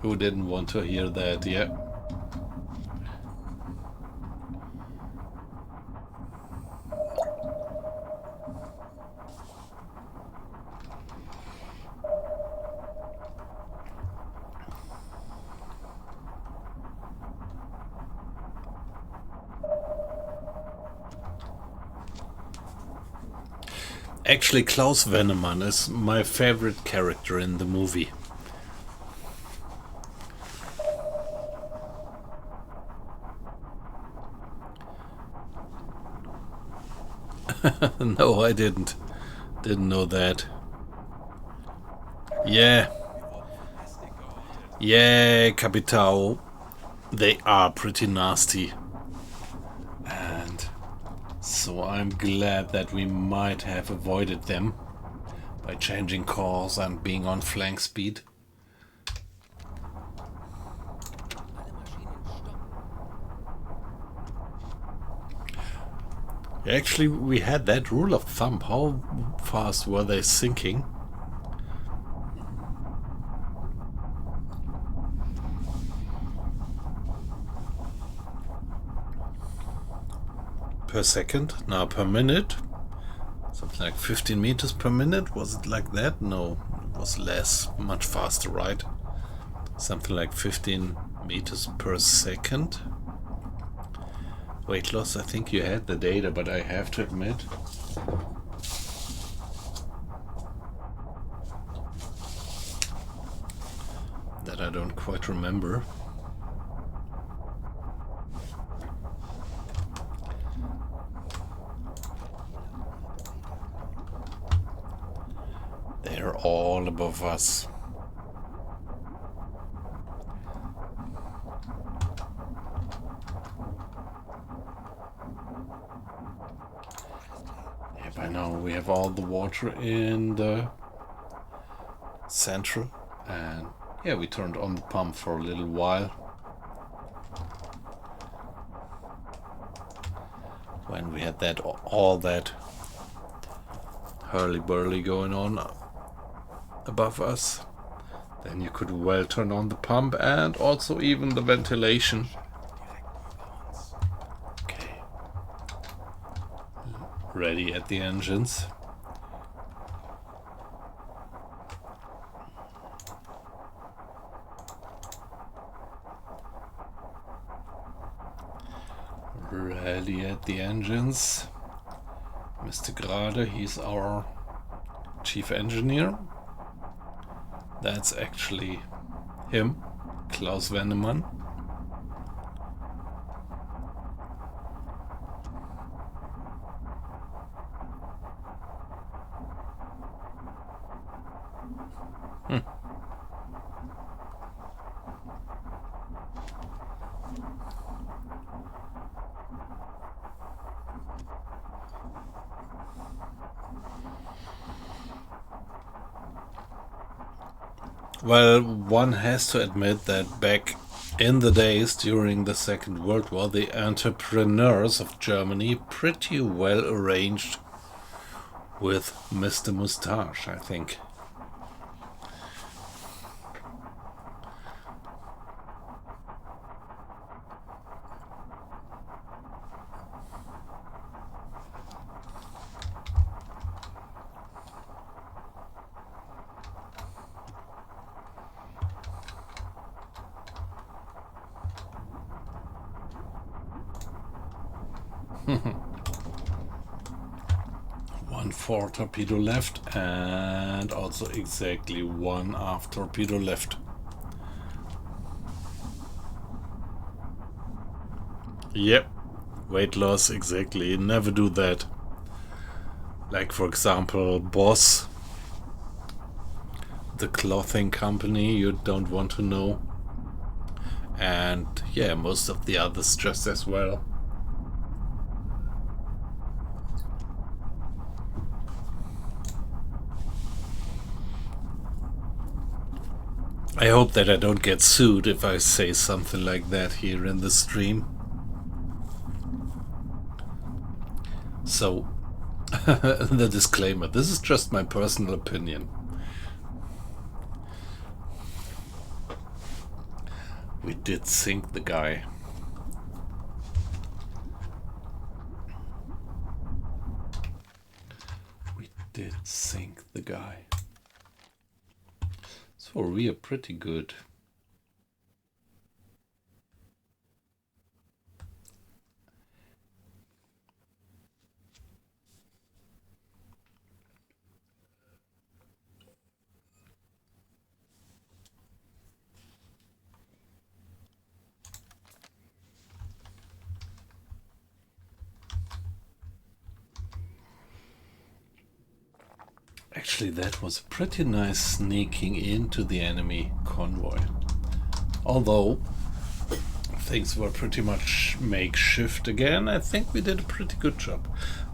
Who didn't want to hear that? Yeah. Actually, Klaus Vennemann is my favorite character in the movie. No, I didn't. Didn't know that. Yeah. Yeah, Capitao. They are pretty nasty. And so I'm glad that we might have avoided them by changing course and being on flank speed. Alle Maschinen stopp. Actually, we had that rule of thumb. How fast were they sinking? Per second? Now per minute? Something like 15 meters per minute? Was it like that? No, it was less. Much faster, right? Something like 15 meters per second. Weight loss, I think you had the data, but I have to admit. That I don't quite remember. They're all above us. Yeah, by now we have all the water in the central, and yeah, we turned on the pump for a little while. When we had that all that hurly-burly going on above us, then you could well turn on the pump and also even the ventilation. Okay, ready at the engines. Ready at the engines. Mr. Grade, he's our chief engineer. That's actually him, Klaus Wennemann. Well, one has to admit that back in the days during the Second World War, the entrepreneurs of Germany pretty well arranged with Mr. Moustache, I think. One forward torpedo left and also exactly one aft torpedo left. Yep, weight loss, exactly. Never do that. Like, for example, Boss, the clothing company you don't want to know. And yeah, most of the others just as well. I hope that I don't get sued if I say something like that here in the stream. So, the disclaimer, this is just my personal opinion. We did sink the guy. We did sink the guy. So we are pretty good. Actually, that was pretty nice sneaking into the enemy convoy. Although things were pretty much makeshift again, I think we did a pretty good job.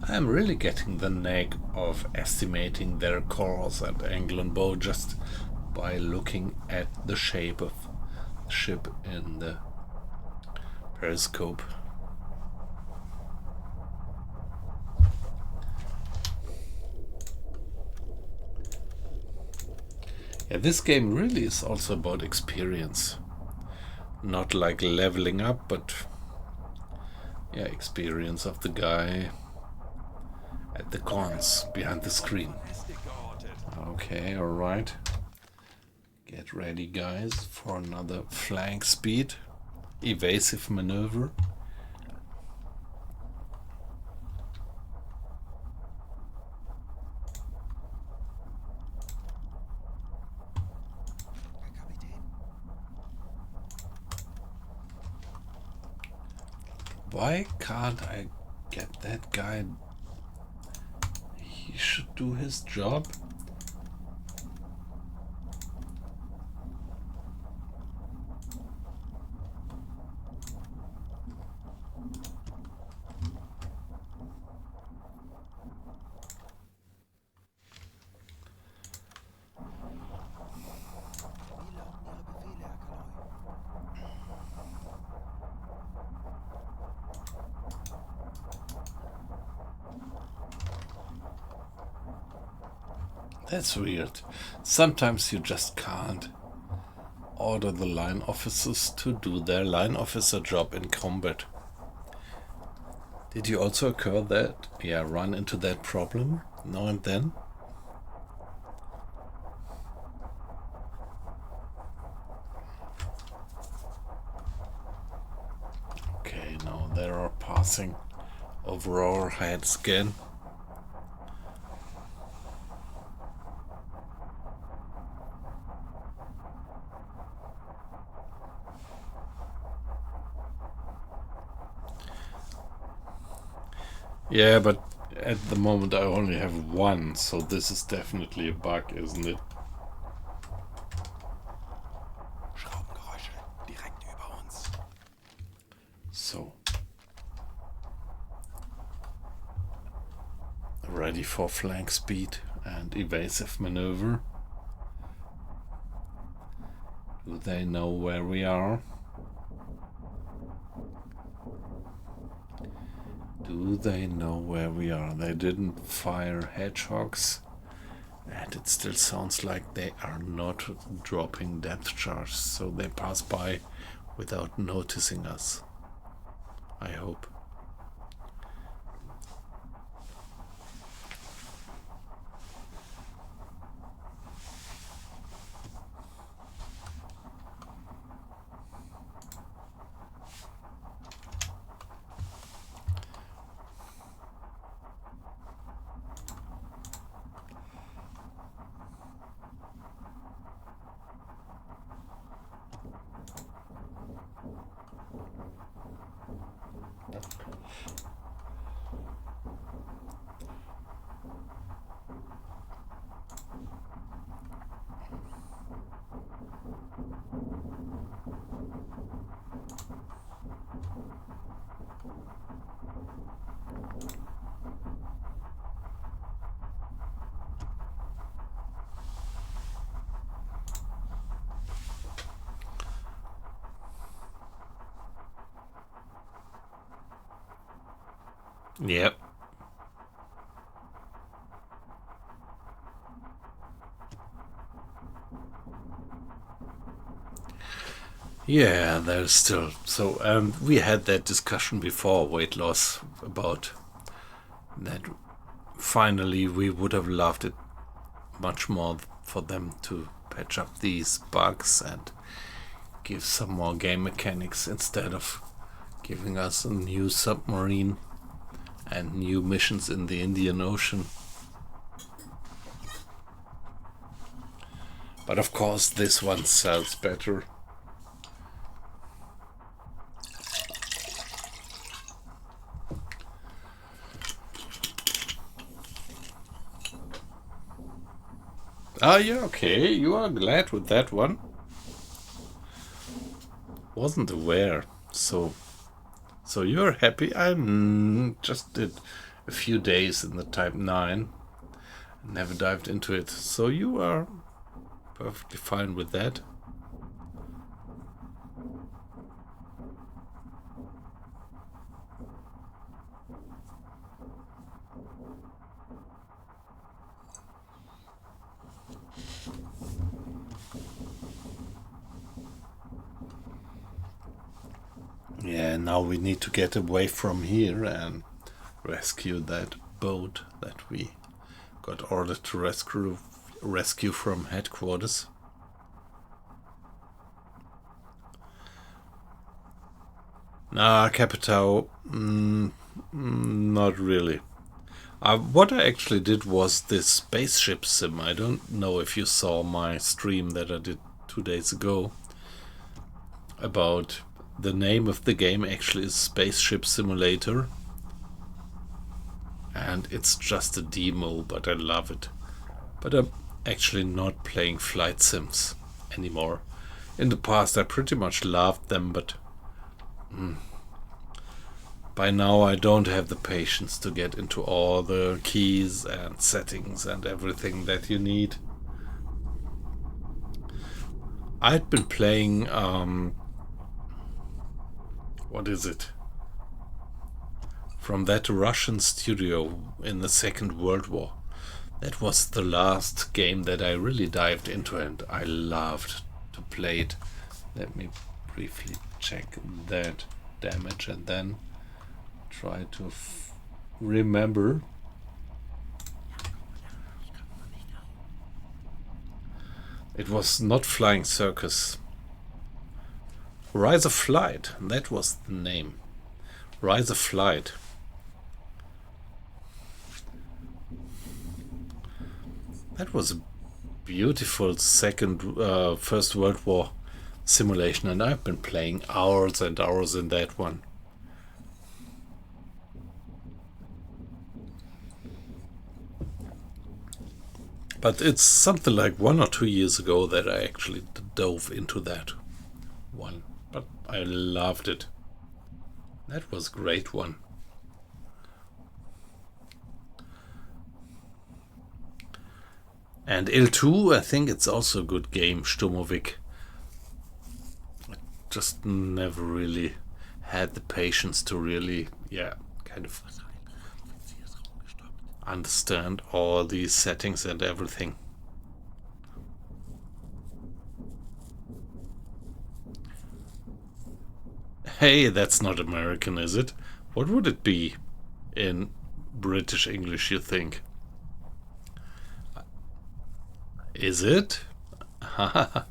I'm really getting the knack of estimating their course and angle and bow just by looking at the shape of the ship in the periscope. Yeah, this game really is also about experience. Not like leveling up, but yeah, experience of the guy at the cons behind the screen. Okay, alright. Get ready, guys, for another flank speed. Evasive maneuver. Why can't I get that guy? He should do his job. Wie lauten Ihre Befehle, Herr Kaloi? That's weird. Sometimes you just can't order the line officers to do their line officer job in combat. Did you also occur that, run into that problem now and then? Okay, now they are passing over our heads again. Yeah, but at the moment I only have one, so this is definitely a bug, isn't it? Schraubengeräusche direkt über uns. So. Ready for flank speed and evasive maneuver. Do they know where we are? Do they know where we are? They didn't fire hedgehogs, and it still sounds like they are not dropping depth charges, so they pass by without noticing us. I hope. Yep. Yeah, there's still so we had that discussion before weight loss about that. Finally, we would have loved it much more for them to patch up these bugs and give some more game mechanics instead of giving us a new submarine and new missions in the Indian Ocean. But of course this one sells better. Ah, yeah, okay, you are glad with that one. Wasn't aware, so you're happy. I just did a few days in the Type 9, never dived into it, so you are perfectly fine with that. Yeah, now we need to get away from here and rescue that boat that we got ordered to rescue from headquarters. Nah, Capitao, not really. What I actually did was this spaceship sim. I don't know if you saw my stream that I did 2 days ago about the name of the game actually is Spaceship Simulator, and it's just a demo, but I love it. But I'm actually not playing flight sims anymore. In the past I pretty much loved them, but by now I don't have the patience to get into all the keys and settings and everything that you need. I'd been playing what is it? From that Russian studio in the Second World War. That was the last game that I really dived into and I loved to play it. Let me briefly check that damage and then try to remember. It was not Flying Circus. Rise of Flight, that was the name. Rise of Flight. That was a beautiful First World War simulation, and I've been playing hours and hours in that one. But it's something like 1 or 2 years ago that I actually dove into that one. But I loved it. That was a great one. And L2, I think it's also a good game, Sturmovik. I just never really had the patience to really, kind of understand all these settings and everything. Hey, that's not American, is it? What would it be in British English, you think? Is it? I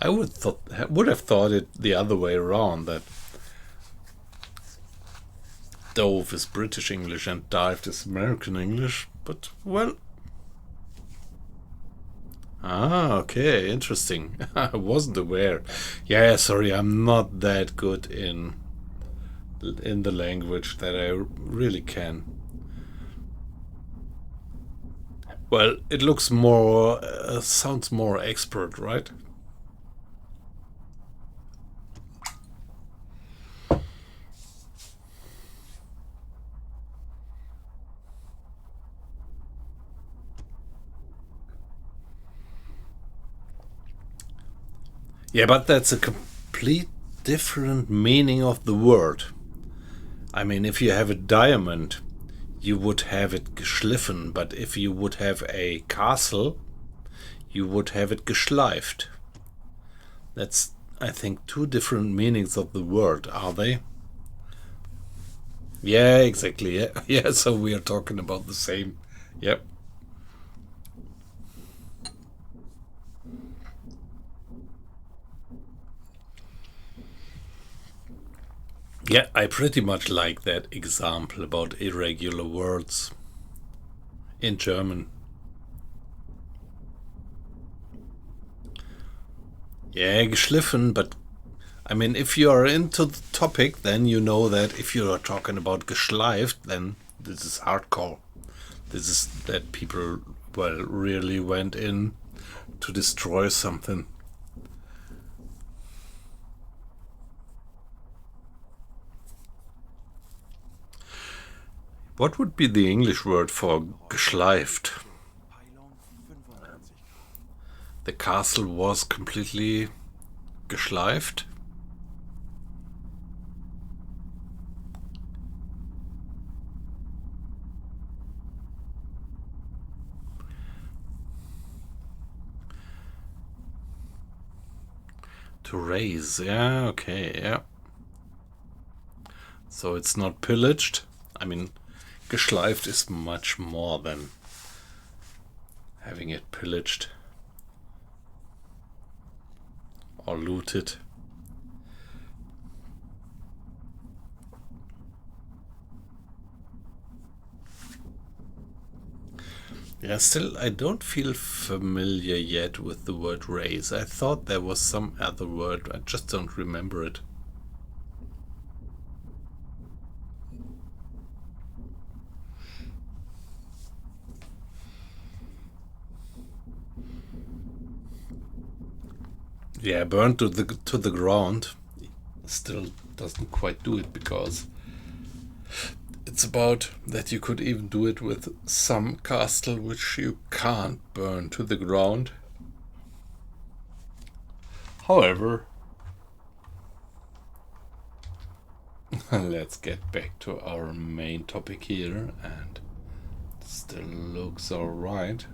would have thought it the other way around, that dove is British English and dived is American English, but well. Okay, interesting. I wasn't aware. Yeah, sorry, I'm not that good in the language that I really can. Well, it looks more, sounds more expert, right? Yeah, but that's a complete different meaning of the word. I mean, if you have a diamond, you would have it geschliffen, but if you would have a castle, you would have it geschleift. That's, I think, 2 different meanings of the word, are they? Yeah, exactly. Yeah, yeah, so we are talking about the same. Yep. Yeah, I pretty much like that example about irregular words in German. Yeah, geschliffen, but I mean, if you are into the topic, then you know that if you are talking about geschleift, then this is hardcore. This is that people, well, really went in to destroy something. What would be the English word for geschleift? The castle was completely geschleift. To raise, yeah, okay, yeah. So it's not pillaged. I mean, geschleift is much more than having it pillaged or looted. Yeah, still, I don't feel familiar yet with the word raise. I thought there was some other word, I just don't remember it. Yeah, burned to the ground still doesn't quite do it, because it's about that you could even do it with some castle which you can't burn to the ground. However, let's get back to our main topic here, and still looks alright.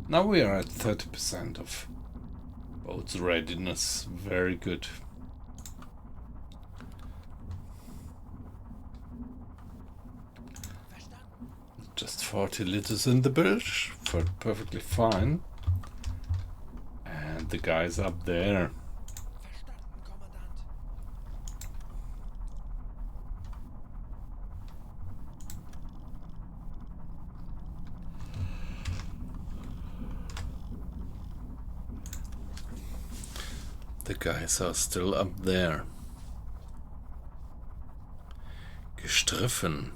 Now we are at 30% of boat's readiness. Very good. Just 40 liters in the bilge, perfectly fine. And the guy's up there. Verstanden, Kommandant. The guys are still up there. Gestriffen.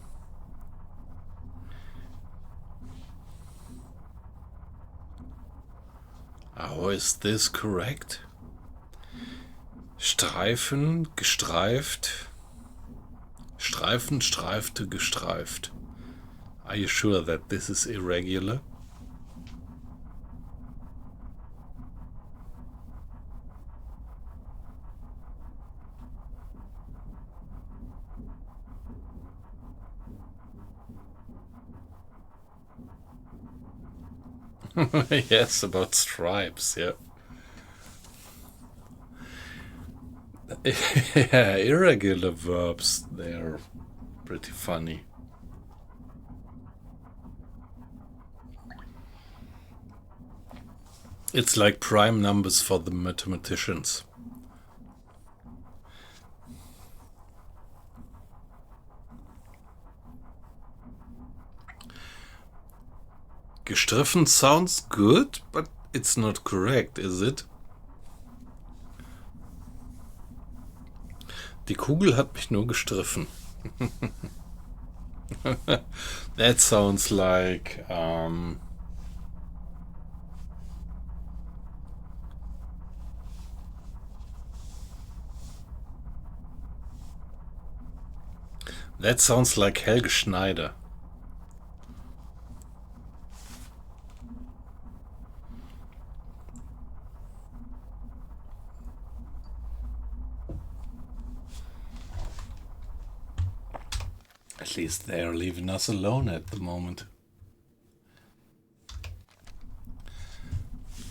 How is this correct? Streifen, gestreift. Streifen, streifte, gestreift. Are you sure that this is irregular? Yes, about stripes, yeah. Yeah, irregular verbs, they're pretty funny. It's like prime numbers for the mathematicians. Gestriffen sounds good, but it's not correct, is it? Die Kugel hat mich nur gestriffen. That sounds like that sounds like Helge Schneider. At least they're leaving us alone at the moment.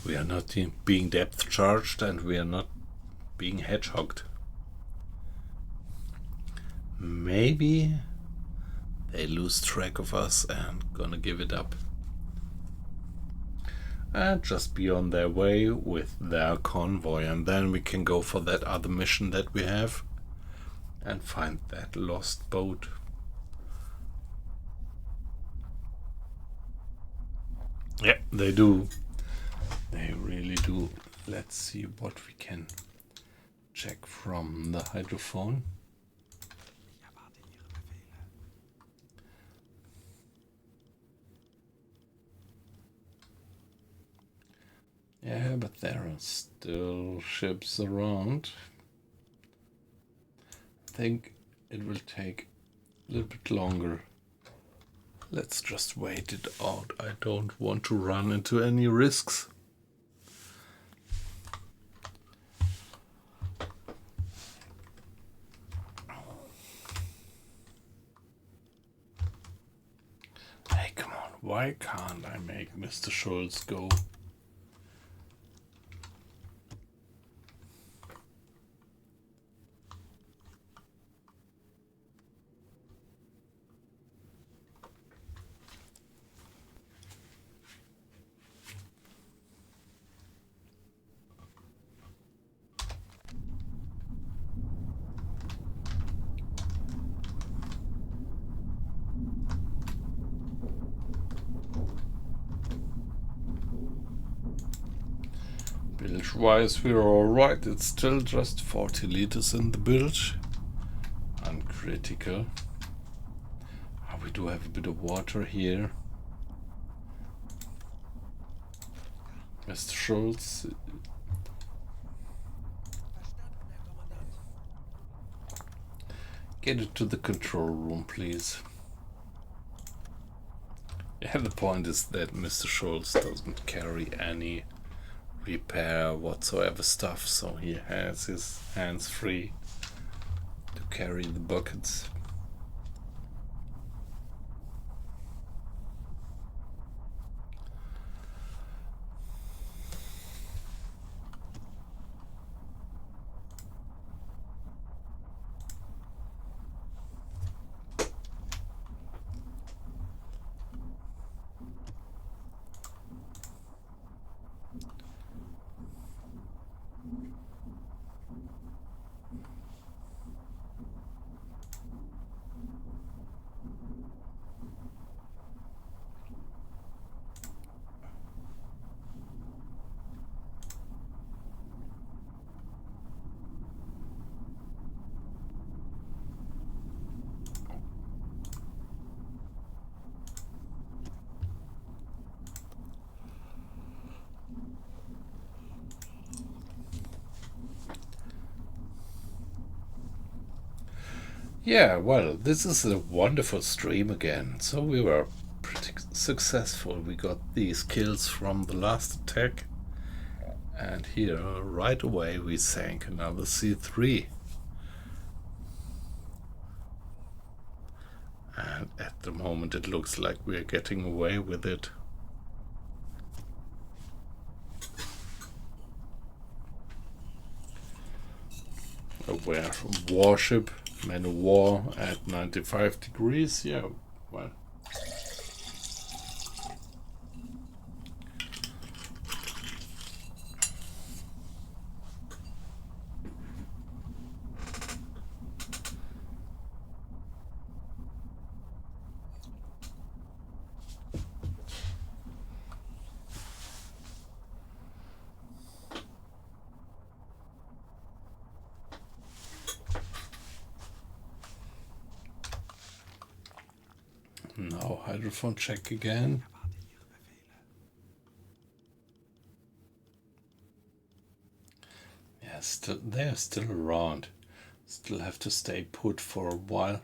We are not being depth charged and we are not being hedgehogged. Maybe they lose track of us and gonna give it up. And just be on their way with their convoy, and then we can go for that other mission that we have and find that lost boat. Yeah, they do. They really do. Let's see what we can check from the hydrophone. Ich erwarte Ihre Befehle. Yeah, but there are still ships around. I think it will take a little bit longer. Let's just wait it out. I don't want to run into any risks. Hey, come on. Why can't I make Mr. Schultz go? Bilge-wise, we're alright. It's still just 40 liters in the bilge. Uncritical. Oh, we do have a bit of water here. Mr. Schultz. Verstanden, Herr Kommandant. Get it to the control room, please. Yeah, the point is that Mr. Schultz doesn't carry any repair whatsoever stuff, so he has his hands free to carry the buckets. Yeah, well, this is a wonderful stream again. So we were pretty successful. We got these kills from the last attack. And here, right away, we sank another C3. And at the moment it looks like we're getting away with it. A warship, man of war at 95 degrees. Yeah, well. Now hydrophone check again. Yeah, they're still around. Still have to stay put for a while.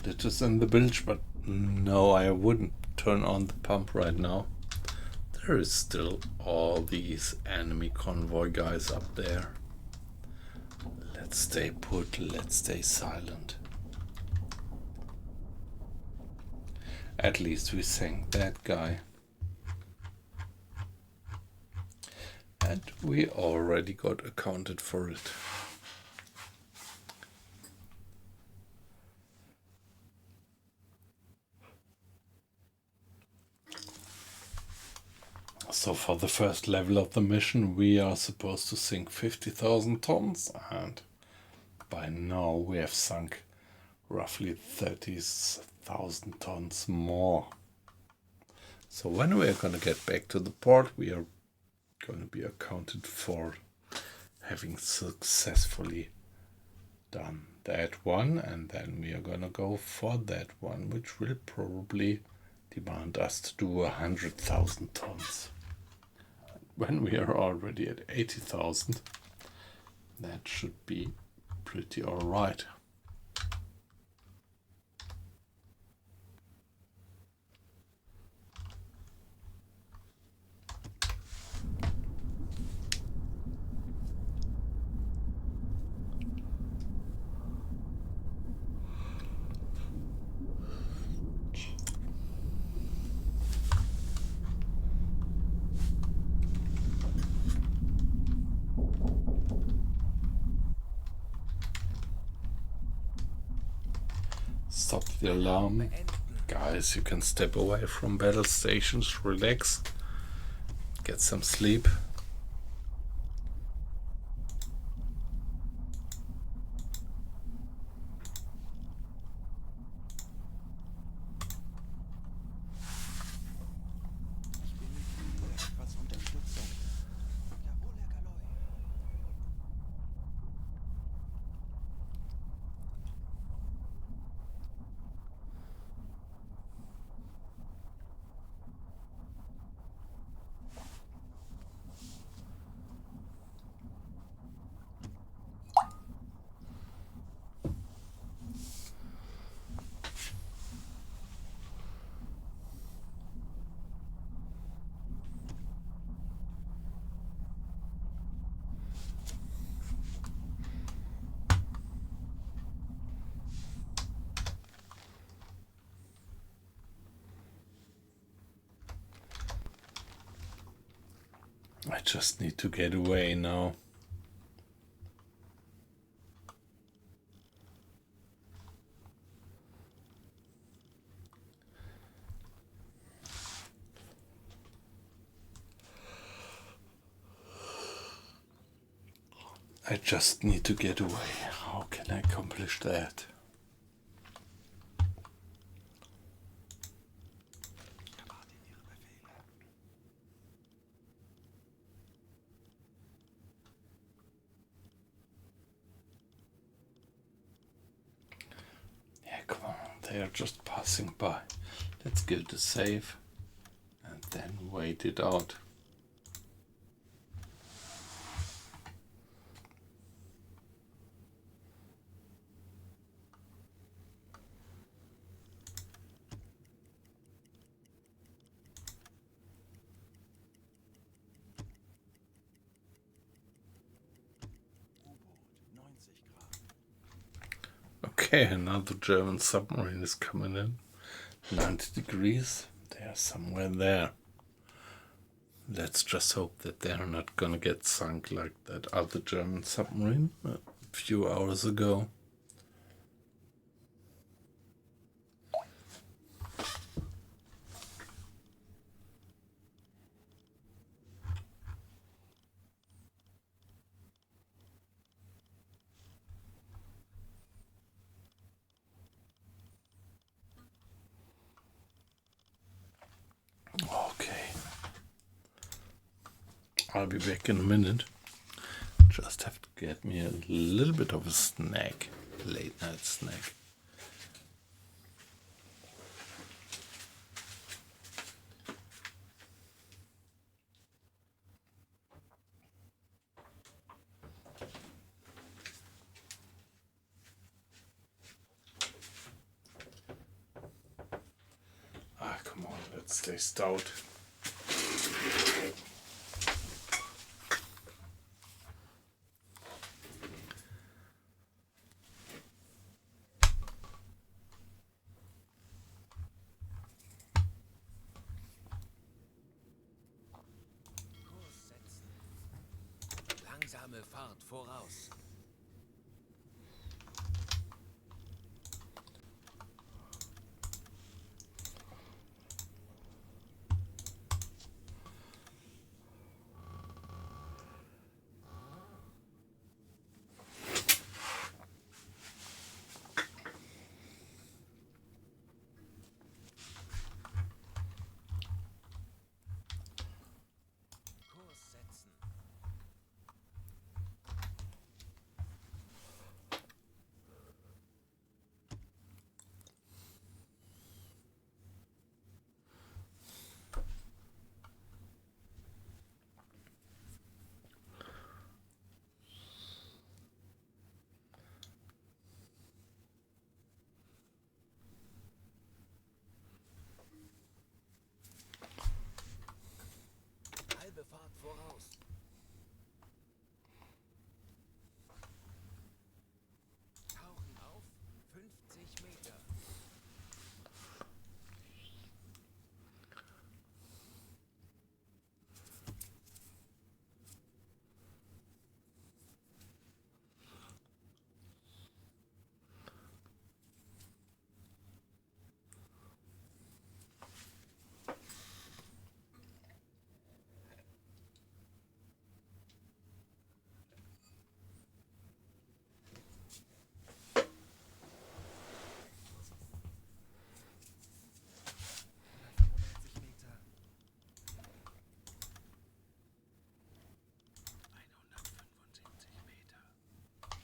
Liters in the bilge, but no, I wouldn't turn on the pump right now. There is still all these enemy convoy guys up there. Let's stay put, let's stay silent. At least we sank that guy. And we already got accounted for it. So for the first level of the mission, we are supposed to sink 50,000 tons, and by now we have sunk roughly 30,000 tons more. So when we are going to get back to the port, we are going to be accounted for having successfully done that one, and then we are going to go for that one, which will probably demand us to do 100,000 tons. When we are already at 80,000, that should be pretty alright. Stop the alarm. Guys, you can step away from battle stations, relax, get some sleep. Etwas Unterstützung. Jawohl, Herr Kaloi. I just need to get away now. I just need to get away. How can I accomplish that? Erwarte Ihre they are just passing by. Let's go to save and then wait it out. U-Boot 90 Grad. Okay, another German submarine is coming in. 90 degrees. They are somewhere there. Let's just hope that they're not gonna get sunk like that other German submarine a few hours ago. Okay. I'll be back in a minute. Just have to get me a little bit of a snack. Late night snack. Ah, come on, let's stay stout. Kurs setzen. Langsame Fahrt voraus. Kurs setzen. Halbe Fahrt voraus. Tauchen auf 50 Meter.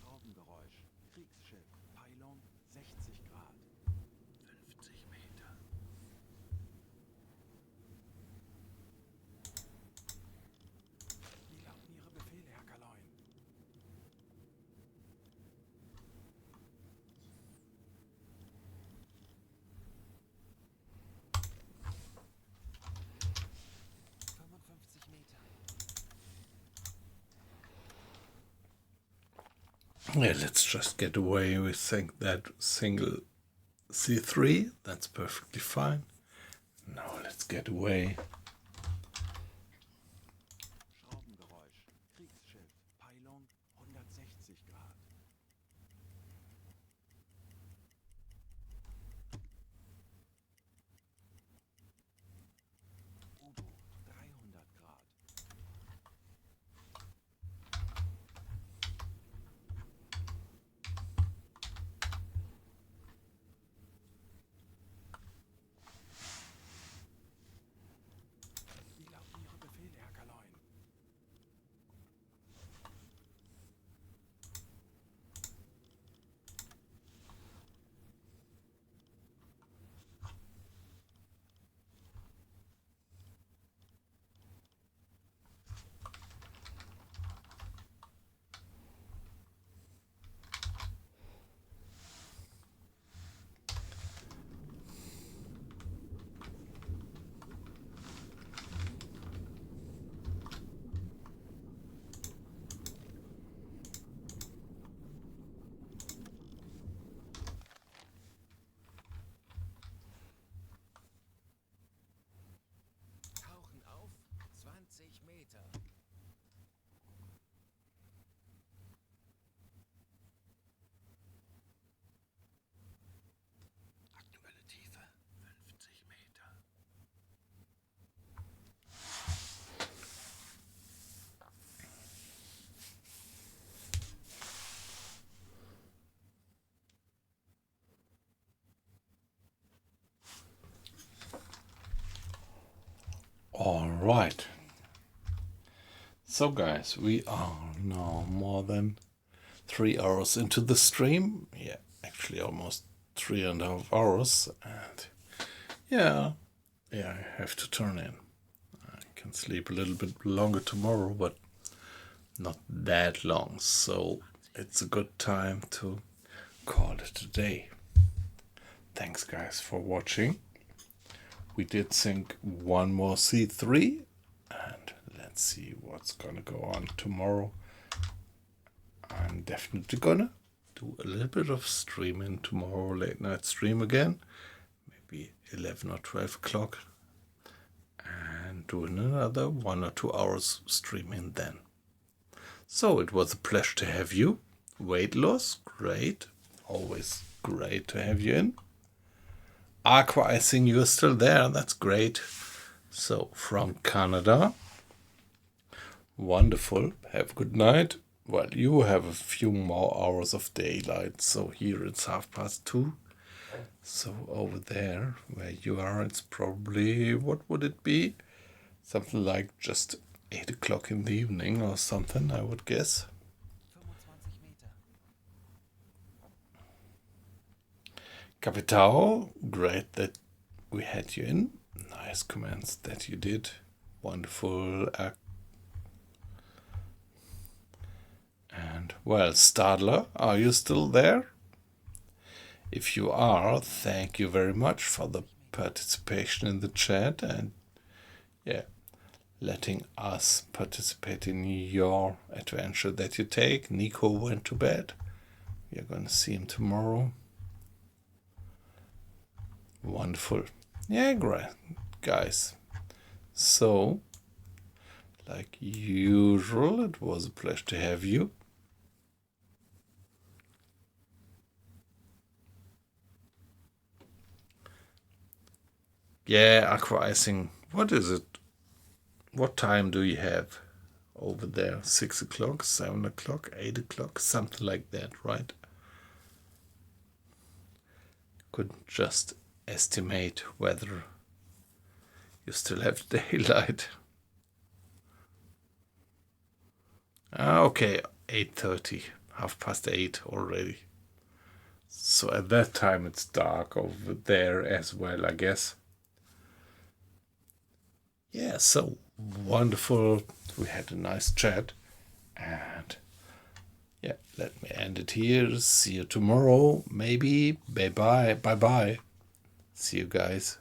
Schraubengeräusch. Kriegsschiff. Peilung 60 Grad. 50 Meter. Wie lauten Ihre Befehle, Herr Kaloin? Yeah, let's just get away. We think that single C3, that's perfectly fine. Now let's get away. Schraubengeräusch. Kriegsschiff. Peilung 160 Grad. U-Boot 300 Grad. Meter. Aktuelle Tiefe 50 Meter. All right. So guys, we are now more than 3 hours into the stream. Yeah, actually almost 3.5 hours. And yeah, I have to turn in. I can sleep a little bit longer tomorrow, but not that long. So it's a good time to call it a day. Thanks guys for watching. We did sink one more C3, and let's see what's gonna go on tomorrow. I'm definitely gonna do a little bit of streaming tomorrow, late night stream again, maybe 11 or 12 o'clock, and doing another 1 or 2 hours streaming then. So it was a pleasure to have you. Weight loss, great, always great to have you in. Aqua icing, you're still there, that's great. So from Canada, wonderful, have a good night. Well, you have a few more hours of daylight, so here it's 2:30. So over there where you are, it's probably, what would it be? Something like just 8 o'clock in the evening or something, I would guess. 25 Meter. Capitao, great that we had you in. Nice comments that you did. Wonderful. And well, Stadler, are you still there? If you are, thank you very much for the participation in the chat and yeah, letting us participate in your adventure that you take. Nico went to bed. We are going to see him tomorrow. Wonderful. Yeah, great, guys. So, like usual, it was a pleasure to have you. Yeah, aqua icing. What is it? What time do you have over there? 6 o'clock, 7 o'clock, 8 o'clock, something like that, right? Couldn't just estimate whether you still have daylight. Okay, 8:30, 8:30 already. So at that time it's dark over there as well, I guess. Yeah, so wonderful. We had a nice chat. And yeah, let me end it here. See you tomorrow, maybe. Bye bye. Bye bye. See you guys.